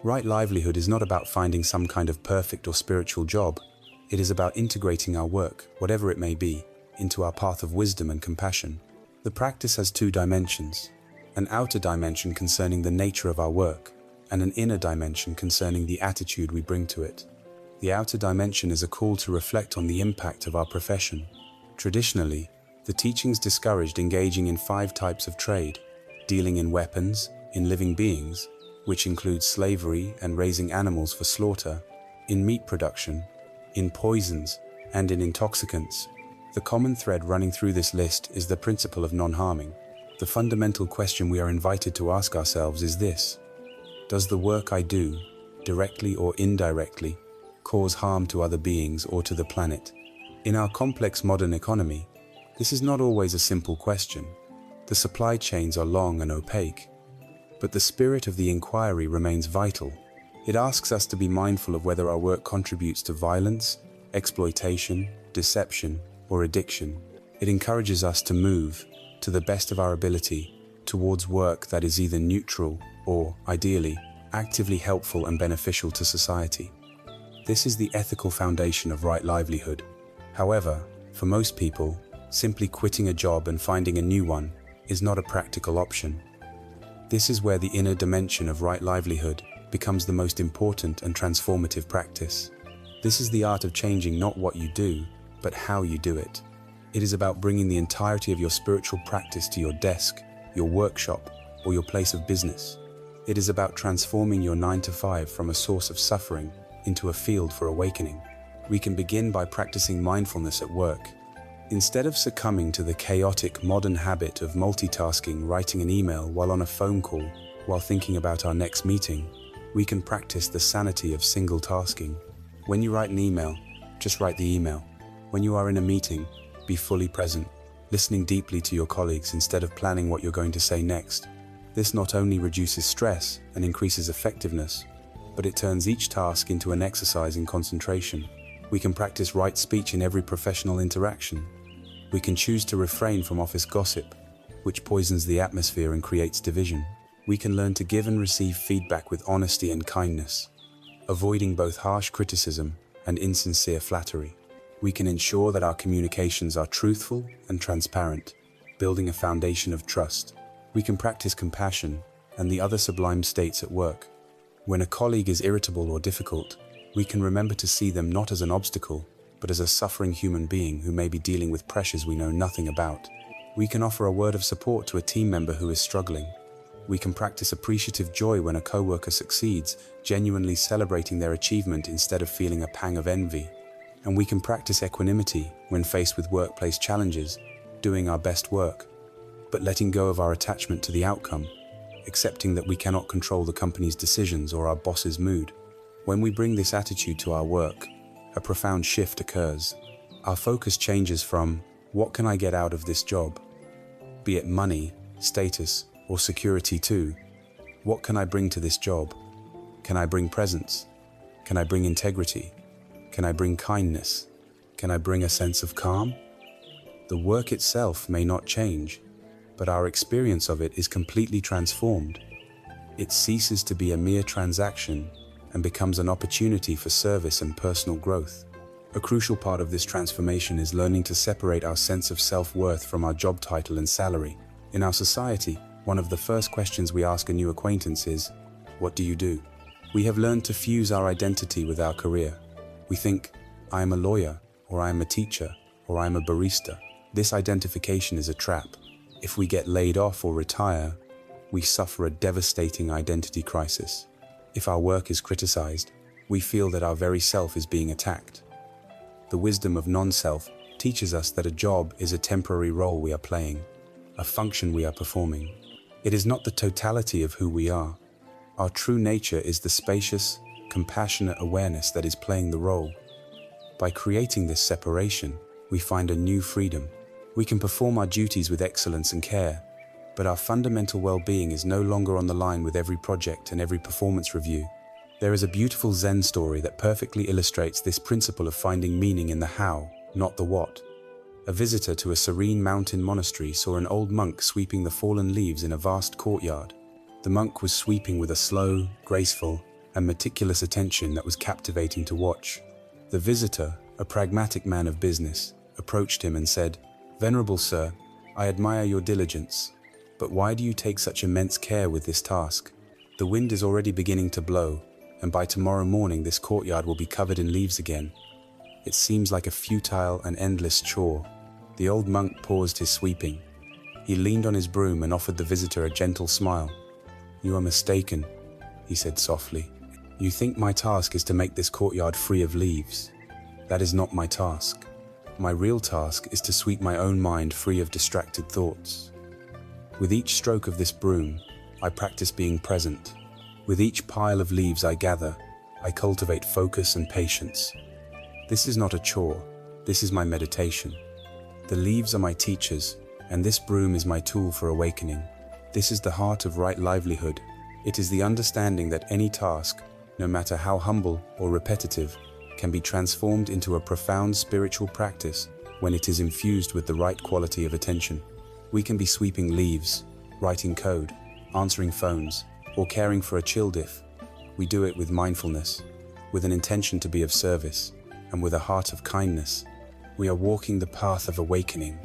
Right livelihood is not about finding some kind of perfect or spiritual job. It is about integrating our work, whatever it may be, into our path of wisdom and compassion. The practice has two dimensions: an outer dimension concerning the nature of our work, and an inner dimension concerning the attitude we bring to it. The outer dimension is a call to reflect on the impact of our profession. Traditionally, the teachings discouraged engaging in 5 types of trade: dealing in weapons, in living beings, which includes slavery and raising animals for slaughter, in meat production, in poisons, and in intoxicants. The common thread running through this list is the principle of non-harming. The fundamental question we are invited to ask ourselves is this: does the work I do, directly or indirectly, cause harm to other beings or to the planet? In our complex modern economy, this is not always a simple question. The supply chains are long and opaque, but the spirit of the inquiry remains vital. It asks us to be mindful of whether our work contributes to violence, exploitation, deception, or addiction. It encourages us to move, to the best of our ability, towards work that is either neutral or, ideally, actively helpful and beneficial to society. This is the ethical foundation of right livelihood. However, for most people, simply quitting a job and finding a new one is not a practical option. This is where the inner dimension of right livelihood becomes the most important and transformative practice. This is the art of changing not what you do, but how you do it. It is about bringing the entirety of your spiritual practice to your desk, your workshop, or your place of business. It is about transforming your 9-to-5 from a source of suffering into a field for awakening. We can begin by practicing mindfulness at work. Instead of succumbing to the chaotic modern habit of multitasking, writing an email while on a phone call, while thinking about our next meeting, we can practice the sanity of single tasking. When you write an email, just write the email. When you are in a meeting, be fully present, listening deeply to your colleagues instead of planning what you're going to say next. This not only reduces stress and increases effectiveness, but it turns each task into an exercise in concentration. We can practice right speech in every professional interaction. We can choose to refrain from office gossip, which poisons the atmosphere and creates division. We can learn to give and receive feedback with honesty and kindness, avoiding both harsh criticism and insincere flattery. We can ensure that our communications are truthful and transparent, building a foundation of trust. We can practice compassion and the other sublime states at work. When a colleague is irritable or difficult, we can remember to see them not as an obstacle, but as a suffering human being who may be dealing with pressures we know nothing about. We can offer a word of support to a team member who is struggling. We can practice appreciative joy when a coworker succeeds, genuinely celebrating their achievement instead of feeling a pang of envy. And we can practice equanimity when faced with workplace challenges, doing our best work, but letting go of our attachment to the outcome, accepting that we cannot control the company's decisions or our boss's mood. When we bring this attitude to our work, a profound shift occurs. Our focus changes from, what can I get out of this job? Be it money, status, or security to, what can I bring to this job? Can I bring presence? Can I bring integrity? Can I bring kindness? Can I bring a sense of calm? The work itself may not change, but our experience of it is completely transformed. It ceases to be a mere transaction and becomes an opportunity for service and personal growth. A crucial part of this transformation is learning to separate our sense of self-worth from our job title and salary. In our society, one of the first questions we ask a new acquaintance is, "What do you do?" We have learned to fuse our identity with our career. We think, "I am a lawyer," or "I am a teacher," or "I am a barista." This identification is a trap. If we get laid off or retire, we suffer a devastating identity crisis. If our work is criticized, we feel that our very self is being attacked. The wisdom of non-self teaches us that a job is a temporary role we are playing, a function we are performing. It is not the totality of who we are. Our true nature is the spacious, compassionate awareness that is playing the role. By creating this separation, we find a new freedom. We can perform our duties with excellence and care, but our fundamental well-being is no longer on the line with every project and every performance review. There is a beautiful Zen story that perfectly illustrates this principle of finding meaning in the how, not the what. A visitor to a serene mountain monastery saw an old monk sweeping the fallen leaves in a vast courtyard. The monk was sweeping with a slow, graceful, and meticulous attention that was captivating to watch. The visitor, a pragmatic man of business, approached him and said, "Venerable sir, I admire your diligence, but why do you take such immense care with this task? The wind is already beginning to blow, and by tomorrow morning this courtyard will be covered in leaves again. It seems like a futile and endless chore." The old monk paused his sweeping. He leaned on his broom and offered the visitor a gentle smile. "You are mistaken," he said softly. "You think my task is to make this courtyard free of leaves. That is not my task. My real task is to sweep my own mind free of distracted thoughts. With each stroke of this broom, I practice being present. With each pile of leaves I gather, I cultivate focus and patience. This is not a chore, this is my meditation. The leaves are my teachers, and this broom is my tool for awakening. This is the heart of right livelihood. It is the understanding that any task, no matter how humble or repetitive, can be transformed into a profound spiritual practice when it is infused with the right quality of attention. We can be sweeping leaves, writing code, answering phones, or caring for a chill diff. We do it with mindfulness, with an intention to be of service, and with a heart of kindness. We are walking the path of awakening.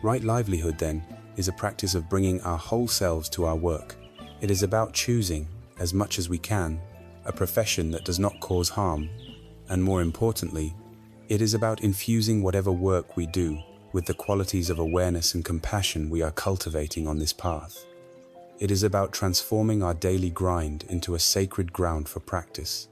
Right livelihood, then, is a practice of bringing our whole selves to our work. It is about choosing, as much as we can, a profession that does not cause harm. And more importantly, it is about infusing whatever work we do with the qualities of awareness and compassion we are cultivating on this path. It is about transforming our daily grind into a sacred ground for practice.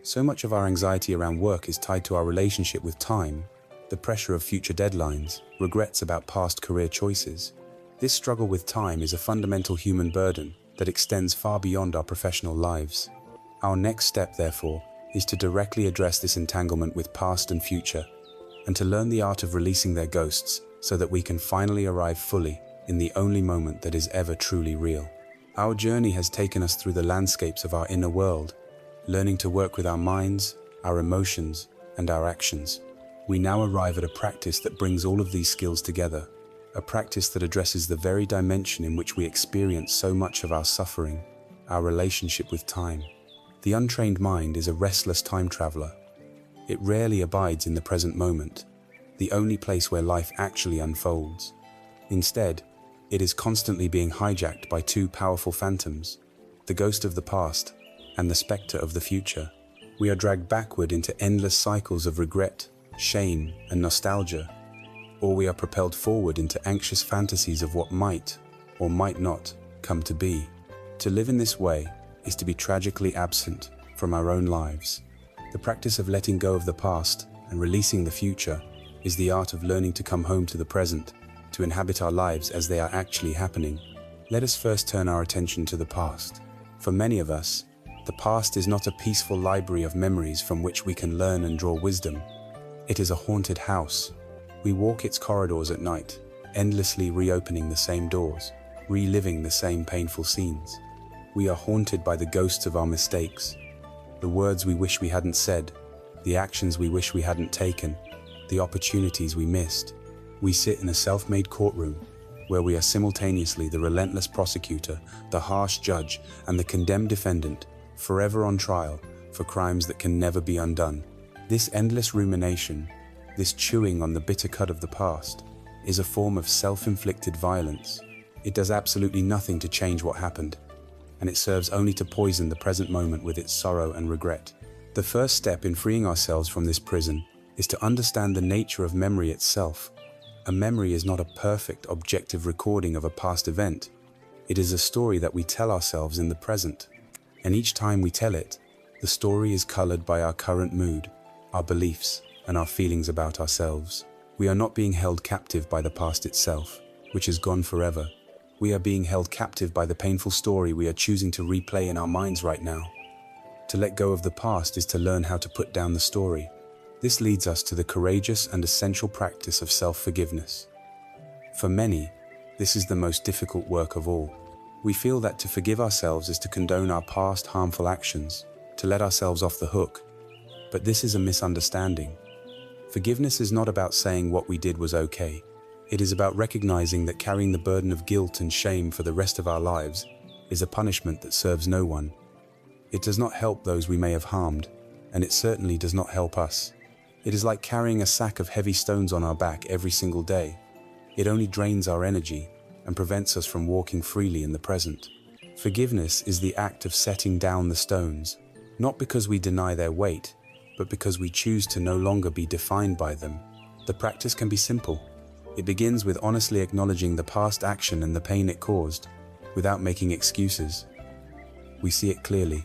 So much of our anxiety around work is tied to our relationship with time, the pressure of future deadlines, regrets about past career choices. This struggle with time is a fundamental human burden that extends far beyond our professional lives. Our next step, therefore, is to directly address this entanglement with past and future, and to learn the art of releasing their ghosts so that we can finally arrive fully in the only moment that is ever truly real. Our journey has taken us through the landscapes of our inner world, learning to work with our minds, our emotions, and our actions. We now arrive at a practice that brings all of these skills together, a practice that addresses the very dimension in which we experience so much of our suffering, our relationship with time. The untrained mind is a restless time traveler. It rarely abides in the present moment, the only place where life actually unfolds. Instead, it is constantly being hijacked by two powerful phantoms, the ghost of the past and the specter of the future. We are dragged backward into endless cycles of regret, shame, and nostalgia, or we are propelled forward into anxious fantasies of what might, or might not, come to be. To live in this way is to be tragically absent from our own lives. The practice of letting go of the past and releasing the future is the art of learning to come home to the present, to inhabit our lives as they are actually happening. Let us first turn our attention to the past. For many of us, the past is not a peaceful library of memories from which we can learn and draw wisdom. It is a haunted house. We walk its corridors at night, endlessly reopening the same doors, reliving the same painful scenes. We are haunted by the ghosts of our mistakes, the words we wish we hadn't said, the actions we wish we hadn't taken, the opportunities we missed. We sit in a self-made courtroom, where we are simultaneously the relentless prosecutor, the harsh judge, and the condemned defendant, forever on trial for crimes that can never be undone. This endless rumination, this chewing on the bitter cud of the past, is a form of self-inflicted violence. It does absolutely nothing to change what happened, and it serves only to poison the present moment with its sorrow and regret. The first step in freeing ourselves from this prison is to understand the nature of memory itself. A memory is not a perfect, objective recording of a past event. It is a story that we tell ourselves in the present. And each time we tell it, the story is colored by our current mood, our beliefs, and our feelings about ourselves. We are not being held captive by the past itself, which is gone forever. We are being held captive by the painful story we are choosing to replay in our minds right now. To let go of the past is to learn how to put down the story. This leads us to the courageous and essential practice of self-forgiveness. For many, this is the most difficult work of all. We feel that to forgive ourselves is to condone our past harmful actions, to let ourselves off the hook. But this is a misunderstanding. Forgiveness is not about saying what we did was okay. It is about recognizing that carrying the burden of guilt and shame for the rest of our lives is a punishment that serves no one. It does not help those we may have harmed, and it certainly does not help us. It is like carrying a sack of heavy stones on our back every single day. It only drains our energy and prevents us from walking freely in the present. Forgiveness is the act of setting down the stones, not because we deny their weight, but because we choose to no longer be defined by them. The practice can be simple. It begins with honestly acknowledging the past action and the pain it caused, without making excuses. We see it clearly.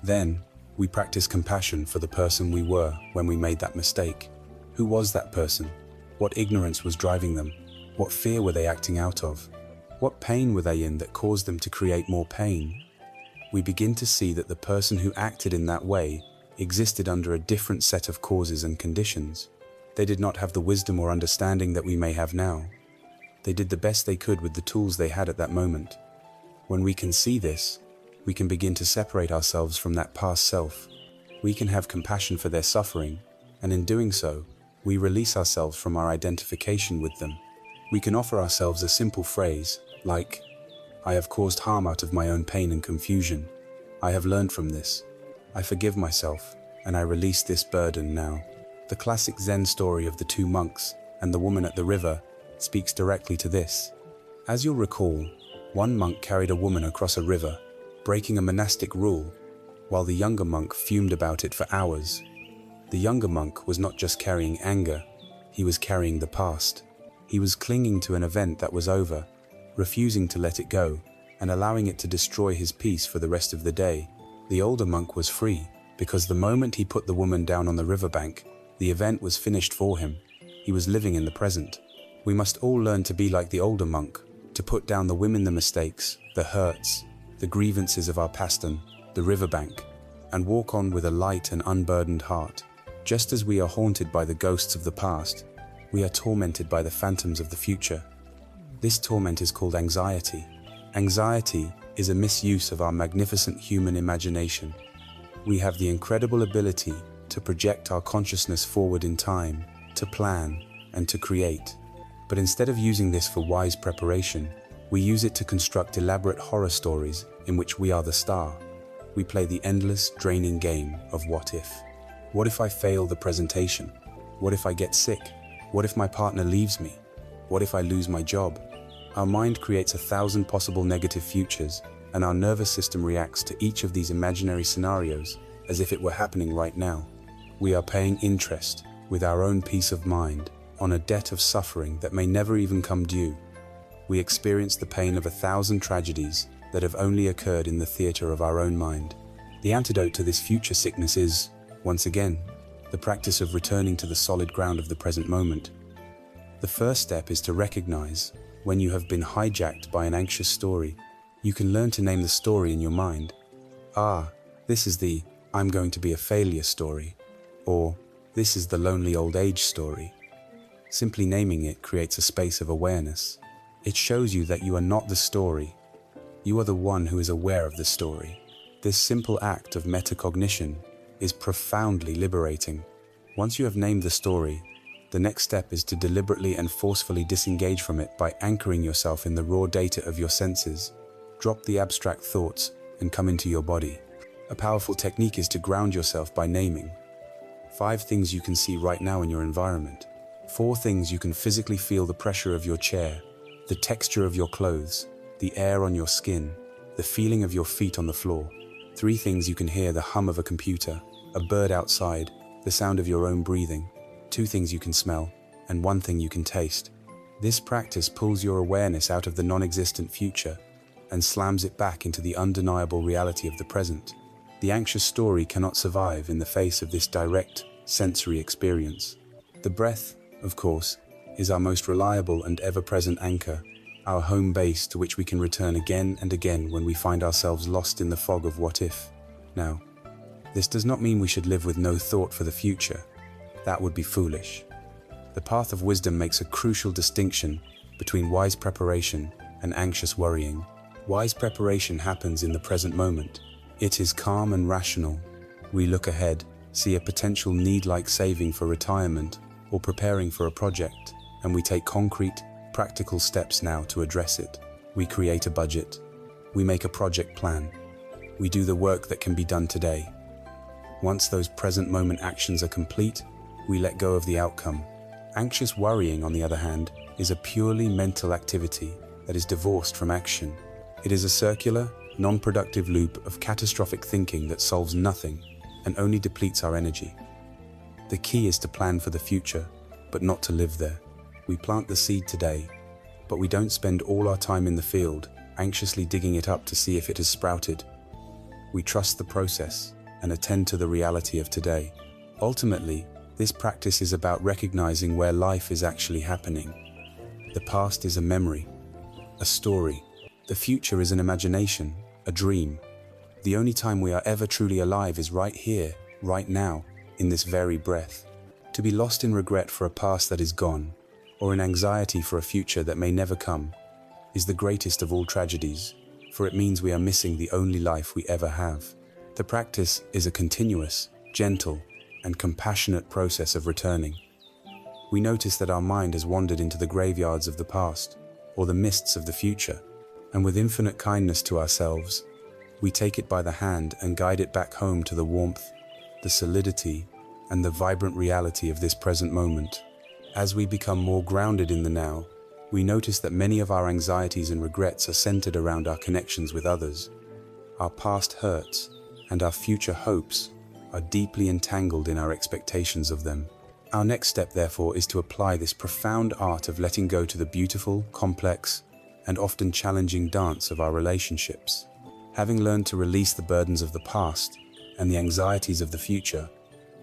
Then, we practice compassion for the person we were when we made that mistake. Who was that person? What ignorance was driving them? What fear were they acting out of? What pain were they in that caused them to create more pain? We begin to see that the person who acted in that way existed under a different set of causes and conditions. They did not have the wisdom or understanding that we may have now. They did the best they could with the tools they had at that moment. When we can see this, we can begin to separate ourselves from that past self. We can have compassion for their suffering, and in doing so, we release ourselves from our identification with them. We can offer ourselves a simple phrase, like, "I have caused harm out of my own pain and confusion. I have learned from this. I forgive myself, and I release this burden now." The classic Zen story of the two monks and the woman at the river speaks directly to this. As you'll recall, one monk carried a woman across a river, breaking a monastic rule, while the younger monk fumed about it for hours. The younger monk was not just carrying anger, he was carrying the past. He was clinging to an event that was over, refusing to let it go, and allowing it to destroy his peace for the rest of the day. The older monk was free, because the moment he put the woman down on the riverbank, the event was finished for him. He was living in the present. We must all learn to be like the older monk, to put down the women, the mistakes, the hurts, the grievances of our pastern, the riverbank, and walk on with a light and unburdened heart. Just as we are haunted by the ghosts of the past, we are tormented by the phantoms of the future. This torment is called anxiety. Anxiety is a misuse of our magnificent human imagination. We have the incredible ability to project our consciousness forward in time, to plan, and to create. But instead of using this for wise preparation, we use it to construct elaborate horror stories in which we are the star. We play the endless, draining game of what if. What if I fail the presentation? What if I get sick? What if my partner leaves me? What if I lose my job? Our mind creates 1,000 possible negative futures, and our nervous system reacts to each of these imaginary scenarios as if it were happening right now. We are paying interest, with our own peace of mind, on a debt of suffering that may never even come due. We experience the pain of 1,000 tragedies that have only occurred in the theater of our own mind. The antidote to this future sickness is, once again, the practice of returning to the solid ground of the present moment. The first step is to recognize when you have been hijacked by an anxious story. You can learn to name the story in your mind. This is the "I'm going to be a failure" story, or "This is the lonely old age" story. Simply naming it creates a space of awareness. It shows you that you are not the story. You are the one who is aware of the story. This simple act of metacognition is profoundly liberating. Once you have named the story, the next step is to deliberately and forcefully disengage from it by anchoring yourself in the raw data of your senses. Drop the abstract thoughts and come into your body. A powerful technique is to ground yourself by naming 5 things you can see right now in your environment, 4 things you can physically feel: the pressure of your chair, the texture of your clothes, the air on your skin, the feeling of your feet on the floor, 3 things you can hear: the hum of a computer, a bird outside, the sound of your own breathing, 2 things you can smell, and 1 thing you can taste. This practice pulls your awareness out of the non-existent future and slams it back into the undeniable reality of the present. The anxious story cannot survive in the face of this direct sensory experience. The breath, of course, is our most reliable and ever-present anchor, our home base to which we can return again and again when we find ourselves lost in the fog of what if. Now, this does not mean we should live with no thought for the future. That would be foolish. The path of wisdom makes a crucial distinction between wise preparation and anxious worrying. Wise preparation happens in the present moment. It is calm and rational. We look ahead, see a potential need like saving for retirement or preparing for a project, and we take concrete, practical steps now to address it. We create a budget. We make a project plan. We do the work that can be done today. Once those present moment actions are complete, we let go of the outcome. Anxious worrying, on the other hand, is a purely mental activity that is divorced from action. It is a circular, non-productive loop of catastrophic thinking that solves nothing and only depletes our energy. The key is to plan for the future, but not to live there. We plant the seed today, but we don't spend all our time in the field, anxiously digging it up to see if it has sprouted. We trust the process and attend to the reality of today. Ultimately, this practice is about recognizing where life is actually happening. The past is a memory, a story. The future is an imagination, a dream. The only time we are ever truly alive is right here, right now, in this very breath. To be lost in regret for a past that is gone, or in anxiety for a future that may never come, is the greatest of all tragedies, for it means we are missing the only life we ever have. The practice is a continuous, gentle, and compassionate process of returning. We notice that our mind has wandered into the graveyards of the past, or the mists of the future, and with infinite kindness to ourselves, we take it by the hand and guide it back home to the warmth, the solidity, and the vibrant reality of this present moment. As we become more grounded in the now, we notice that many of our anxieties and regrets are centered around our connections with others. Our past hurts and our future hopes are deeply entangled in our expectations of them. Our next step, therefore, is to apply this profound art of letting go to the beautiful, complex, and often challenging dance of our relationships. Having learned to release the burdens of the past and the anxieties of the future,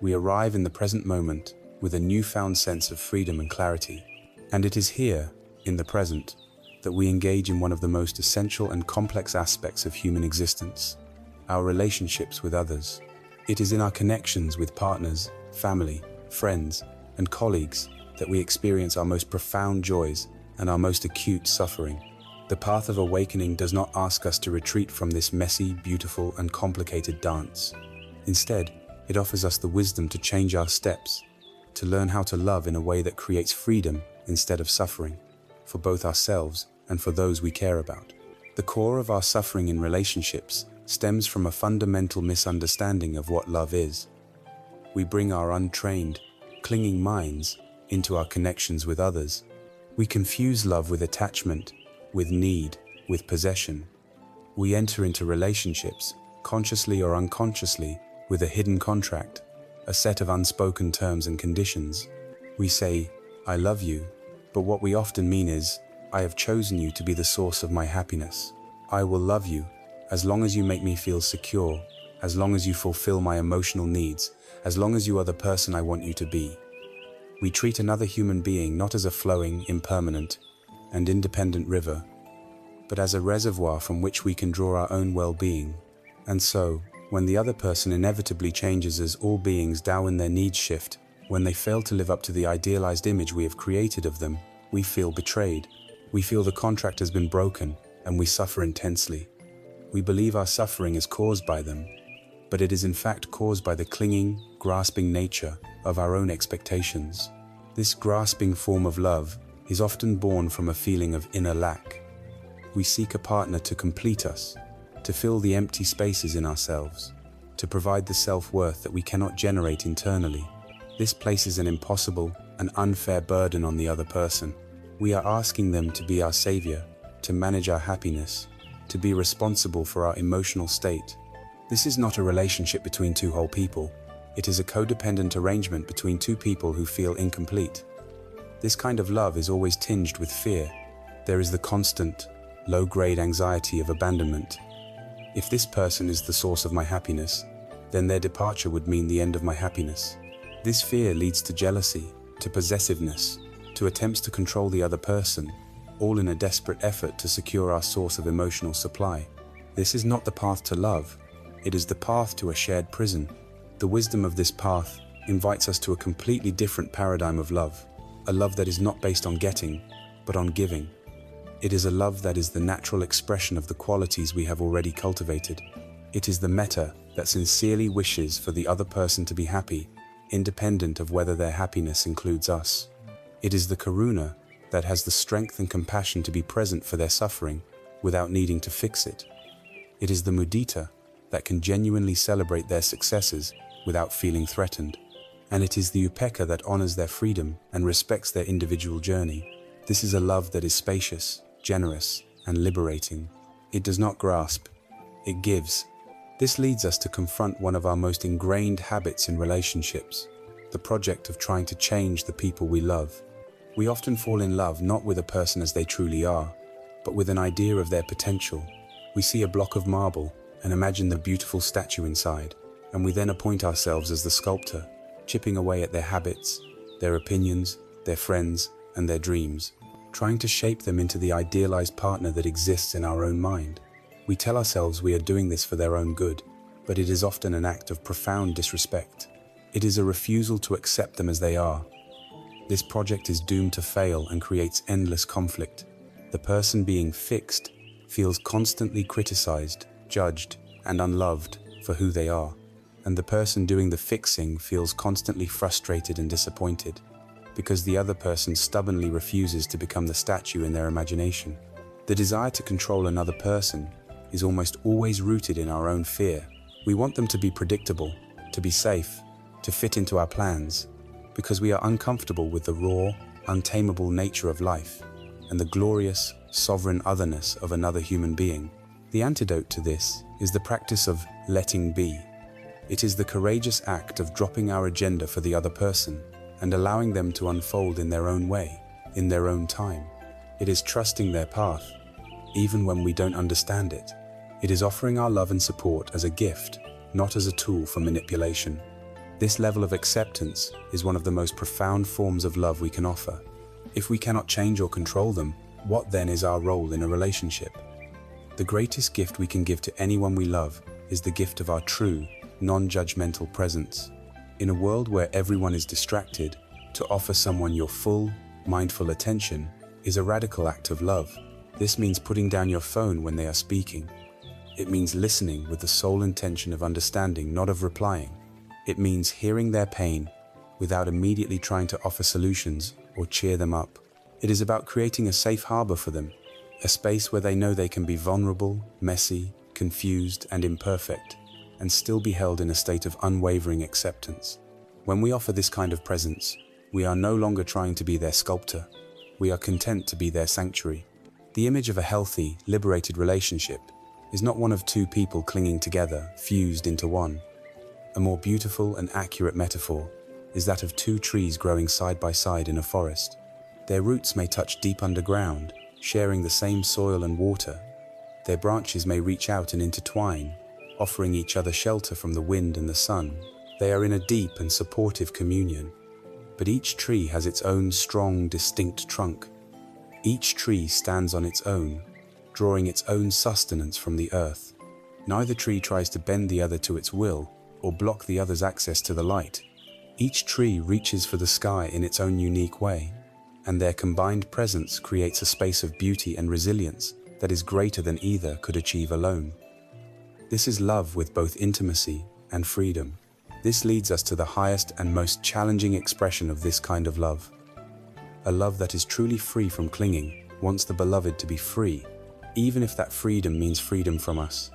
we arrive in the present moment with a newfound sense of freedom and clarity. And it is here, in the present, that we engage in one of the most essential and complex aspects of human existence, our relationships with others. It is in our connections with partners, family, friends, and colleagues that we experience our most profound joys and our most acute suffering. The path of awakening does not ask us to retreat from this messy, beautiful, and complicated dance. Instead, it offers us the wisdom to change our steps, to learn how to love in a way that creates freedom instead of suffering, for both ourselves and for those we care about. The core of our suffering in relationships stems from a fundamental misunderstanding of what love is. We bring our untrained, clinging minds into our connections with others. We confuse love with attachment, with need, with possession. We enter into relationships, consciously or unconsciously, with a hidden contract, a set of unspoken terms and conditions. We say, "I love you," but what we often mean is, "I have chosen you to be the source of my happiness. I will love you as long as you make me feel secure, as long as you fulfill my emotional needs, as long as you are the person I want you to be." We treat another human being not as a flowing, impermanent, and independent river, but as a reservoir from which we can draw our own well-being. And so, when the other person inevitably changes as all beings do when their needs shift, when they fail to live up to the idealized image we have created of them, we feel betrayed. We feel the contract has been broken, and we suffer intensely. We believe our suffering is caused by them, but it is in fact caused by the clinging, grasping nature of our own expectations. This grasping form of love is often born from a feeling of inner lack. We seek a partner to complete us, to fill the empty spaces in ourselves, to provide the self-worth that we cannot generate internally. This places an impossible and unfair burden on the other person. We are asking them to be our savior, to manage our happiness, to be responsible for our emotional state. This is not a relationship between two whole people. It is a codependent arrangement between two people who feel incomplete. This kind of love is always tinged with fear. There is the constant, low-grade anxiety of abandonment. If this person is the source of my happiness, then their departure would mean the end of my happiness. This fear leads to jealousy, to possessiveness, to attempts to control the other person, all in a desperate effort to secure our source of emotional supply. This is not the path to love. It is the path to a shared prison. The wisdom of this path invites us to a completely different paradigm of love, a love that is not based on getting, but on giving. It is a love that is the natural expression of the qualities we have already cultivated. It is the Metta that sincerely wishes for the other person to be happy, independent of whether their happiness includes us. It is the Karuna that has the strength and compassion to be present for their suffering without needing to fix it. It is the Mudita that can genuinely celebrate their successes without feeling threatened. And it is the Upekkha that honors their freedom and respects their individual journey. This is a love that is spacious, generous, and liberating. It does not grasp, it gives. This leads us to confront one of our most ingrained habits in relationships, the project of trying to change the people we love. We often fall in love not with a person as they truly are, but with an idea of their potential. We see a block of marble and imagine the beautiful statue inside, and we then appoint ourselves as the sculptor, chipping away at their habits, their opinions, their friends, and their dreams, trying to shape them into the idealized partner that exists in our own mind. We tell ourselves we are doing this for their own good, but it is often an act of profound disrespect. It is a refusal to accept them as they are. This project is doomed to fail and creates endless conflict. The person being fixed feels constantly criticized, judged, and unloved for who they are, and the person doing the fixing feels constantly frustrated and disappointed because the other person stubbornly refuses to become the statue in their imagination. The desire to control another person is almost always rooted in our own fear. We want them to be predictable, to be safe, to fit into our plans, because we are uncomfortable with the raw, untamable nature of life and the glorious, sovereign otherness of another human being. The antidote to this is the practice of letting be. It is the courageous act of dropping our agenda for the other person and allowing them to unfold in their own way, in their own time. It is trusting their path, even when we don't understand it. It is offering our love and support as a gift, not as a tool for manipulation. This level of acceptance is one of the most profound forms of love we can offer. If we cannot change or control them, what then is our role in a relationship? The greatest gift we can give to anyone we love is the gift of our true, non-judgmental presence. In a world where everyone is distracted, to offer someone your full, mindful attention is a radical act of love. This means putting down your phone when they are speaking. It means listening with the sole intention of understanding, not of replying. It means hearing their pain without immediately trying to offer solutions or cheer them up. It is about creating a safe harbor for them, a space where they know they can be vulnerable, messy, confused, and imperfect, and still be held in a state of unwavering acceptance. When we offer this kind of presence, we are no longer trying to be their sculptor. We are content to be their sanctuary. The image of a healthy, liberated relationship is not one of two people clinging together, fused into one. A more beautiful and accurate metaphor is that of two trees growing side by side in a forest. Their roots may touch deep underground, sharing the same soil and water. Their branches may reach out and intertwine, offering each other shelter from the wind and the sun. They are in a deep and supportive communion. But each tree has its own strong, distinct trunk. Each tree stands on its own, drawing its own sustenance from the earth. Neither tree tries to bend the other to its will or block the other's access to the light. Each tree reaches for the sky in its own unique way, and their combined presence creates a space of beauty and resilience that is greater than either could achieve alone. This is love with both intimacy and freedom. This leads us to the highest and most challenging expression of this kind of love. A love that is truly free from clinging wants the beloved to be free, even if that freedom means freedom from us.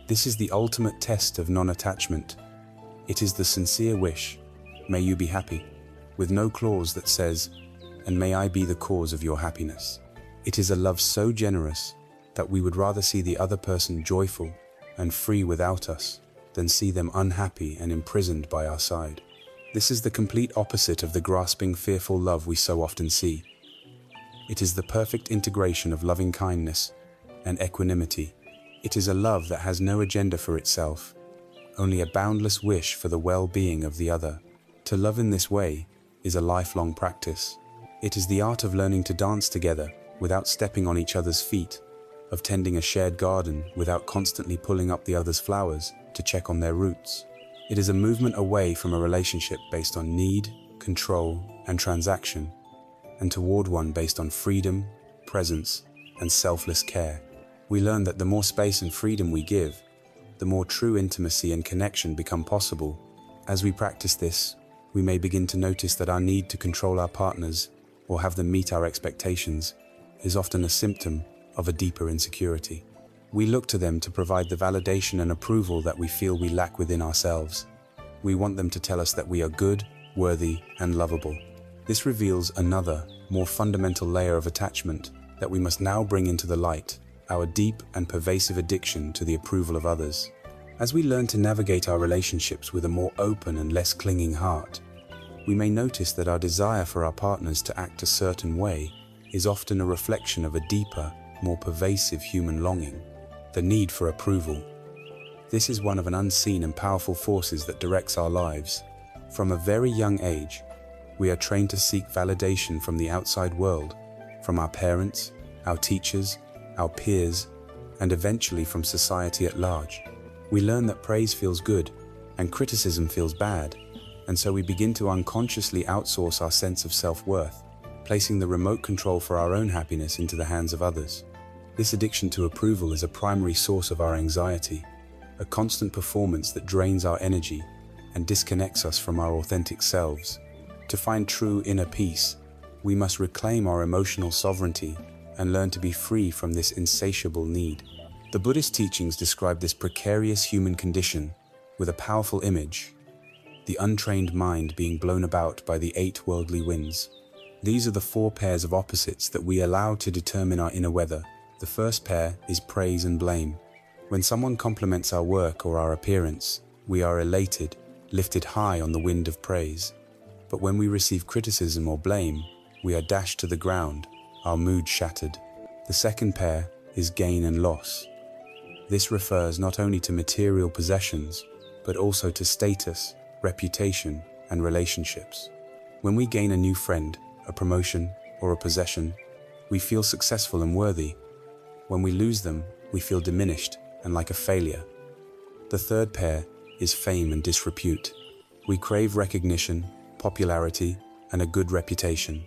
This is the ultimate test of non-attachment. It is the sincere wish, may you be happy, with no clause that says, and may I be the cause of your happiness. It is a love so generous that we would rather see the other person joyful and free without us than see them unhappy and imprisoned by our side. This is the complete opposite of the grasping, fearful love we so often see. It is the perfect integration of loving kindness and equanimity. It is a love that has no agenda for itself, only a boundless wish for the well-being of the other. To love in this way is a lifelong practice. It is the art of learning to dance together without stepping on each other's feet, of tending a shared garden without constantly pulling up the other's flowers to check on their roots. It is a movement away from a relationship based on need, control, and transaction, and toward one based on freedom, presence, and selfless care. We learn that the more space and freedom we give, the more true intimacy and connection become possible. As we practice this, we may begin to notice that our need to control our partners or have them meet our expectations is often a symptom of a deeper insecurity. We look to them to provide the validation and approval that we feel we lack within ourselves. We want them to tell us that we are good, worthy, and lovable. This reveals another, more fundamental layer of attachment that we must now bring into the light, our deep and pervasive addiction to the approval of others. As we learn to navigate our relationships with a more open and less clinging heart, we may notice that our desire for our partners to act a certain way is often a reflection of a deeper, more pervasive human longing, the need for approval. This is one of an unseen and powerful forces that directs our lives. From a very young age, we are trained to seek validation from the outside world, from our parents, our teachers, our peers, and eventually from society at large. We learn that praise feels good and criticism feels bad, and so we begin to unconsciously outsource our sense of self-worth, placing the remote control for our own happiness into the hands of others. This addiction to approval is a primary source of our anxiety, a constant performance that drains our energy and disconnects us from our authentic selves. To find true inner peace, we must reclaim our emotional sovereignty and learn to be free from this insatiable need. The Buddhist teachings describe this precarious human condition with a powerful image: the untrained mind being blown about by the 8 worldly winds. These are the 4 pairs of opposites that we allow to determine our inner weather. The first pair is praise and blame. When someone compliments our work or our appearance, we are elated, lifted high on the wind of praise. But when we receive criticism or blame, we are dashed to the ground, our mood shattered. The second pair is gain and loss. This refers not only to material possessions, but also to status, reputation, and relationships. When we gain a new friend, a promotion, or a possession, we feel successful and worthy. When we lose them, we feel diminished and like a failure. The third pair is fame and disrepute. We crave recognition, popularity, and a good reputation.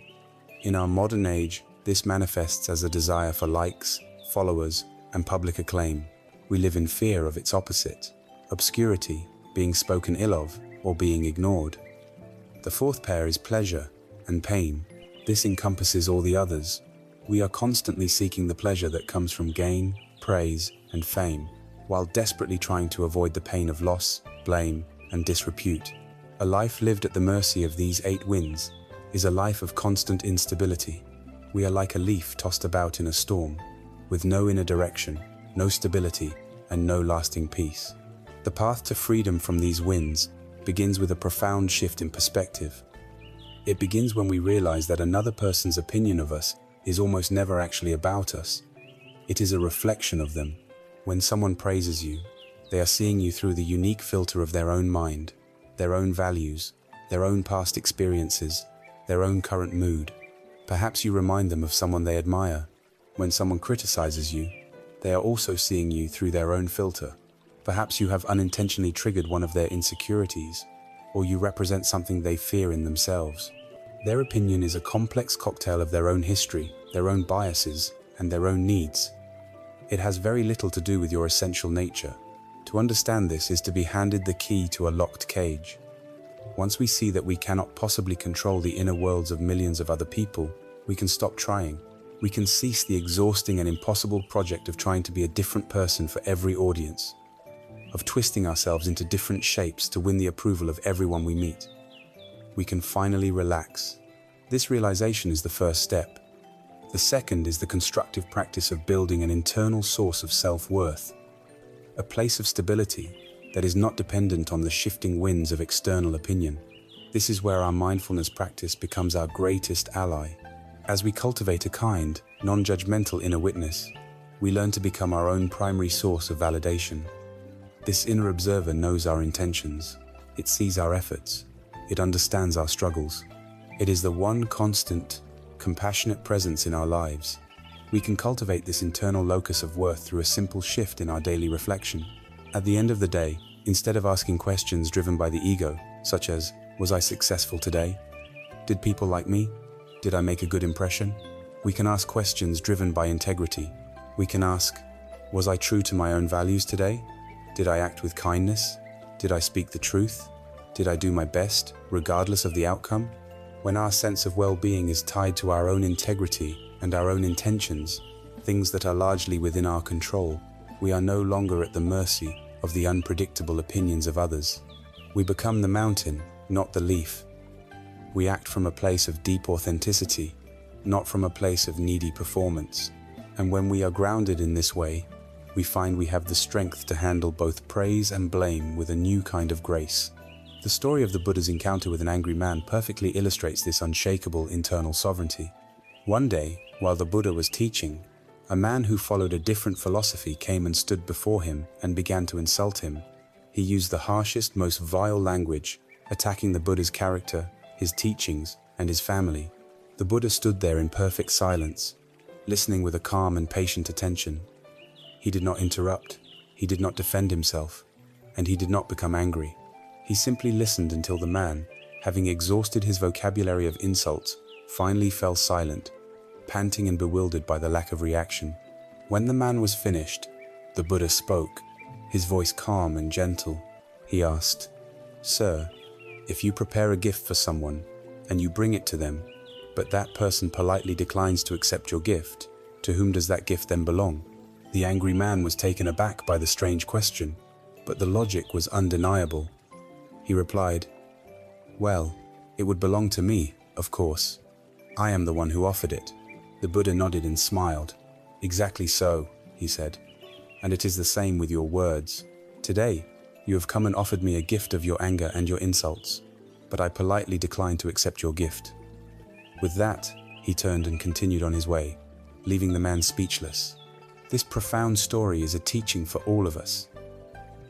In our modern age, this manifests as a desire for likes, followers, and public acclaim. We live in fear of its opposite: obscurity, being spoken ill of, or being ignored. The fourth pair is pleasure and pain. This encompasses all the others. We are constantly seeking the pleasure that comes from gain, praise, and fame, while desperately trying to avoid the pain of loss, blame, and disrepute. A life lived at the mercy of these 8 winds is a life of constant instability. We are like a leaf tossed about in a storm, with no inner direction, no stability, and no lasting peace. The path to freedom from these winds begins with a profound shift in perspective. It begins when we realize that another person's opinion of us is almost never actually about us. It is a reflection of them. When someone praises you, they are seeing you through the unique filter of their own mind, their own values, their own past experiences, their own current mood. Perhaps you remind them of someone they admire. When someone criticizes you, they are also seeing you through their own filter. Perhaps you have unintentionally triggered one of their insecurities, or you represent something they fear in themselves. Their opinion is a complex cocktail of their own history, their own biases, and their own needs. It has very little to do with your essential nature. To understand this is to be handed the key to a locked cage. Once we see that we cannot possibly control the inner worlds of millions of other people, we can stop trying. We can cease the exhausting and impossible project of trying to be a different person for every audience, of twisting ourselves into different shapes to win the approval of everyone we meet. We can finally relax. This realization is the first step. The second is the constructive practice of building an internal source of self-worth, a place of stability that is not dependent on the shifting winds of external opinion. This is where our mindfulness practice becomes our greatest ally. As we cultivate a kind, non-judgmental inner witness, we learn to become our own primary source of validation. This inner observer knows our intentions. It sees our efforts. It understands our struggles. It is the one constant, compassionate presence in our lives. We can cultivate this internal locus of worth through a simple shift in our daily reflection. At the end of the day, instead of asking questions driven by the ego, such as, was I successful today? Did people like me? Did I make a good impression? We can ask questions driven by integrity. We can ask, was I true to my own values today? Did I act with kindness? Did I speak the truth? Did I do my best, regardless of the outcome? When our sense of well-being is tied to our own integrity and our own intentions, things that are largely within our control, we are no longer at the mercy of the unpredictable opinions of others. We become the mountain, not the leaf. We act from a place of deep authenticity, not from a place of needy performance. And when we are grounded in this way, we find we have the strength to handle both praise and blame with a new kind of grace. The story of the Buddha's encounter with an angry man perfectly illustrates this unshakable internal sovereignty. One day, while the Buddha was teaching, a man who followed a different philosophy came and stood before him and began to insult him. He used the harshest, most vile language, attacking the Buddha's character, his teachings, and his family. The Buddha stood there in perfect silence, listening with a calm and patient attention. He did not interrupt, he did not defend himself, and he did not become angry. He simply listened until the man, having exhausted his vocabulary of insults, finally fell silent, panting and bewildered by the lack of reaction. When the man was finished, the Buddha spoke, his voice calm and gentle. He asked, "Sir, if you prepare a gift for someone and you bring it to them, but that person politely declines to accept your gift, to whom does that gift then belong?" The angry man was taken aback by the strange question, but the logic was undeniable. He replied, "Well, it would belong to me, of course. I am the one who offered it." The Buddha nodded and smiled. "Exactly so," he said, "and it is the same with your words. Today, you have come and offered me a gift of your anger and your insults, but I politely decline to accept your gift." With that, he turned and continued on his way, leaving the man speechless. This profound story is a teaching for all of us.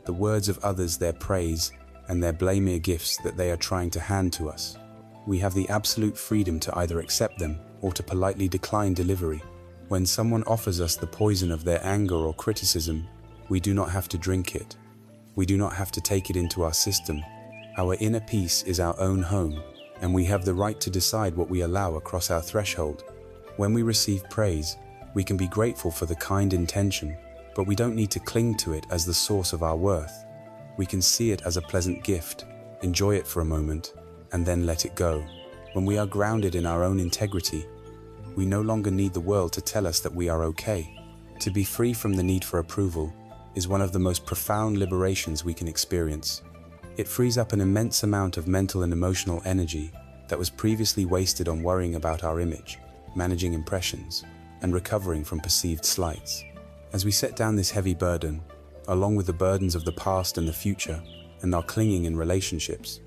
The words of others, their praise, and their blame are gifts that they are trying to hand to us. We have the absolute freedom to either accept them or to politely decline delivery. When someone offers us the poison of their anger or criticism, we do not have to drink it. We do not have to take it into our system. Our inner peace is our own home, and we have the right to decide what we allow across our threshold. When we receive praise, we can be grateful for the kind intention, but we don't need to cling to it as the source of our worth. We can see it as a pleasant gift, enjoy it for a moment, and then let it go. When we are grounded in our own integrity, we no longer need the world to tell us that we are okay. To be free from the need for approval is one of the most profound liberations we can experience. It frees up an immense amount of mental and emotional energy that was previously wasted on worrying about our image, managing impressions, and recovering from perceived slights. As we set down this heavy burden, along with the burdens of the past and the future, and our clinging in relationships,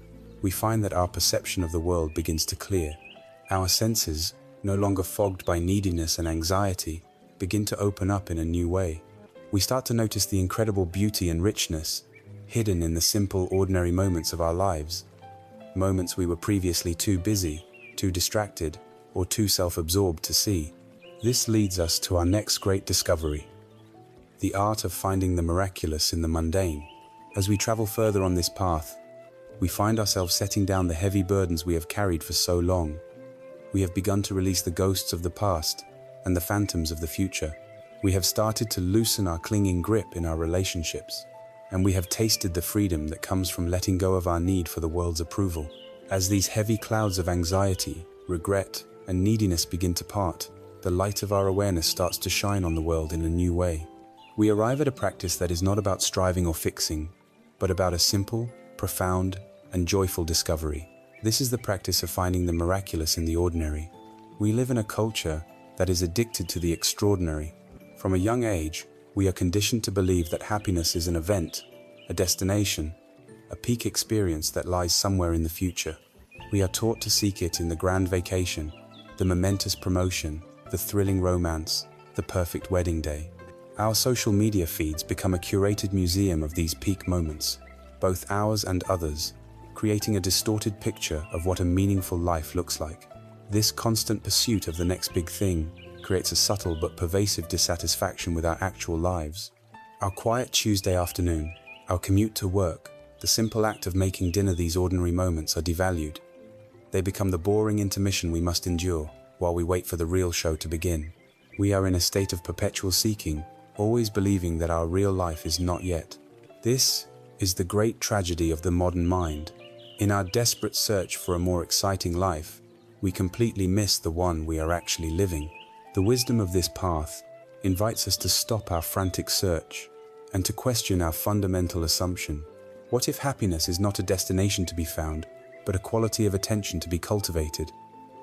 we find that our perception of the world begins to clear. Our senses, no longer fogged by neediness and anxiety, begin to open up in a new way. We start to notice the incredible beauty and richness hidden in the simple, ordinary moments of our lives. Moments we were previously too busy, too distracted, or too self-absorbed to see. This leads us to our next great discovery: the art of finding the miraculous in the mundane. As we travel further on this path, we find ourselves setting down the heavy burdens we have carried for so long. We have begun to release the ghosts of the past and the phantoms of the future. We have started to loosen our clinging grip in our relationships, and we have tasted the freedom that comes from letting go of our need for the world's approval. As these heavy clouds of anxiety, regret, and neediness begin to part, the light of our awareness starts to shine on the world in a new way. We arrive at a practice that is not about striving or fixing, but about a simple, profound, and joyful discovery. This is the practice of finding the miraculous in the ordinary. We live in a culture that is addicted to the extraordinary. From a young age, we are conditioned to believe that happiness is an event, a destination, a peak experience that lies somewhere in the future. We are taught to seek it in the grand vacation, the momentous promotion, the thrilling romance, the perfect wedding day. Our social media feeds become a curated museum of these peak moments, both ours and others, creating a distorted picture of what a meaningful life looks like. This constant pursuit of the next big thing creates a subtle but pervasive dissatisfaction with our actual lives. Our quiet Tuesday afternoon, our commute to work, the simple act of making dinner, these ordinary moments are devalued. They become the boring intermission we must endure while we wait for the real show to begin. We are in a state of perpetual seeking, always believing that our real life is not yet. This is the great tragedy of the modern mind. In our desperate search for a more exciting life, we completely miss the one we are actually living. The wisdom of this path invites us to stop our frantic search and to question our fundamental assumption. What if happiness is not a destination to be found, but a quality of attention to be cultivated?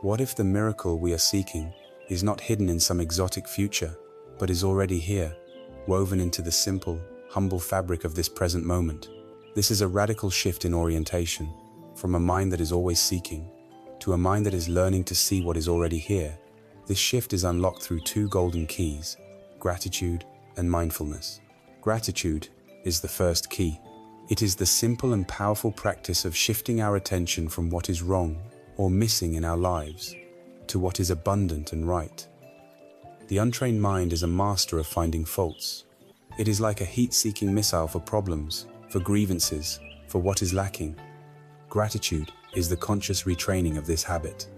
What if the miracle we are seeking is not hidden in some exotic future, but is already here, woven into the simple, humble fabric of this present moment? This is a radical shift in orientation, from a mind that is always seeking, to a mind that is learning to see what is already here. This shift is unlocked through two golden keys: gratitude and mindfulness. Gratitude is the first key. It is the simple and powerful practice of shifting our attention from what is wrong or missing in our lives to what is abundant and right. The untrained mind is a master of finding faults. It is like a heat-seeking missile for problems, for grievances, for what is lacking. Gratitude is the conscious retraining of this habit.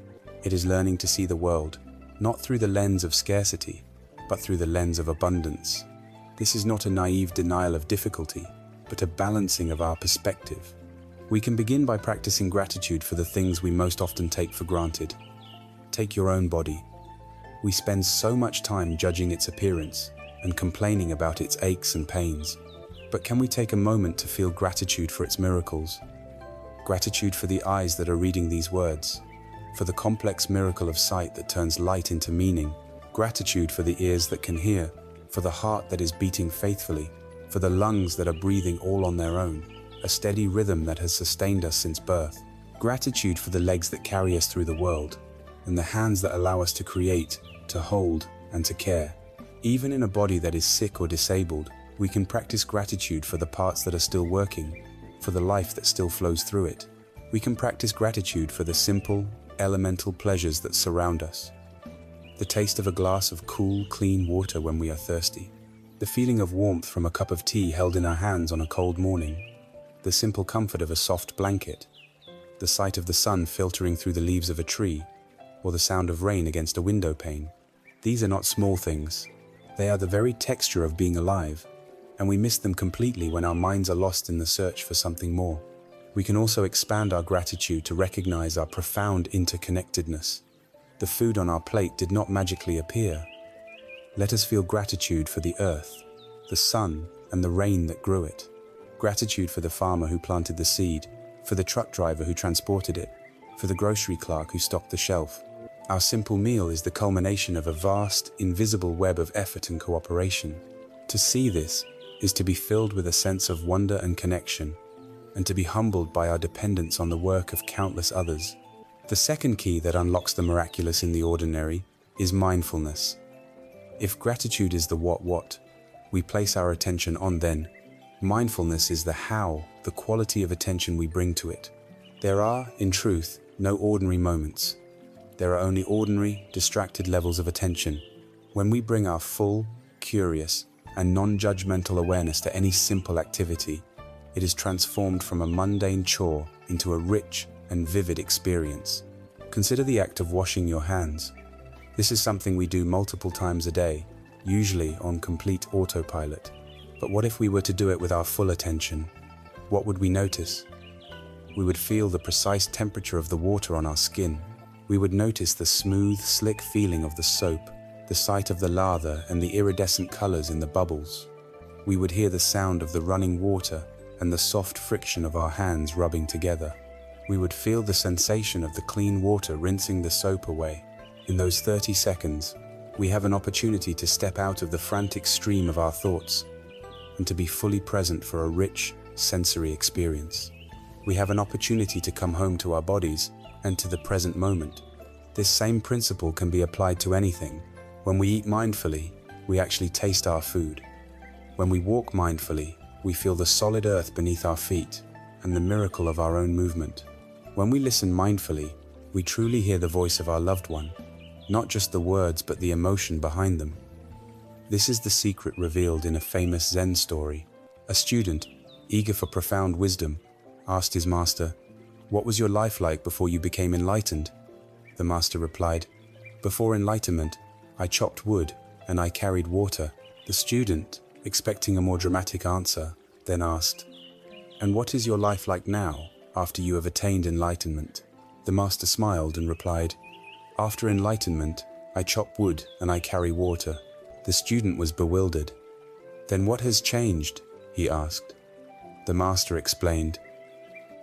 It is learning to see the world not through the lens of scarcity, but through the lens of abundance. This is not a naive denial of difficulty, but a balancing of our perspective. We can begin by practicing gratitude for the things we most often take for granted. Take your own body. We spend so much time judging its appearance and complaining about its aches and pains. But can we take a moment to feel gratitude for its miracles? Gratitude for the eyes that are reading these words, for the complex miracle of sight that turns light into meaning. Gratitude for the ears that can hear, for the heart that is beating faithfully, for the lungs that are breathing all on their own, a steady rhythm that has sustained us since birth. Gratitude for the legs that carry us through the world, and the hands that allow us to create, to hold, and to care. Even in a body that is sick or disabled, we can practice gratitude for the parts that are still working, for the life that still flows through it. We can practice gratitude for the simple, elemental pleasures that surround us. The taste of a glass of cool, clean water when we are thirsty. The feeling of warmth from a cup of tea held in our hands on a cold morning. The simple comfort of a soft blanket. The sight of the sun filtering through the leaves of a tree, or the sound of rain against a window pane. These are not small things. They are the very texture of being alive, and we miss them completely when our minds are lost in the search for something more. We can also expand our gratitude to recognize our profound interconnectedness. The food on our plate did not magically appear. Let us feel gratitude for the earth, the sun, and the rain that grew it. Gratitude for the farmer who planted the seed, for the truck driver who transported it, for the grocery clerk who stocked the shelf. Our simple meal is the culmination of a vast, invisible web of effort and cooperation. To see this is to be filled with a sense of wonder and connection, and to be humbled by our dependence on the work of countless others. The second key that unlocks the miraculous in the ordinary is mindfulness. If gratitude is the what, we place our attention on then. Mindfulness is the how, the quality of attention we bring to it. There are, in truth, no ordinary moments. There are only ordinary, distracted levels of attention. When we bring our full, curious, and non-judgmental awareness to any simple activity, it is transformed from a mundane chore into a rich and vivid experience. Consider the act of washing your hands. This is something we do multiple times a day, usually on complete autopilot. But what if we were to do it with our full attention? What would we notice? We would feel the precise temperature of the water on our skin. We would notice the smooth, slick feeling of the soap, the sight of the lather and the iridescent colors in the bubbles. We would hear the sound of the running water and the soft friction of our hands rubbing together. We would feel the sensation of the clean water rinsing the soap away. In those 30 seconds, we have an opportunity to step out of the frantic stream of our thoughts and to be fully present for a rich, sensory experience. We have an opportunity to come home to our bodies and to the present moment. This same principle can be applied to anything. When we eat mindfully, we actually taste our food. When we walk mindfully, we feel the solid earth beneath our feet and the miracle of our own movement. When we listen mindfully, we truly hear the voice of our loved one, not just the words but the emotion behind them. This is the secret revealed in a famous Zen story. A student, eager for profound wisdom, asked his master, "What was your life like before you became enlightened?" The master replied, "Before enlightenment, I chopped wood and I carried water." The student, expecting a more dramatic answer, then asked, "And what is your life like now, after you have attained enlightenment?" The master smiled and replied, "After enlightenment, I chop wood and I carry water." The student was bewildered. "Then what has changed?" he asked. The master explained,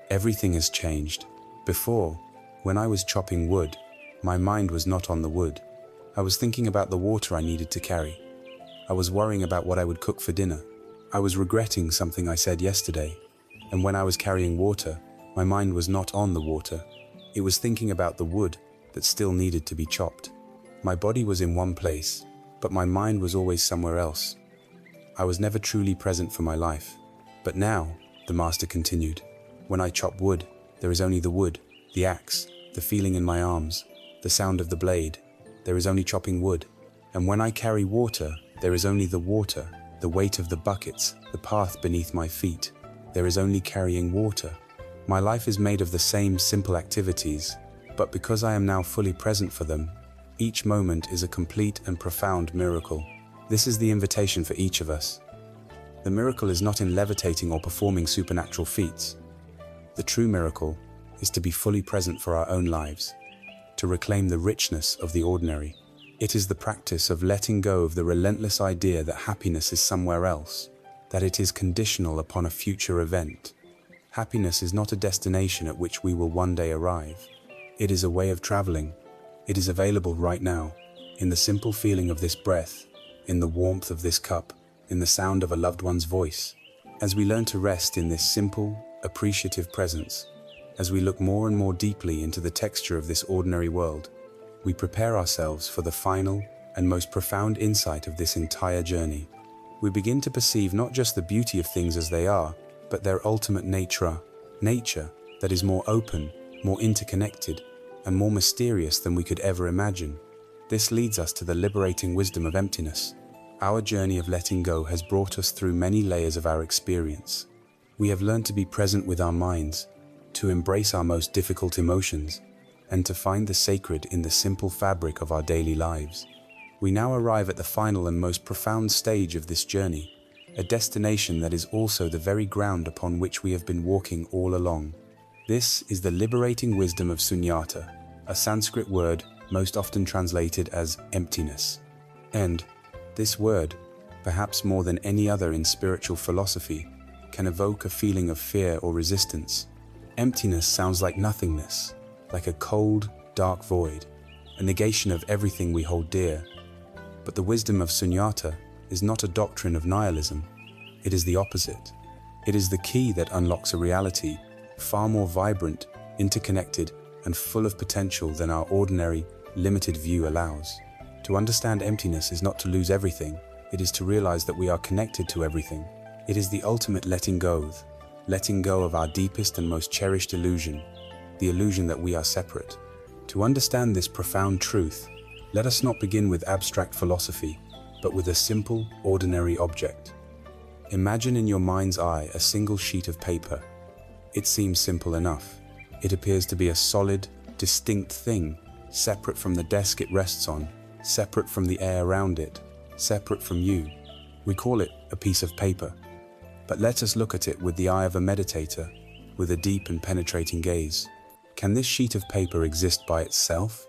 "Everything has changed. Before, when I was chopping wood, my mind was not on the wood. I was thinking about the water I needed to carry. I was worrying about what I would cook for dinner. I was regretting something I said yesterday. And when I was carrying water, my mind was not on the water. It was thinking about the wood that still needed to be chopped. My body was in one place, but my mind was always somewhere else. I was never truly present for my life. But now," the master continued, "when I chop wood, there is only the wood, the axe, the feeling in my arms, the sound of the blade. There is only chopping wood. And when I carry water, there is only the water, the weight of the buckets, the path beneath my feet. There is only carrying water. My life is made of the same simple activities, but because I am now fully present for them, each moment is a complete and profound miracle." This is the invitation for each of us. The miracle is not in levitating or performing supernatural feats. The true miracle is to be fully present for our own lives, to reclaim the richness of the ordinary. It is the practice of letting go of the relentless idea that happiness is somewhere else, that it is conditional upon a future event. Happiness is not a destination at which we will one day arrive. It is a way of traveling. It is available right now, in the simple feeling of this breath, in the warmth of this cup, in the sound of a loved one's voice. As we learn to rest in this simple, appreciative presence, as we look more and more deeply into the texture of this ordinary world, we prepare ourselves for the final and most profound insight of this entire journey. We begin to perceive not just the beauty of things as they are, but their ultimate nature that is more open, more interconnected, and more mysterious than we could ever imagine. This leads us to the liberating wisdom of emptiness. Our journey of letting go has brought us through many layers of our experience. We have learned to be present with our minds, to embrace our most difficult emotions, and to find the sacred in the simple fabric of our daily lives. We now arrive at the final and most profound stage of this journey, a destination that is also the very ground upon which we have been walking all along. This is the liberating wisdom of sunyata, a Sanskrit word most often translated as emptiness. And this word, perhaps more than any other in spiritual philosophy, can evoke a feeling of fear or resistance. Emptiness sounds like nothingness, like a cold, dark void, a negation of everything we hold dear. But the wisdom of sunyata is not a doctrine of nihilism. It is the opposite. It is the key that unlocks a reality far more vibrant, interconnected, and full of potential than our ordinary, limited view allows. To understand emptiness is not to lose everything, it is to realize that we are connected to everything. It is the ultimate letting go of our deepest and most cherished illusion, the illusion that we are separate. To understand this profound truth, let us not begin with abstract philosophy, but with a simple, ordinary object. Imagine in your mind's eye a single sheet of paper. It seems simple enough. It appears to be a solid, distinct thing, separate from the desk it rests on, separate from the air around it, separate from you. We call it a piece of paper. But let us look at it with the eye of a meditator, with a deep and penetrating gaze. Can this sheet of paper exist by itself?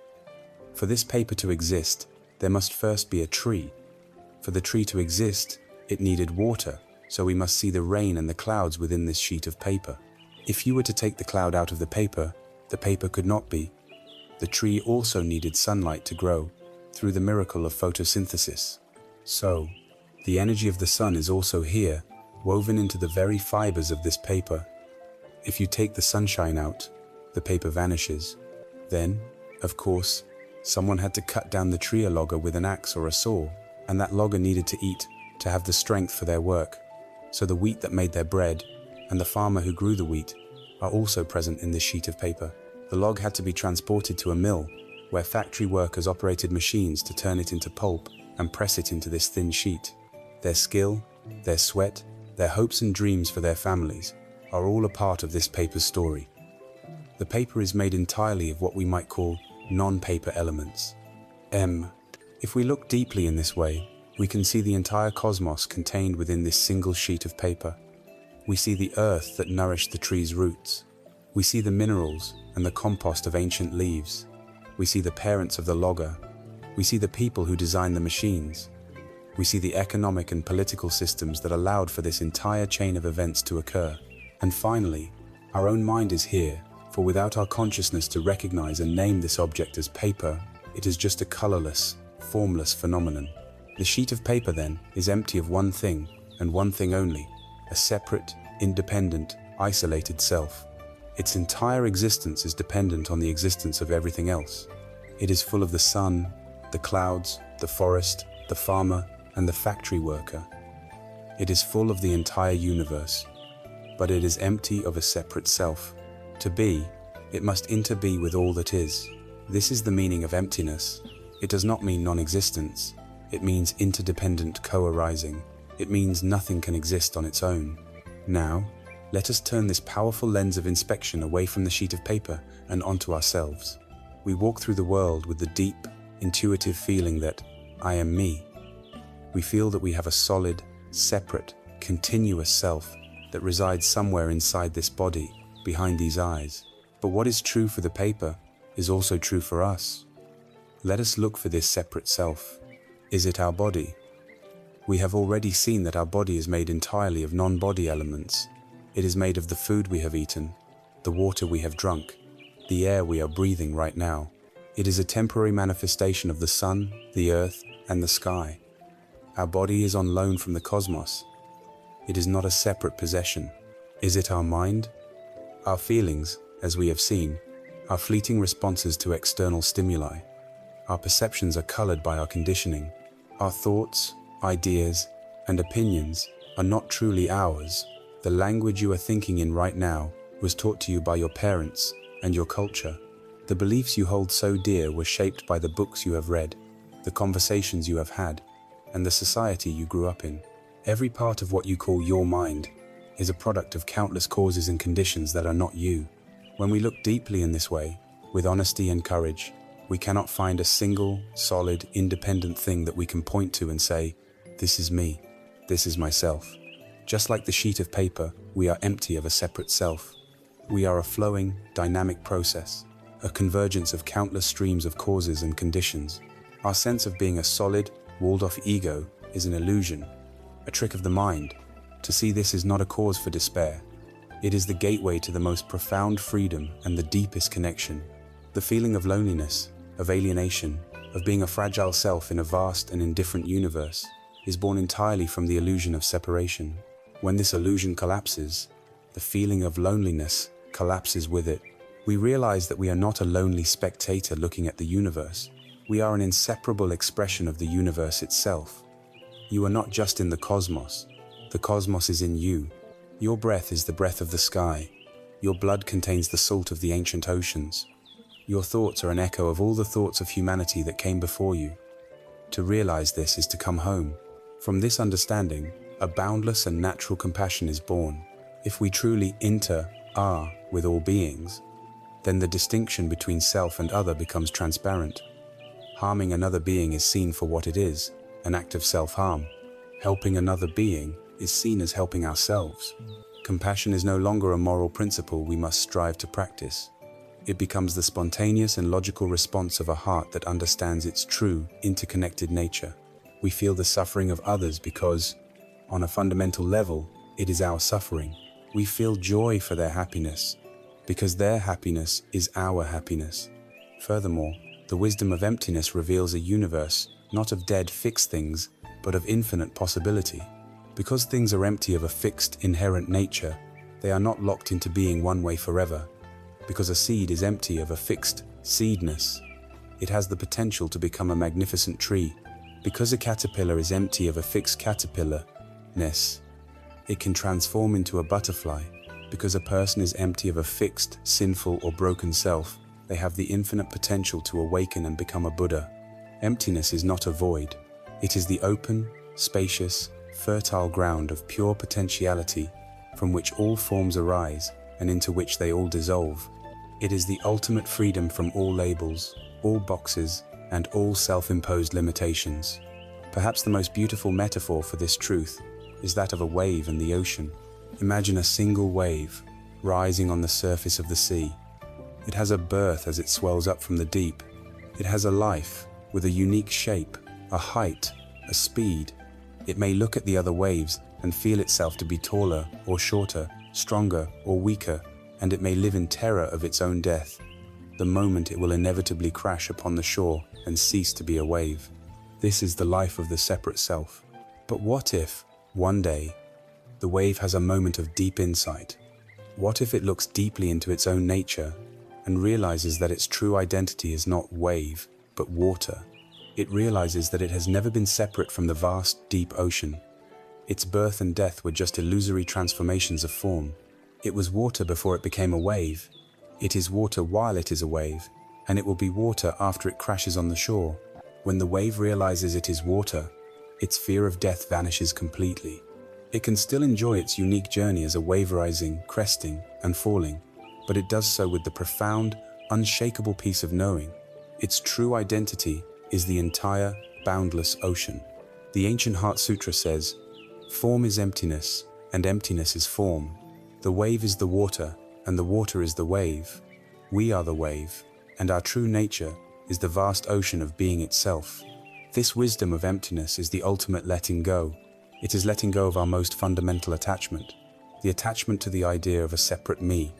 For this paper to exist, there must first be a tree. For the tree to exist, it needed water, so we must see the rain and the clouds within this sheet of paper. If you were to take the cloud out of the paper could not be. The tree also needed sunlight to grow, through the miracle of photosynthesis. So, the energy of the sun is also here, woven into the very fibers of this paper. If you take the sunshine out, the paper vanishes. Then, of course, someone had to cut down the tree logger with an axe or a saw, and that logger needed to eat, to have the strength for their work. So the wheat that made their bread, and the farmer who grew the wheat, are also present in this sheet of paper. The log had to be transported to a mill, where factory workers operated machines to turn it into pulp and press it into this thin sheet. Their skill, their sweat, their hopes and dreams for their families are all a part of this paper's story. The paper is made entirely of what we might call non-paper elements. If we look deeply in this way, we can see the entire cosmos contained within this single sheet of paper. We see the earth that nourished the tree's roots. We see the minerals and the compost of ancient leaves. We see the parents of the logger. We see the people who designed the machines. We see the economic and political systems that allowed for this entire chain of events to occur. And finally, our own mind is here, for without our consciousness to recognize and name this object as paper, it is just a colorless, formless phenomenon. The sheet of paper, then, is empty of one thing, and one thing only, a separate, independent, isolated self. Its entire existence is dependent on the existence of everything else. It is full of the sun, the clouds, the forest, the farmer, and the factory worker. It is full of the entire universe, but it is empty of a separate self. To be, it must interbe with all that is. This is the meaning of emptiness. It does not mean non-existence. It means interdependent co-arising. It means nothing can exist on its own. Now, let us turn this powerful lens of inspection away from the sheet of paper and onto ourselves. We walk through the world with the deep, intuitive feeling that I am me. We feel that we have a solid, separate, continuous self that resides somewhere inside this body, behind these eyes. But what is true for the paper is also true for us. Let us look for this separate self. Is it our body? We have already seen that our body is made entirely of non-body elements. It is made of the food we have eaten, the water we have drunk, the air we are breathing right now. It is a temporary manifestation of the sun, the earth, and the sky. Our body is on loan from the cosmos. It is not a separate possession. Is it our mind? Our feelings, as we have seen, are fleeting responses to external stimuli. Our perceptions are colored by our conditioning. Our thoughts, ideas, and opinions are not truly ours. The language you are thinking in right now was taught to you by your parents and your culture. The beliefs you hold so dear were shaped by the books you have read, the conversations you have had, and the society you grew up in. Every part of what you call your mind is a product of countless causes and conditions that are not you. When we look deeply in this way, with honesty and courage, we cannot find a single, solid, independent thing that we can point to and say, this is me. This is myself. Just like the sheet of paper, we are empty of a separate self. We are a flowing, dynamic process, a convergence of countless streams of causes and conditions. Our sense of being a solid, walled-off ego is an illusion, a trick of the mind. To see this is not a cause for despair. It is the gateway to the most profound freedom and the deepest connection. The feeling of loneliness, of alienation, of being a fragile self in a vast and indifferent universe is born entirely from the illusion of separation. When this illusion collapses, the feeling of loneliness collapses with it. We realize that we are not a lonely spectator looking at the universe. We are an inseparable expression of the universe itself. You are not just in the cosmos is in you. Your breath is the breath of the sky. Your blood contains the salt of the ancient oceans. Your thoughts are an echo of all the thoughts of humanity that came before you. To realize this is to come home. From this understanding, a boundless and natural compassion is born. If we truly are with all beings, then the distinction between self and other becomes transparent. Harming another being is seen for what it is, an act of self-harm. Helping another being is seen as helping ourselves. Compassion is no longer a moral principle we must strive to practice. It becomes the spontaneous and logical response of a heart that understands its true, interconnected nature. We feel the suffering of others because, on a fundamental level, it is our suffering. We feel joy for their happiness because their happiness is our happiness. Furthermore, the wisdom of emptiness reveals a universe not of dead, fixed things, but of infinite possibility. Because things are empty of a fixed, inherent nature, they are not locked into being one way forever. Because a seed is empty of a fixed seedness, it has the potential to become a magnificent tree. Because a caterpillar is empty of a fixed caterpillarness, it can transform into a butterfly. Because a person is empty of a fixed, sinful, or broken self, they have the infinite potential to awaken and become a Buddha. Emptiness is not a void. It is the open, spacious, fertile ground of pure potentiality from which all forms arise and into which they all dissolve. It is the ultimate freedom from all labels, all boxes, and all self-imposed limitations. Perhaps the most beautiful metaphor for this truth is that of a wave in the ocean. Imagine a single wave rising on the surface of the sea. It has a birth as it swells up from the deep. It has a life with a unique shape, a height, a speed. It may look at the other waves and feel itself to be taller or shorter, stronger or weaker, and it may live in terror of its own death, the moment it will inevitably crash upon the shore and cease to be a wave. This is the life of the separate self. But what if, one day, the wave has a moment of deep insight? What if it looks deeply into its own nature and realizes that its true identity is not wave, but water? It realizes that it has never been separate from the vast, deep ocean. Its birth and death were just illusory transformations of form. It was water before it became a wave. It is water while it is a wave, and it will be water after it crashes on the shore. When the wave realizes it is water, its fear of death vanishes completely. It can still enjoy its unique journey as a wave rising, cresting, and falling, but it does so with the profound, unshakable peace of knowing its true identity is the entire, boundless ocean. The ancient Heart Sutra says, "Form is emptiness, and emptiness is form. The wave is the water, and the water is the wave. We are the wave, and our true nature is the vast ocean of being itself." This wisdom of emptiness is the ultimate letting go. It is letting go of our most fundamental attachment, the attachment to the idea of a separate me.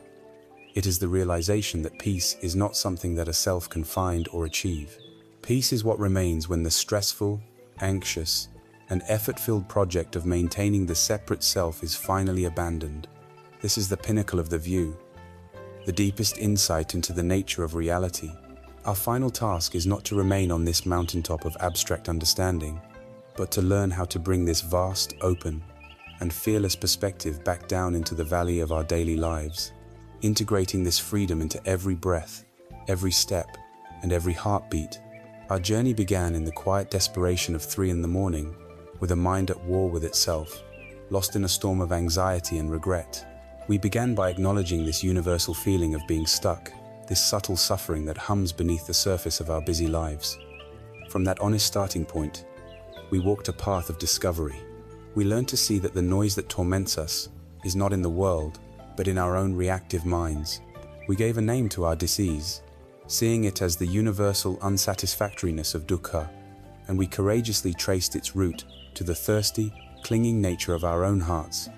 It is the realization that peace is not something that a self can find or achieve. Peace is what remains when the stressful, anxious, and effort-filled project of maintaining the separate self is finally abandoned. This is the pinnacle of the view, the deepest insight into the nature of reality. Our final task is not to remain on this mountaintop of abstract understanding, but to learn how to bring this vast, open, and fearless perspective back down into the valley of our daily lives, integrating this freedom into every breath, every step, and every heartbeat. Our journey began in the quiet desperation of 3 a.m, with a mind at war with itself, lost in a storm of anxiety and regret. We began by acknowledging this universal feeling of being stuck, this subtle suffering that hums beneath the surface of our busy lives. From that honest starting point, we walked a path of discovery. We learn to see that the noise that torments us is not in the world, but in our own reactive minds. We gave a name to our disease, seeing it as the universal unsatisfactoriness of Dukkha, and we courageously traced its root to the thirsty, clinging nature of our own hearts,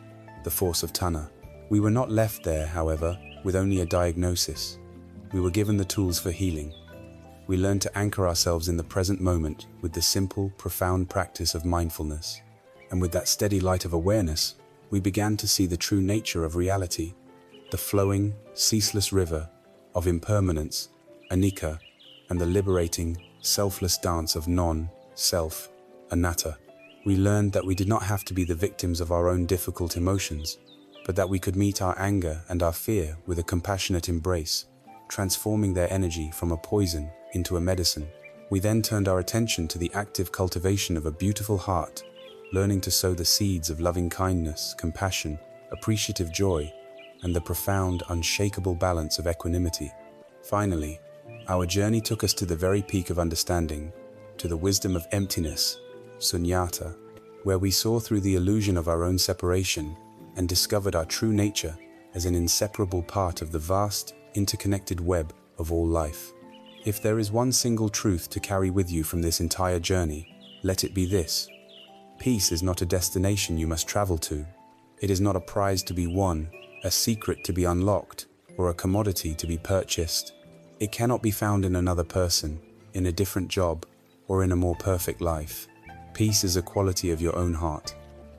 the force of tanha. We were not left there, however, with only a diagnosis. We were given the tools for healing. We learned to anchor ourselves in the present moment with the simple, profound practice of mindfulness. And with that steady light of awareness, we began to see the true nature of reality, the flowing, ceaseless river of impermanence, Anicca, and the liberating, selfless dance of non-self, Anatta. We learned that we did not have to be the victims of our own difficult emotions, but that we could meet our anger and our fear with a compassionate embrace, transforming their energy from a poison into a medicine. We then turned our attention to the active cultivation of a beautiful heart, learning to sow the seeds of loving kindness, compassion, appreciative joy, and the profound, unshakable balance of equanimity. Finally, our journey took us to the very peak of understanding, to the wisdom of emptiness, sunyata, where we saw through the illusion of our own separation and discovered our true nature as an inseparable part of the vast, interconnected web of all life. If there is one single truth to carry with you from this entire journey, let it be this: peace is not a destination you must travel to. It is not a prize to be won, a secret to be unlocked, or a commodity to be purchased. It cannot be found in another person, in a different job, or in a more perfect life. Peace is a quality of your own heart.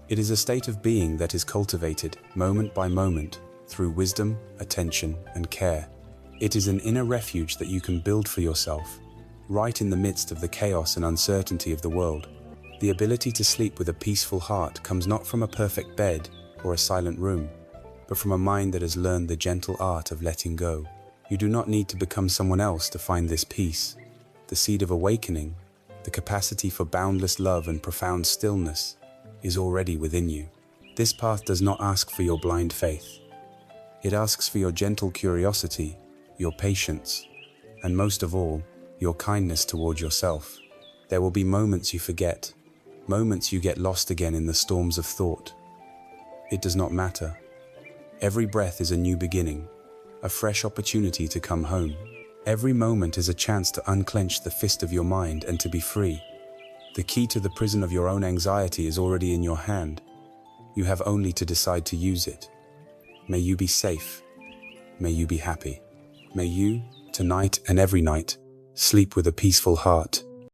It is a state of being that is cultivated, moment by moment, through wisdom, attention, and care. It is an inner refuge that you can build for yourself, right in the midst of the chaos and uncertainty of the world. The ability to sleep with a peaceful heart comes not from a perfect bed or a silent room, but from a mind that has learned the gentle art of letting go. You do not need to become someone else to find this peace. The seed of awakening, the capacity for boundless love and profound stillness, is already within you. This path does not ask for your blind faith. It asks for your gentle curiosity, your patience, and most of all, your kindness toward yourself. There will be moments you forget, moments you get lost again in the storms of thought. It does not matter. Every breath is a new beginning, a fresh opportunity to come home. Every moment is a chance to unclench the fist of your mind and to be free. The key to the prison of your own anxiety is already in your hand. You have only to decide to use it. May you be safe. May you be happy. May you, tonight and every night, sleep with a peaceful heart.